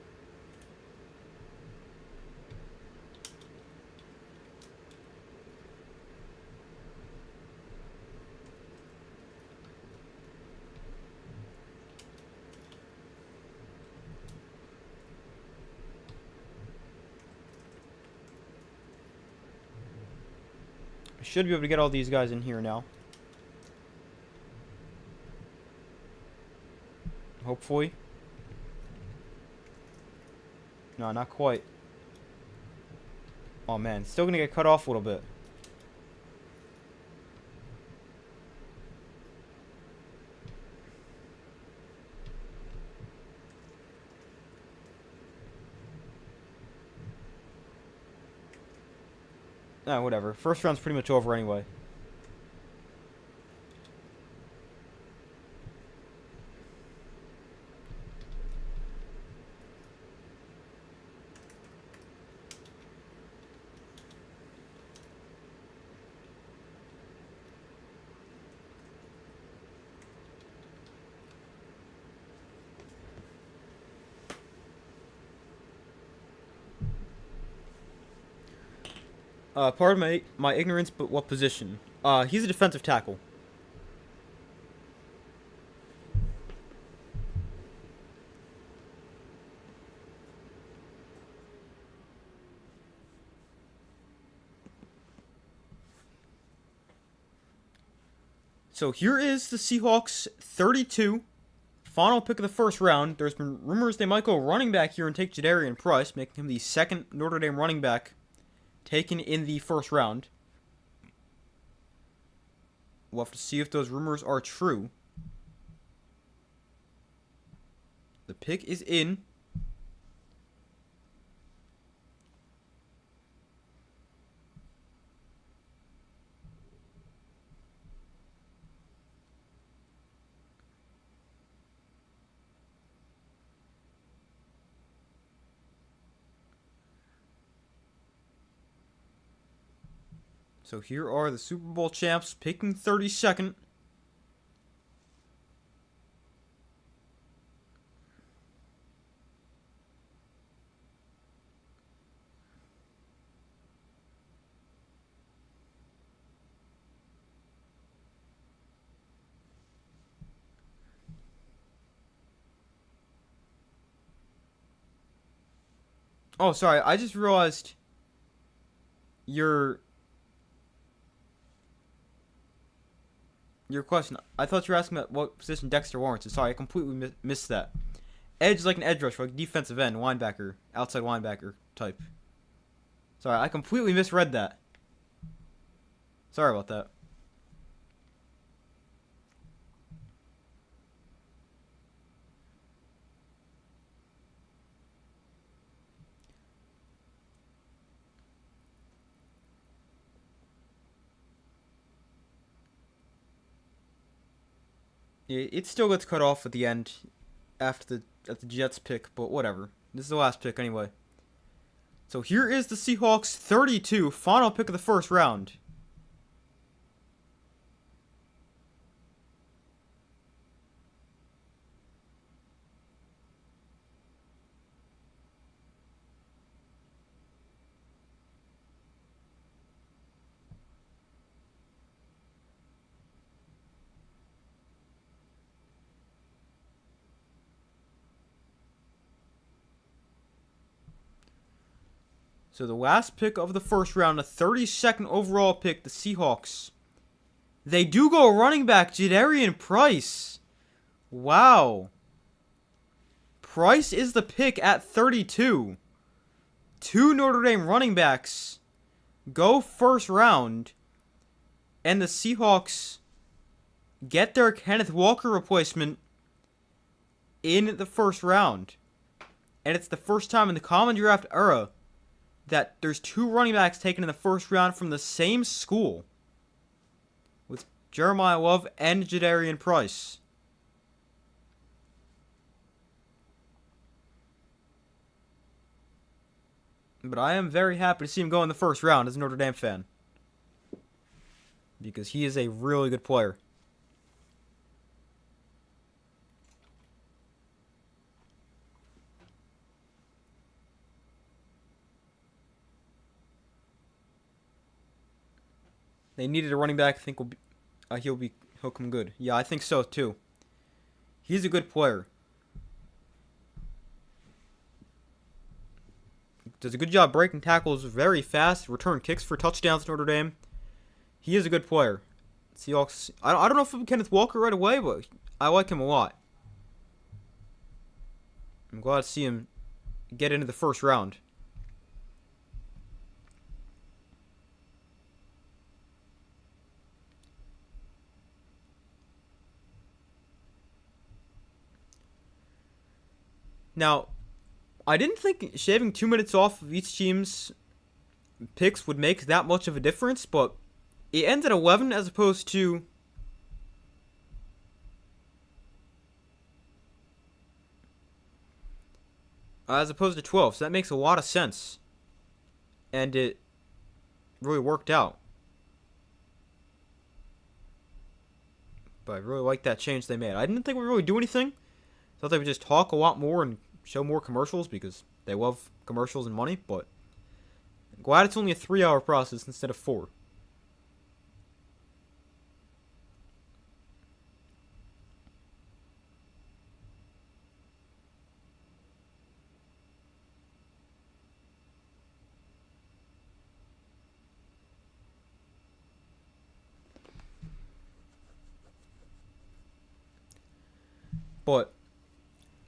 I should be able to get all these guys in here now. Hopefully. No, not quite. Oh man, still gonna get cut off a little bit. Nah, whatever. First round's pretty much over anyway. Pardon my ignorance, but what position? He's a defensive tackle. So here is the Seahawks 32, final pick of the first round. There's been rumors they might go running back here and take Jadarian Price, making him the second Notre Dame running back taken in the first round. We'll have to see if those rumors are true. The pick is in. So here are the Super Bowl champs picking 32nd. Oh, sorry. I just realized your question. I thought you were asking about what position Dexter Lawrence is. Sorry, I completely missed that. Edge is like an edge rusher, like defensive end, linebacker, outside linebacker type. Sorry, I completely misread that. Sorry about that. It still gets cut off at the end after the Jets pick, but whatever. This is the last pick anyway. So here is the Seahawks 32, final pick of the first round. So the last pick of the first round, the 32nd overall pick, the Seahawks. They do go running back, Jadarian Price. Wow. Price is the pick at 32. Two Notre Dame running backs go first round. And the Seahawks get their Kenneth Walker replacement in the first round. And it's the first time in the common draft era that there's two running backs taken in the first round from the same school, with Jeremiah Love and Jadarian Price. But I am very happy to see him go in the first round as a Notre Dame fan, because he is a really good player. They needed a running back. I think he'll come good. Yeah, I think so too. He's a good player. Does a good job breaking tackles very fast. Return kicks for touchdowns to Notre Dame. He is a good player. Seahawks. I don't know if it'll be Kenneth Walker right away, but I like him a lot. I'm glad to see him get into the first round. Now, I didn't think shaving 2 minutes off of each team's picks would make that much of a difference, but it ends at 11 as opposed to as opposed to 12, so that makes a lot of sense. And it really worked out. But I really like that change they made. I didn't think we would really do anything. I thought they would just talk a lot more and show more commercials because they love commercials and money, but I'm glad it's only a 3-hour process instead of 4. But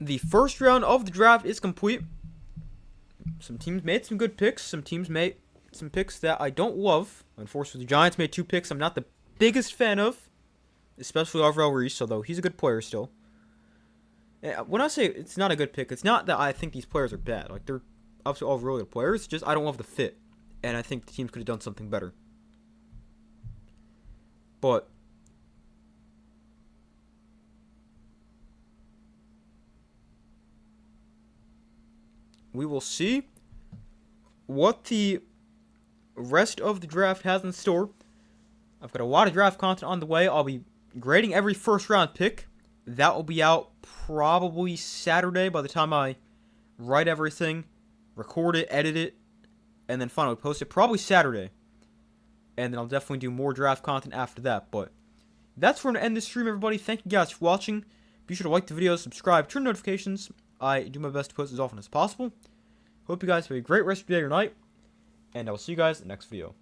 the first round of the draft is complete. Some teams made some good picks. Some teams made some picks that I don't love. Unfortunately, the Giants made 2 picks I'm not the biggest fan of. especially Alvaro Reese, although he's a good player still. When I say it's not a good pick, it's not that I think these players are bad. Like, they're obviously all really good players, just I don't love the fit. And I think the teams could have done something better. But we will see what the rest of the draft has in store. I've got a lot of draft content on the way. I'll be grading every first round pick. That will be out probably Saturday by the time I write everything, record it, edit it, and then finally post it. Probably Saturday. And then I'll definitely do more draft content after that. But that's where I'm going to end this stream, everybody. Thank you guys for watching. Be sure to like the video, subscribe, turn notifications. I do my best to post as often as possible. Hope you guys have a great rest of your day or night. And I will see you guys in the next video.